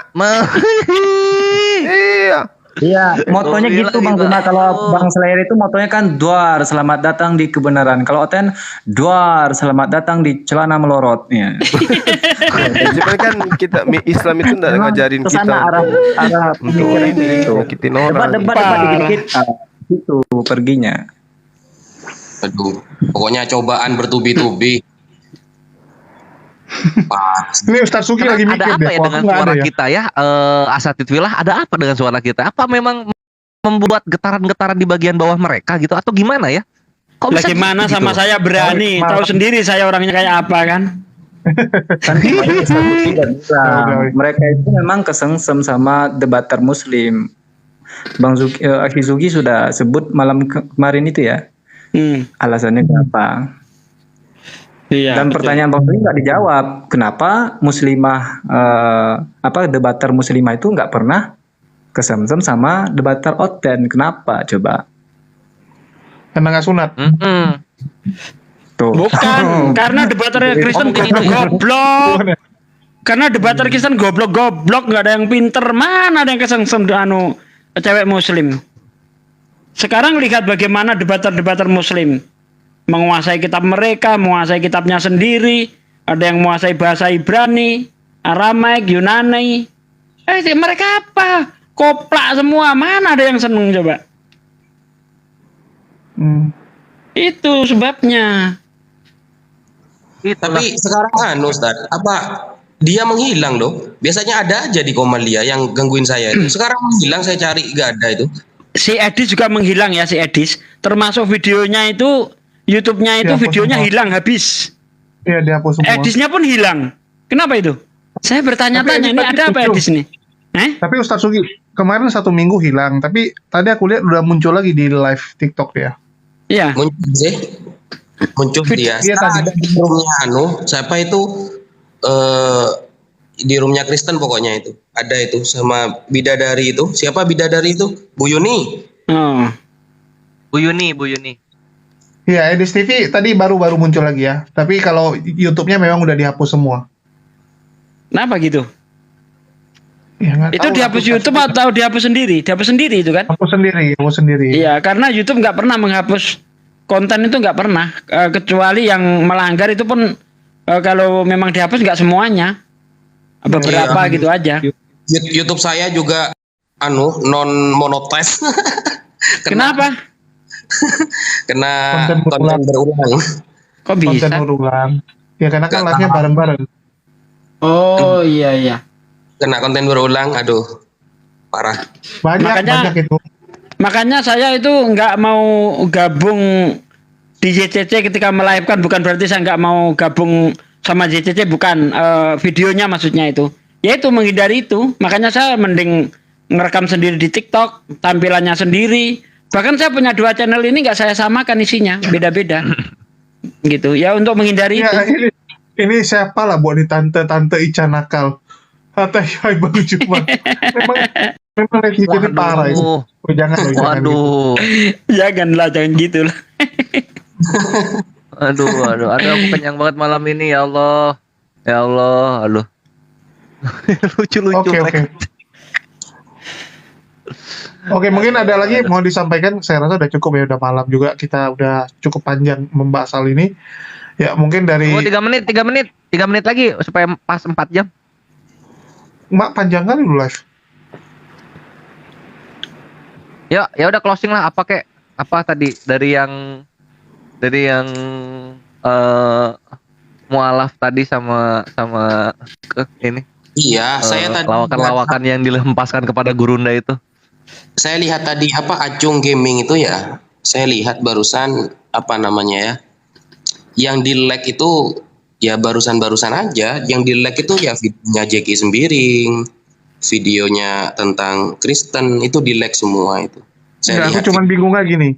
Iya.
Iya, motonya gitu Bang Zuma. Kalau Bang Slayer itu motonya kan duar, selamat datang di kebenaran. Kalau Oten duar, selamat datang di celana melorot. Ya.
Cuman kan kita Islam itu enggak
Memang
ngajarin
kesana
kita
arah pemikiran itu.
nyakitin orang.
Debat dikit-dikit itu perginya.
Aduh, pokoknya cobaan bertubi-tubi.
Ini Ustaz Sugi lagi mikir
Ada apa
deh,
ya
kok
dengan
aku nggak
suara
ada ya.
kita ya? Asatidz Willah, ada apa dengan suara kita? Apa memang membuat getaran-getaran di bagian bawah mereka gitu atau gimana ya? Kok
Lah
bisa
gimana
gitu?
sama saya berani, tahu sendiri saya orangnya kayak apa kan?
Kan kemarin Ustaz Sugi udah bilang, mereka itu memang kesengsem sama debater Muslim. Bang Akhi Sugi sudah sebut malam kemarin itu ya. Alasannya kenapa?
Iya,
Dan
betul.
pertanyaan Bang Sugi nggak dijawab. Kenapa muslimah debater muslimah itu nggak pernah kesemsem sama debater Oten? Kenapa? Coba.
Karena nggak sunat.
Tuh.
Bukan, karena debater Kristen goblok. Karena debater Kristen goblok, nggak ada yang pinter. Mana ada yang kesengsem cewek Muslim? Sekarang lihat bagaimana debater Muslim menguasai kitab mereka, menguasai kitabnya sendiri. Ada yang menguasai bahasa Ibrani, Aramaik, Yunani. Mereka apa? Koplak semua. Mana ada yang seneng coba? Itu sebabnya.
Tapi sekarang Ustaz, apa dia menghilang loh? Biasanya ada aja di Komalia yang gangguin saya itu. Sekarang menghilang, saya cari nggak ada itu.
Si Edis juga menghilang ya, si Edis. Termasuk videonya itu, YouTube-nya itu
Dihapus
videonya
semua.
hilang habis.
Iya, dihapus semua.
Edisnya pun hilang. Kenapa itu? Saya bertanya-tanya, ini ada apa Edis nih?
Tapi Ustaz Sugi, kemarin 1 minggu hilang, tapi tadi aku lihat udah muncul lagi di live TikTok ya.
Iya.
Muncul sih. Muncul dia.
Iya, tadi.
Ada di roomnya siapa itu? Di roomnya Kristen pokoknya itu. Ada itu sama bidadari itu. Siapa bidadari itu? Bu Yuni.
Oh.
Bu Yuni.
Iya, Edis TV tadi baru muncul lagi ya. Tapi kalau YouTube-nya memang udah dihapus semua.
Kenapa gitu?
Ya, nggak
Itu
tahu,
dihapus
aku
YouTube atau dihapus sendiri? Dihapus sendiri itu kan?
hapus sendiri.
Iya, karena YouTube nggak pernah menghapus konten itu, nggak pernah. Kecuali yang melanggar itu pun kalau memang dihapus nggak semuanya. Beberapa
Iya.
gitu aja.
YouTube saya juga non monetize.
Kenapa?
Kena
Konten
konten berulang.
Kok bisa?
Konten berulang. Ya karena kan
Nggak
live-nya
tahu.
bareng-bareng.
Oh iya.
Kena konten berulang, aduh. Parah.
Banyak itu.
Makanya saya itu nggak mau gabung di JCC ketika melive-kan, bukan berarti saya nggak mau gabung sama JCC, bukan, videonya maksudnya itu. Ya itu menghindari itu. Makanya saya mending ngerekam sendiri di TikTok, tampilannya sendiri. Bahkan saya punya 2 channel ini nggak saya samakan isinya, beda-beda. gitu ya, untuk menghindari
Ya,
itu.
ini siapa lah buat di tante Ica nakal. Kata Yai Bang Juma. Memang netizen ini parah itu.
Waduh.
Oh, jangan loh, jangan gitu.
Waduh.
Janganlah, jangan gitu lah.
Aduh, aku kenyang banget malam ini, ya Allah. Ya Allah, aduh. Lucu-lucu
Oke,
mereka.
Oke, mungkin ada lagi mau disampaikan. Saya rasa udah cukup ya, udah malam juga. Kita udah cukup panjang membahas hal ini. Ya, mungkin dari
Oh, 3 menit lagi supaya pas 4 jam.
Mak panjang kali lu live.
Ya udah closing lah, apa tadi dari yang mualaf tadi sama ini.
Iya, saya tadi
lawakan-lawakan yang dilempaskan kepada Gurunda itu.
Saya lihat tadi Acung Gaming itu ya. Saya lihat barusan apa namanya ya. Yang di lag itu ya barusan aja. Yang di lag itu ya videonya Jeki Sembiring, videonya tentang Kristen itu di lag semua itu. Saya
Aku
lihat
cuman bingung lagi nih.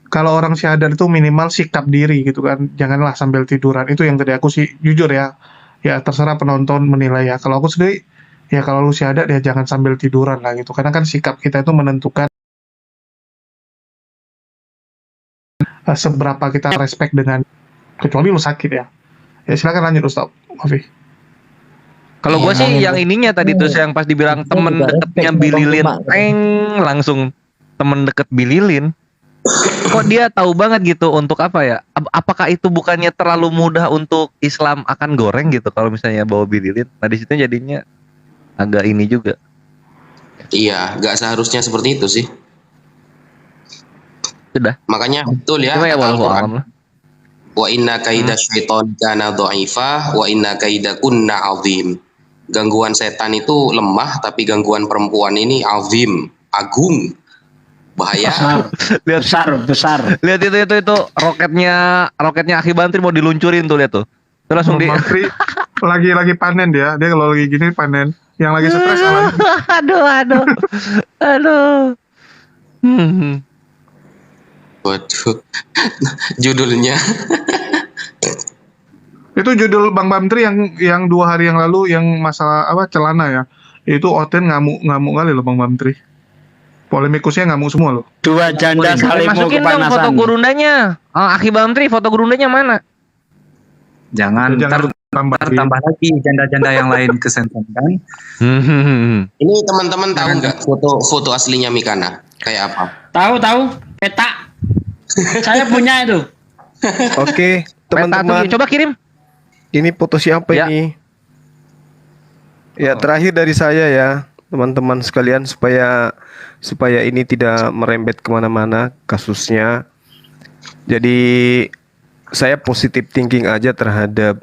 Kalau orang syahadat itu minimal sikap diri gitu kan. Janganlah sambil tiduran. Itu yang tadi aku sih jujur ya. Ya terserah penonton menilai ya. Kalau aku sendiri ya kalau lu syahadat ya jangan sambil tiduran lah gitu. Karena kan sikap kita itu menentukan seberapa kita respect dengan, kecuali lu sakit ya. Ya silakan lanjut Ustaz Mafi.
Kalau gue sih yang ininya tadi tuh yang pas dibilang temen deketnya Bililin, langsung temen deket Bililin. Kok dia tahu banget gitu untuk apa ya? Apakah itu bukannya terlalu mudah untuk Islam akan goreng gitu kalau misalnya bawa Bililin? Nah di situ jadinya agak ini juga.
iya, nggak seharusnya seperti itu sih.
Sudah.
Makanya betul ya.
Cuma ya
kata
walau
Al-Quran.
alam lah.
Wa inna kaida syaiton kana dha'ifa wa inna kaida kunna azim. Gangguan setan itu lemah, tapi gangguan perempuan ini azim, agung, bahaya.
besar.
Lihat itu roketnya Akhi Bantri mau diluncurin tuh, lihat tuh. Itu langsung di
Mantri lagi panen dia kalau lagi gini panen. Yang lagi stres
aduh.
Waduh. Judulnya.
Itu judul Bang Bamtri yang 2 hari yang lalu yang masalah apa celana ya. Itu Oten ngamuk kali loh Bang Bamtri. Polemikusnya ngamuk semua loh.
2 janda saling mau
masukin dong foto
kepanasan.
gurundanya. Akhi Bantri foto gurundanya mana?
Jangan
tambah
lagi janda-janda yang lain kesentangan.
Ini teman-teman tahu nggak foto aslinya Mikana kayak apa?
Tahu peta. Saya punya itu.
Oke, teman-teman.
Coba kirim.
Ini foto siapa ini? Ya, terakhir dari saya ya, teman-teman sekalian supaya ini tidak merembet kemana-mana kasusnya. Jadi saya positive thinking aja terhadap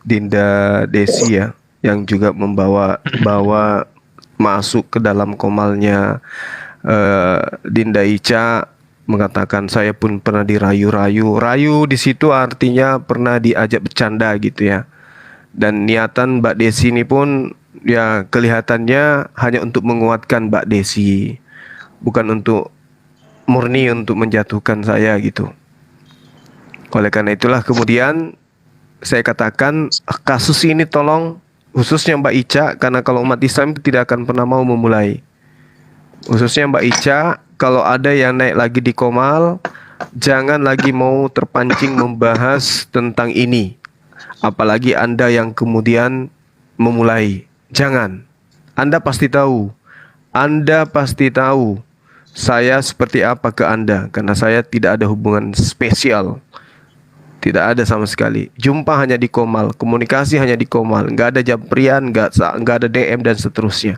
Dinda Desi ya, yang juga membawa masuk ke dalam komalnya Dinda Ica, mengatakan saya pun pernah dirayu-rayu. Rayu di situ artinya pernah diajak bercanda gitu ya. Dan niatan Mbak Desi ini pun ya kelihatannya hanya untuk menguatkan Mbak Desi, bukan untuk murni untuk menjatuhkan saya gitu. Oleh karena itulah kemudian saya katakan kasus ini tolong khususnya Mbak Ica, karena kalau umat Islam tidak akan pernah mau memulai. Khususnya Mbak Ica, kalau ada yang naik lagi di Komal, jangan lagi mau terpancing membahas tentang ini. Apalagi Anda yang kemudian memulai. Jangan. Anda pasti tahu saya seperti apa ke Anda, karena saya tidak ada hubungan spesial. Tidak ada sama sekali. Jumpa hanya di Komal, komunikasi hanya di Komal, nggak ada jamprian, nggak ada DM dan seterusnya.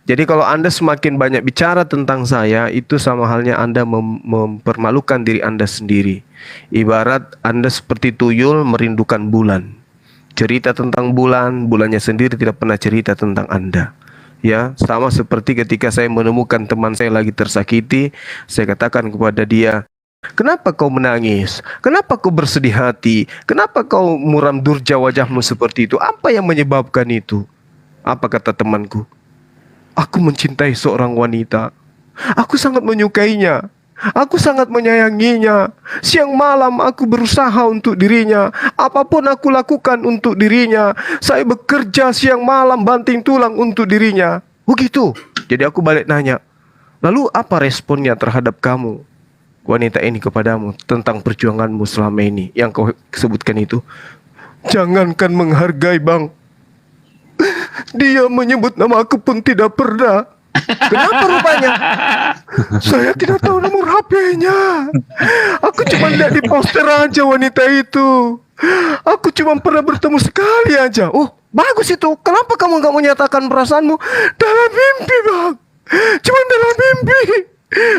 Jadi kalau Anda semakin banyak bicara tentang saya, itu sama halnya Anda mempermalukan diri Anda sendiri. Ibarat Anda seperti tuyul merindukan bulan. Cerita tentang bulannya sendiri tidak pernah cerita tentang Anda. Ya, sama seperti ketika saya menemukan teman saya lagi tersakiti, saya katakan kepada dia, kenapa kau menangis? Kenapa kau bersedih hati? Kenapa kau muram durja wajahmu seperti itu? Apa yang menyebabkan itu? Apa kata temanku? Aku mencintai seorang wanita. Aku sangat menyukainya. Aku sangat menyayanginya. Siang malam aku berusaha untuk dirinya. Apapun aku lakukan untuk dirinya. Saya bekerja siang malam banting tulang untuk dirinya. Begitu. Jadi aku balik nanya, lalu apa responnya terhadap kamu, wanita ini, kepadamu tentang perjuanganmu selama ini yang kau sebutkan itu? Jangankan menghargai, Bang. Dia menyebut nama aku pun tidak pernah. Kenapa rupanya? Saya tidak tahu nomor HP-nya. Aku cuma lihat di poster aja wanita itu. Aku cuma pernah bertemu sekali aja. Oh, bagus itu. Kenapa kamu nggak menyatakan perasaanmu dalam mimpi, Bang? Cuma dalam mimpi,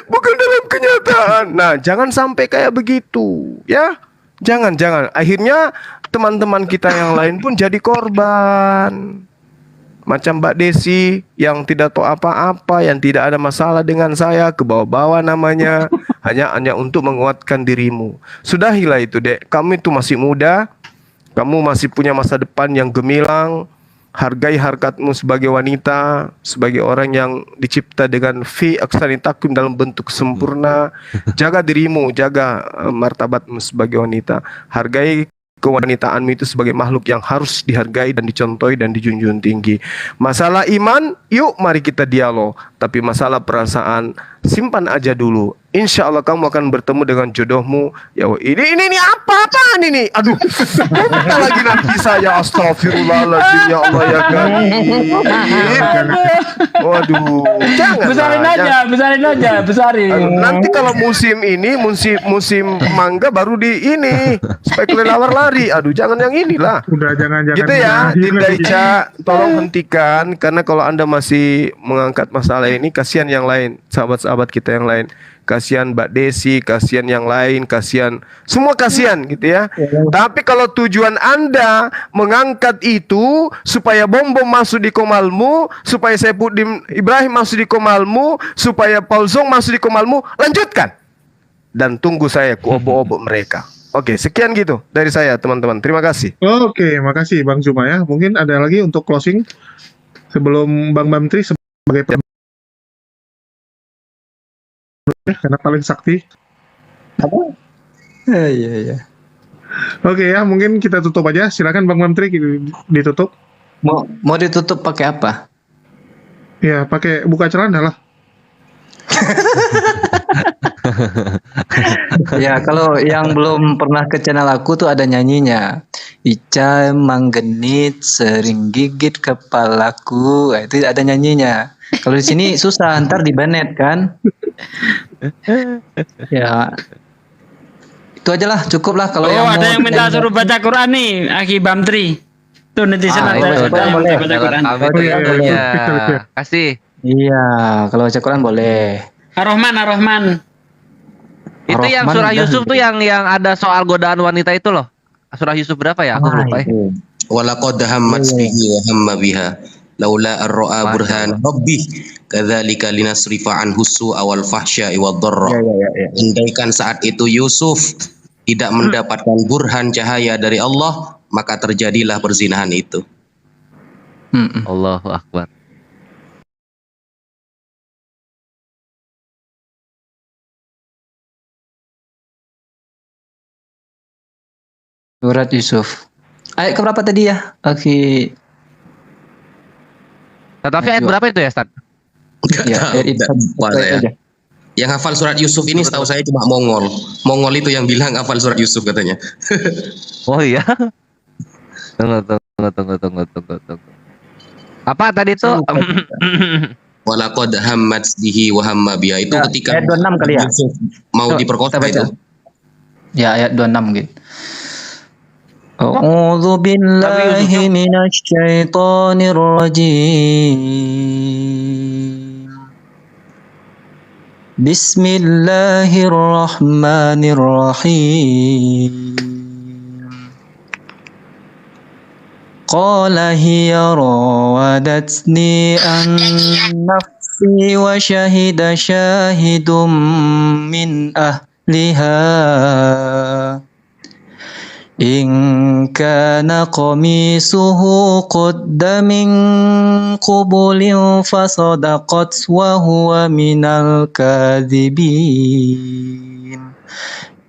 bukan dalam kenyataan. Nah, jangan sampai kayak begitu, ya. Jangan. Akhirnya teman-teman kita yang lain pun jadi korban. Macam Mbak Desi yang tidak tahu apa-apa, yang tidak ada masalah dengan saya, ke bawah-bawah namanya, hanya untuk menguatkan dirimu. Sudahilah itu, Dek. Kamu itu masih muda, kamu masih punya masa depan yang gemilang. Hargai harkatmu sebagai wanita, sebagai orang yang dicipta dengan fi aksani takwim dalam bentuk sempurna. Jaga dirimu, jaga martabatmu sebagai wanita. Hargai kewanitaanmu itu sebagai makhluk yang harus dihargai dan dicontohi dan dijunjung tinggi. Masalah iman, yuk mari kita dialog. Tapi masalah perasaan, simpan aja dulu. Insya Allah kamu akan bertemu dengan jodohmu. Ya, ini apa-apaan ini? Aduh, minta lagi nanti saya. Astagfirullahaladzim, ya Allah ya Karim. Waduh, jangan.
Besarin aja.
Nanti kalau musim ini, musim mangga baru di ini, supaya kelelawar lari. Aduh, jangan yang inilah.
Udah jangan.
Gitu ya, Dinda Ica, tolong hentikan, karena kalau Anda masih mengangkat masalah ini, kasihan yang lain, sahabat-sahabat kita yang lain. Kasihan Mbak Desi, kasihan yang lain, kasihan, semua kasihan gitu ya. Tapi kalau tujuan Anda mengangkat itu supaya bom-bom masuk di komalmu, supaya Saifuddin Ibrahim masuk di komalmu, supaya Paul Zong masuk di komalmu, lanjutkan. Dan tunggu saya ku obok-obok mereka. Oke, sekian gitu dari saya, teman-teman. Terima kasih.
Oke, makasih Bang Zuma ya. Mungkin ada lagi untuk closing sebelum Bang Bamtri sebagai karena paling sakti.
Apa? Iya.
Oke ya, mungkin kita tutup aja. Silakan Bang Bamtri ditutup.
Mau ditutup pakai apa?
Ya, pakai buka celana lah.
Ya, kalau yang belum pernah ke channel aku tuh ada nyanyinya. Ica manggenit sering gigit kepalaku. Nah, itu ada nyanyinya. Kalau di sini susah, ntar di banet kan. Ya, itu aja lah, cukup lah. Kalau
ada yang minta suruh baca Quran nih, Aki Bamtri. Tuh netizen ada yang minta baca Quran.
Kasih.
Iya, kalau baca Quran boleh.
Ar-Rahman.
Itu yang surah Yusuf tuh yang ada soal godaan wanita itu loh. Surah Yusuf berapa ya? Aku lupa ya.
Walaqad hammat bihi wa hamma biha laula ar-ra'a burhan rabbih kadzalika linasrifa anhu su'a wal fahsya'i wad dharra. Andaikan saat itu Yusuf tidak mendapatkan burhan cahaya dari Allah, maka terjadilah perzinahan itu.
Allahu Akbar.
Surat Yusuf. Ayat keberapa tadi ya? Oke.
Tapi ayat berapa itu ya, Ustaz?
Ya,
Yang hafal surat Yusuf ini setahu saya cuma Mongol. Mongol itu yang bilang hafal surat Yusuf katanya.
Oh iya. Tunggu. Apa tadi itu?
Walaqad hammat bihi wa hamma biha itu ketika
ayat 26 kali ya.
Yusuf mau diperkosa itu.
Ya, ayat 26 gitu. A'udzu billahi minasy syaithanir rajim. Bismillahirrahmanirrahim. Qala hiya rawadatni an nafsi wa syahida syahidum min ahliha
إن كان قميصه قد من قبل فصدقت وهو من الكاذبين.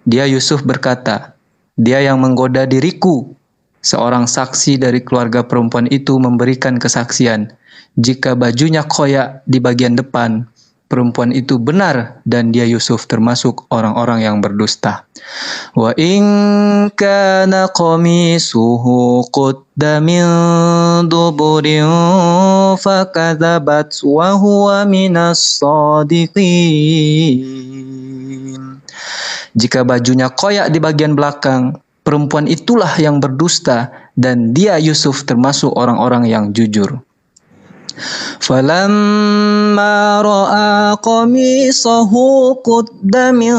Dia Yusuf berkata, dia yang menggoda diriku. Seorang saksi dari keluarga perempuan itu memberikan kesaksian. Jika bajunya koyak di bagian depan, perempuan itu benar dan dia Yusuf termasuk orang-orang yang berdusta. Wa in kana qamisuhu qudda min duburin fakadzabat wa huwa minas sadiqin. Jika bajunya koyak di bagian belakang, perempuan itulah yang berdusta dan dia Yusuf termasuk orang-orang yang jujur. Falamma ra'a qamisahu qudda min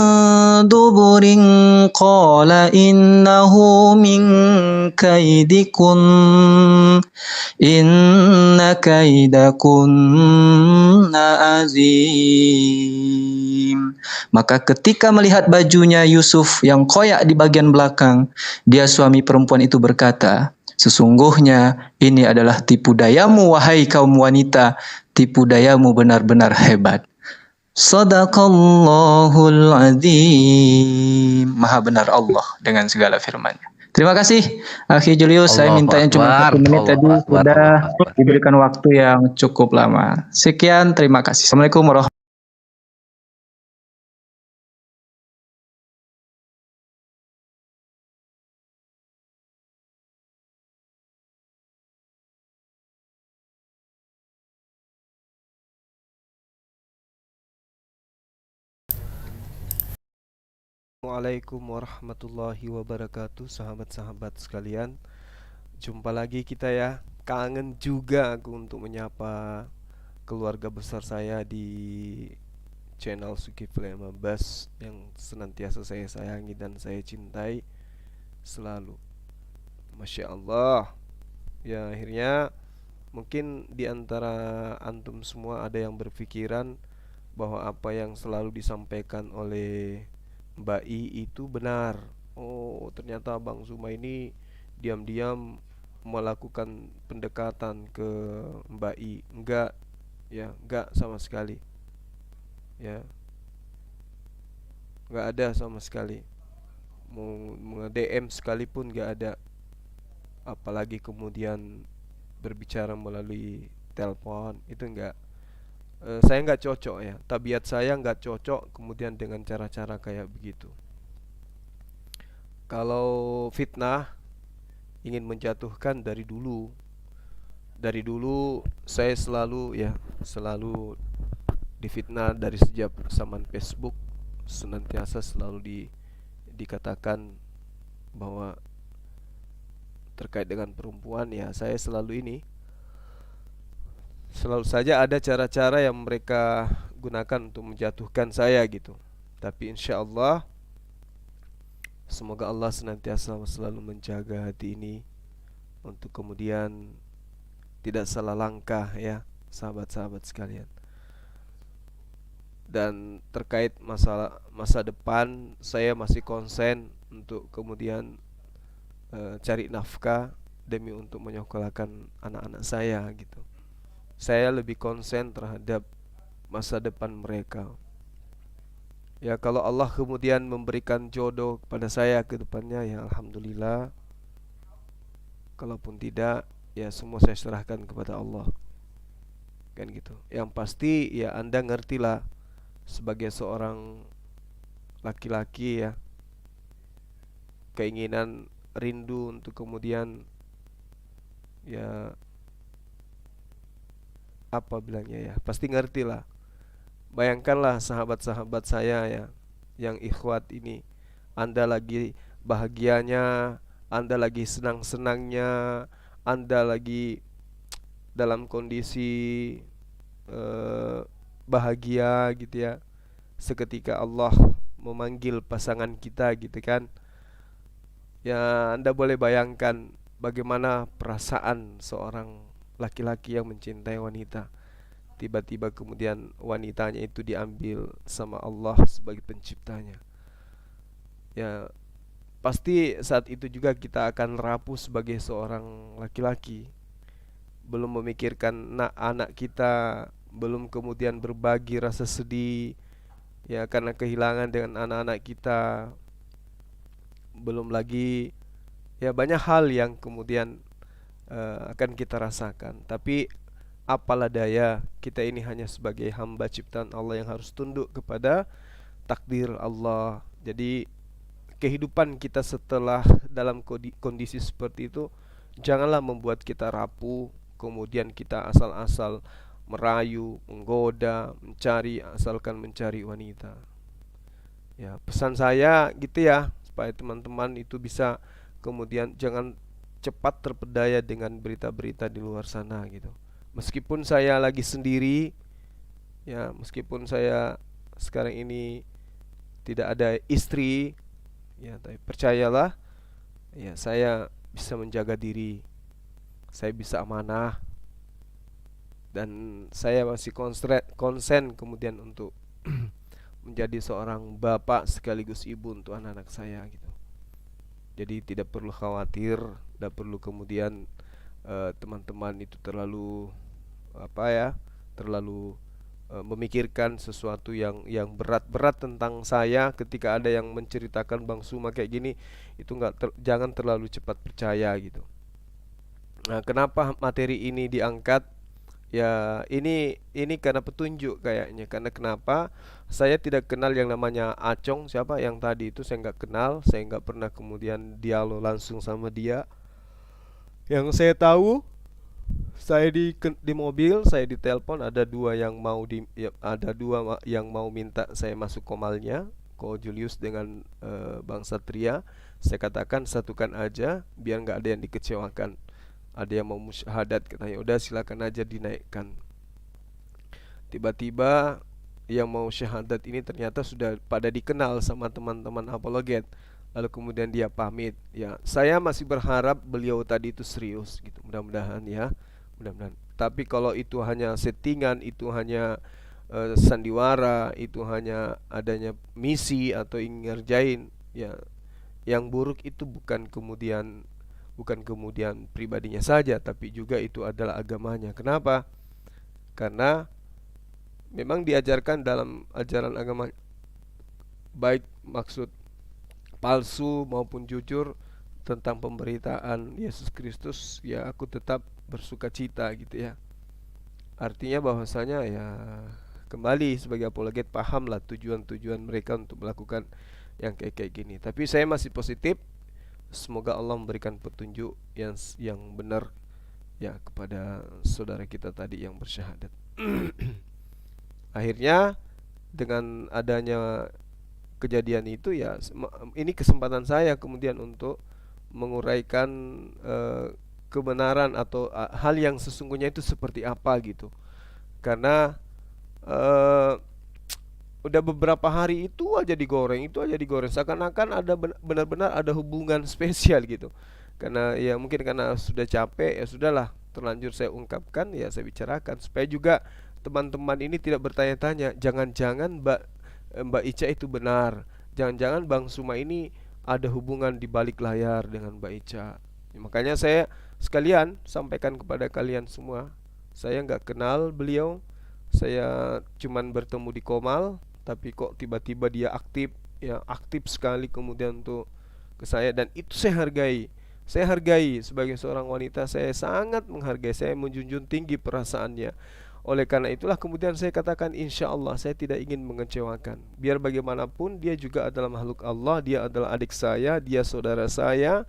duburin qala innahu min kaidikun inna kaidakunna azim. Maka ketika melihat bajunya Yusuf yang koyak di bagian belakang, dia suami perempuan itu berkata, sesungguhnya ini adalah tipu dayamu wahai kaum wanita, tipu dayamu benar-benar hebat. Sadaqallahul azim. Maha benar Allah dengan segala firman-Nya. Terima kasih Akhi Julius, saya minta yang cuma 1 menit tadi sudah diberikan waktu yang cukup lama. Sekian, terima kasih. Assalamualaikum warahmatullahi wabarakatuh.
Assalamualaikum warahmatullahi wabarakatuh, sahabat-sahabat sekalian. Jumpa lagi kita ya. Kangen juga aku untuk menyapa keluarga besar saya di channel Zulkifli Bas yang senantiasa saya sayangi dan saya cintai selalu. Masya Allah. Ya, akhirnya mungkin di antara antum semua ada yang berpikiran bahwa apa yang selalu disampaikan oleh Mbak I itu benar. Oh, ternyata Bang Zuma ini diam-diam melakukan pendekatan ke Mbak I. Enggak, ya, enggak sama sekali. Ya, enggak ada sama sekali. Mau nge-DM sekalipun enggak ada. Apalagi kemudian berbicara melalui telepon, itu enggak. Saya nggak cocok ya, tabiat saya nggak cocok kemudian dengan cara-cara kayak begitu. Kalau fitnah ingin menjatuhkan dari dulu saya selalu difitnah dari sejak zaman Facebook, senantiasa selalu dikatakan bahwa terkait dengan perempuan ya saya selalu saja ada cara-cara yang mereka gunakan untuk menjatuhkan saya gitu. Tapi insya Allah semoga Allah senantiasa selalu menjaga hati ini untuk kemudian tidak salah langkah ya sahabat-sahabat sekalian. Dan terkait masa depan saya masih konsen untuk kemudian cari nafkah demi untuk menyekolahkan anak-anak saya gitu. Saya lebih konsen terhadap masa depan mereka. Ya, kalau Allah kemudian memberikan jodoh kepada saya ke depannya ya alhamdulillah. Kalaupun tidak, ya semua saya serahkan kepada Allah. Kan gitu. Yang pasti ya Anda ngertilah sebagai seorang laki-laki ya, keinginan rindu untuk kemudian ya apa bilangnya ya, pasti ngerti lah. Bayangkanlah sahabat-sahabat saya ya yang ikhwat ini, Anda lagi bahagianya, Anda lagi senang-senangnya, Anda lagi dalam kondisi bahagia gitu ya. Seketika Allah memanggil pasangan kita gitu kan. Ya Anda boleh bayangkan bagaimana perasaan seorang laki-laki yang mencintai wanita. Tiba-tiba kemudian wanitanya itu diambil sama Allah sebagai penciptanya. Ya pasti saat itu juga kita akan rapuh sebagai seorang laki-laki, belum memikirkan anak kita, belum kemudian berbagi rasa sedih ya karena kehilangan dengan anak-anak kita, belum lagi ya banyak hal yang kemudian akan kita rasakan. Tapi apalah daya, kita ini hanya sebagai hamba ciptaan Allah yang harus tunduk kepada takdir Allah. Jadi kehidupan kita setelah dalam kondisi seperti itu janganlah membuat kita rapuh, kemudian kita asal-asal merayu, menggoda, mencari, asalkan mencari wanita. Ya, pesan saya gitu ya, supaya teman-teman itu bisa kemudian jangan cepat terpedaya dengan berita-berita di luar sana gitu. Meskipun saya lagi sendiri, ya meskipun saya sekarang ini tidak ada istri, ya tapi percayalah, ya saya bisa menjaga diri, saya bisa amanah, dan saya masih konsen kemudian untuk menjadi seorang bapak sekaligus ibu untuk anak-anak saya gitu. Jadi tidak perlu khawatir, tidak perlu kemudian teman-teman itu terlalu terlalu memikirkan sesuatu yang berat-berat tentang saya ketika ada yang menceritakan Bang Suma kayak gini. Itu jangan terlalu cepat percaya gitu. Nah, kenapa materi ini diangkat? Ya, ini karena petunjuk kayaknya. Karena kenapa? Saya tidak kenal yang namanya Acong, siapa yang tadi itu saya nggak kenal, saya nggak pernah kemudian dialog langsung sama dia. Yang saya tahu, saya di mobil, saya ditelepon ada dua yang mau minta saya masuk komalnya, Ko Julius dengan Bang Satria. Saya katakan satukan aja biar nggak ada yang dikecewakan. Ada yang mau musyahadat, katanya udah silakan aja dinaikkan. Tiba-tiba yang mau syahadat ini ternyata sudah pada dikenal sama teman-teman apologet. Lalu kemudian dia pamit. Ya, saya masih berharap beliau tadi itu serius gitu. Mudah-mudahan ya, mudah-mudahan. Tapi kalau itu hanya settingan, itu hanya sandiwara, itu hanya adanya misi atau ingin ngerjain, ya yang buruk itu bukan kemudian pribadinya saja, tapi juga itu adalah agamanya. Kenapa? Karena memang diajarkan dalam ajaran agama, baik maksud palsu maupun jujur, tentang pemberitaan Yesus Kristus, ya aku tetap bersuka cita gitu ya. Artinya bahwasanya ya kembali sebagai apologet pahamlah tujuan-tujuan mereka untuk melakukan yang kayak gini. Tapi saya masih positif. Semoga Allah memberikan petunjuk yang benar ya kepada saudara kita tadi yang bersyahadat. Akhirnya dengan adanya kejadian itu ya, ini kesempatan saya kemudian untuk menguraikan kebenaran atau hal yang sesungguhnya itu seperti apa gitu. Karena udah beberapa hari itu aja digoreng, seakan-akan ada benar-benar ada hubungan spesial gitu. Karena ya mungkin karena sudah capek, ya sudahlah, terlanjur saya ungkapkan, ya saya bicarakan supaya juga teman-teman ini tidak bertanya-tanya, jangan-jangan Mbak Ica itu benar, jangan-jangan Bang Suma ini ada hubungan di balik layar dengan Mbak Ica. Ya, makanya saya sekalian sampaikan kepada kalian semua, saya nggak kenal beliau, saya cuman bertemu di Komal, tapi kok tiba-tiba dia aktif sekali kemudian untuk ke saya, dan itu saya hargai sebagai seorang wanita. Saya sangat menghargai, saya menjunjung tinggi perasaannya. Oleh karena itulah kemudian saya katakan, insya Allah saya tidak ingin mengecewakan. Biar bagaimanapun dia juga adalah makhluk Allah, dia adalah adik saya, dia saudara saya.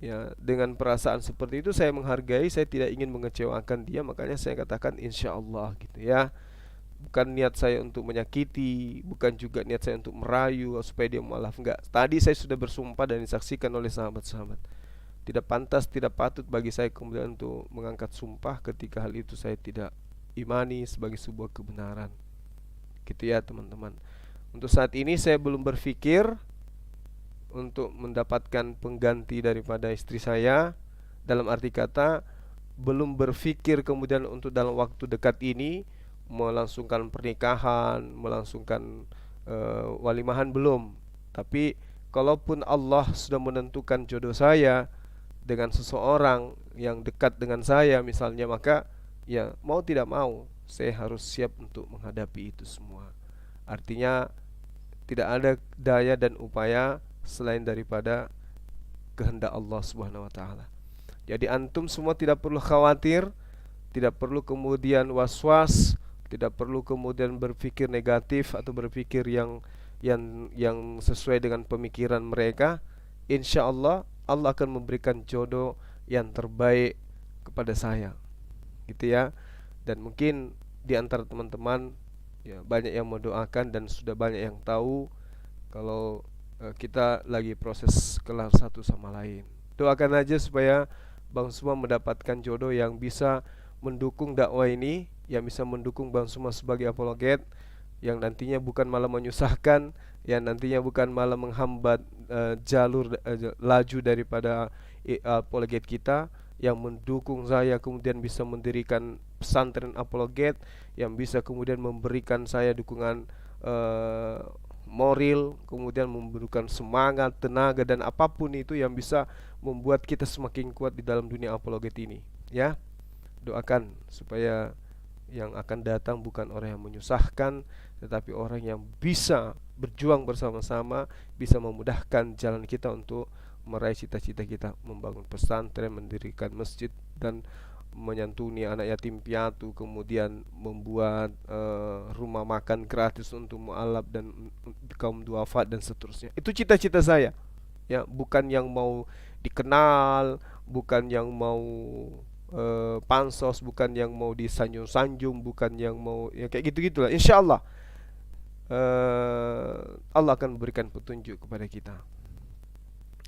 Ya, dengan perasaan seperti itu saya menghargai, saya tidak ingin mengecewakan dia. Makanya saya katakan insya Allah gitu ya. Bukan niat saya untuk menyakiti, bukan juga niat saya untuk merayu supaya dia mualaf, enggak. Tadi saya sudah bersumpah dan disaksikan oleh sahabat-sahabat. Tidak pantas, tidak patut bagi saya kemudian untuk mengangkat sumpah ketika hal itu saya tidak imani sebagai sebuah kebenaran. Gitu ya teman-teman. Untuk saat ini saya belum berpikir untuk mendapatkan pengganti daripada istri saya. Dalam arti kata, belum berpikir kemudian untuk dalam waktu dekat ini melangsungkan pernikahan, melangsungkan walimahan, belum. Tapi kalaupun Allah sudah menentukan jodoh saya dengan seseorang yang dekat dengan saya misalnya, maka ya mau tidak mau saya harus siap untuk menghadapi itu semua. Artinya tidak ada daya dan upaya selain daripada kehendak Allah Subhanahu wa taala. Jadi antum semua tidak perlu khawatir, tidak perlu kemudian was-was, tidak perlu kemudian berpikir negatif atau berpikir yang sesuai dengan pemikiran mereka. Insya Allah Allah akan memberikan jodoh yang terbaik kepada saya, gitu ya. Dan mungkin di antara teman-teman ya banyak yang mendoakan dan sudah banyak yang tahu kalau kita lagi proses kelar satu sama lain. Doakan aja supaya Bang Suma mendapatkan jodoh yang bisa mendukung dakwah ini, yang bisa mendukung Bang Suma sebagai apologet, yang nantinya bukan malah menyusahkan, yang nantinya bukan malah menghambat jalur laju daripada apologet kita, yang mendukung saya kemudian bisa mendirikan pesantren apologet, yang bisa kemudian memberikan saya dukungan moral, kemudian memberikan semangat, tenaga dan apapun itu yang bisa membuat kita semakin kuat di dalam dunia apologet ini, ya. Doakan supaya yang akan datang bukan orang yang menyusahkan, tetapi orang yang bisa berjuang bersama-sama, bisa memudahkan jalan kita untuk meraih cita-cita kita, membangun pesantren, mendirikan masjid dan menyantuni anak yatim piatu, kemudian membuat rumah makan gratis untuk mualaf dan kaum duafa dan seterusnya. Itu cita-cita saya, ya, bukan yang mau dikenal, bukan yang mau pansos, bukan yang mau disanjung-sanjung, bukan yang mau ya kayak gitu-gitulah. Insya Allah Allah akan memberikan petunjuk kepada kita.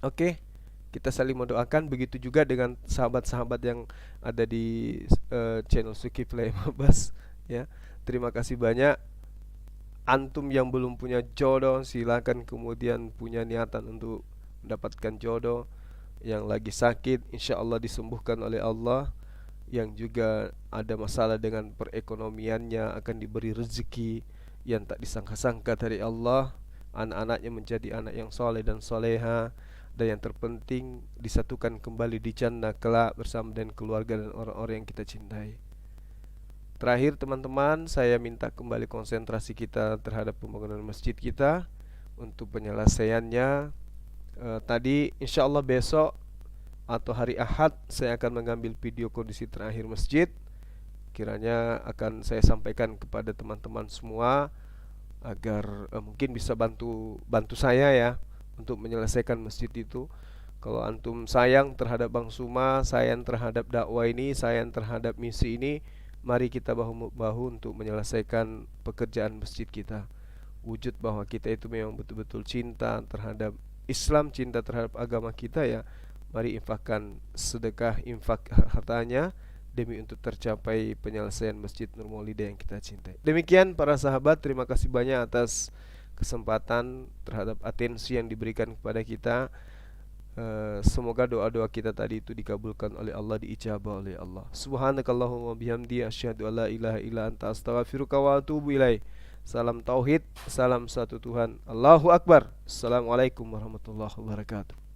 Oke, kita saling mendoakan. Begitu juga dengan sahabat-sahabat yang ada di channel Zulkifli Mabas, ya. Terima kasih banyak. Antum yang belum punya jodoh, silakan kemudian punya niatan untuk mendapatkan jodoh. Yang lagi sakit, insya Allah disembuhkan oleh Allah. Yang juga ada masalah dengan perekonomiannya akan diberi rezeki yang tak disangka-sangka dari Allah. Anak-anaknya menjadi anak yang soleh dan soleha. Dan yang terpenting disatukan kembali di jannah kelak bersama dengan keluarga dan orang-orang yang kita cintai. Terakhir teman-teman, saya minta kembali konsentrasi kita terhadap pembangunan masjid kita untuk penyelesaiannya. Tadi insya Allah besok atau hari Ahad saya akan mengambil video kondisi terakhir masjid. Kiranya akan saya sampaikan kepada teman-teman semua agar mungkin bisa bantu saya ya untuk menyelesaikan masjid itu. Kalau antum sayang terhadap Bang Suma, sayang terhadap dakwah ini, sayang terhadap misi ini, mari kita bahu-bahu untuk menyelesaikan pekerjaan masjid kita. Wujud bahwa kita itu memang betul-betul cinta terhadap Islam, cinta terhadap agama kita, ya. Mari infakkan sedekah, infak hartanya demi untuk tercapai penyelesaian Masjid Nur Maulida yang kita cintai. Demikian para sahabat, terima kasih banyak atas kesempatan terhadap atensi yang diberikan kepada kita. Semoga doa-doa kita tadi itu dikabulkan oleh Allah, diijabah oleh Allah. Subhanakallahumma bihamdi asyhadu alla ilaha illa anta astaghfiruka wa atubu ilaik. Salam tauhid, salam satu Tuhan. Allahu akbar. Assalamualaikum warahmatullahi wabarakatuh.